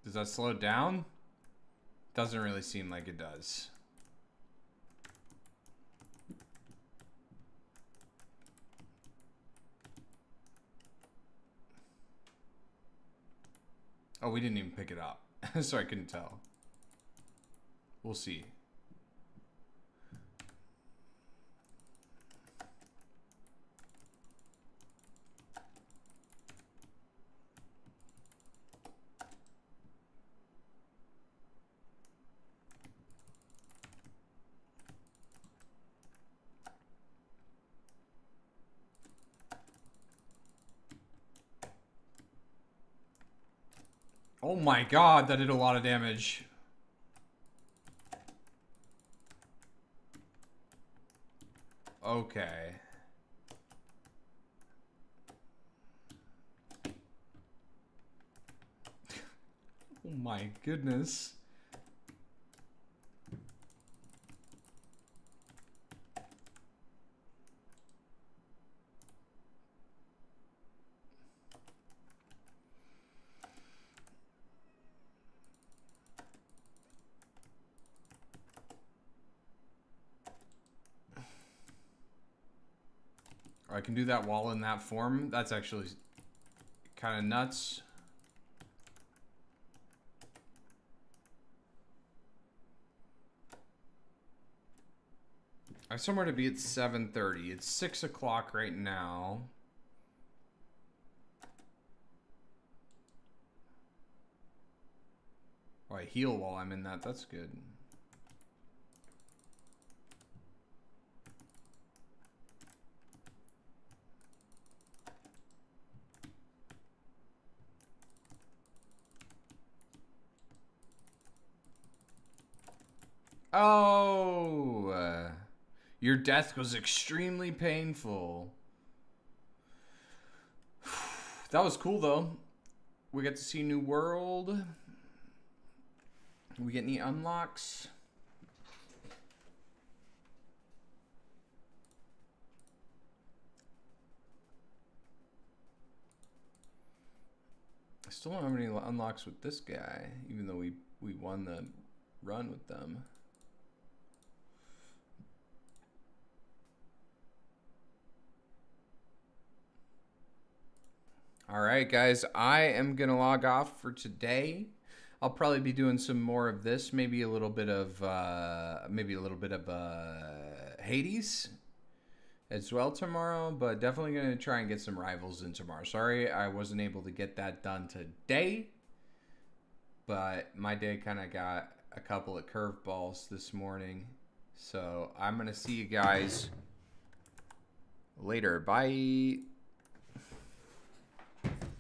[SPEAKER 1] Does that slow it down? Doesn't really seem like it does. Oh, we didn't even pick it up. So I couldn't tell. We'll see. Oh my god, that did a lot of damage. Okay. Oh my goodness. I can do that while in that form. That's actually kind of nuts. I have somewhere to be at 7:30. It's 6 o'clock right now. Oh, I heal while I'm in that. That's good. Oh, your death was extremely painful. That was cool though. We get to see new world. We get any unlocks? I still don't have any unlocks with this guy, even though we won the run with them. All right, guys, I am gonna log off for today. I'll probably be doing some more of this, maybe a little bit of Hades as well tomorrow, but definitely gonna try and get some rivals in tomorrow. Sorry, I wasn't able to get that done today, but my day kind of got a couple of curveballs this morning. So I'm gonna see you guys later. Bye.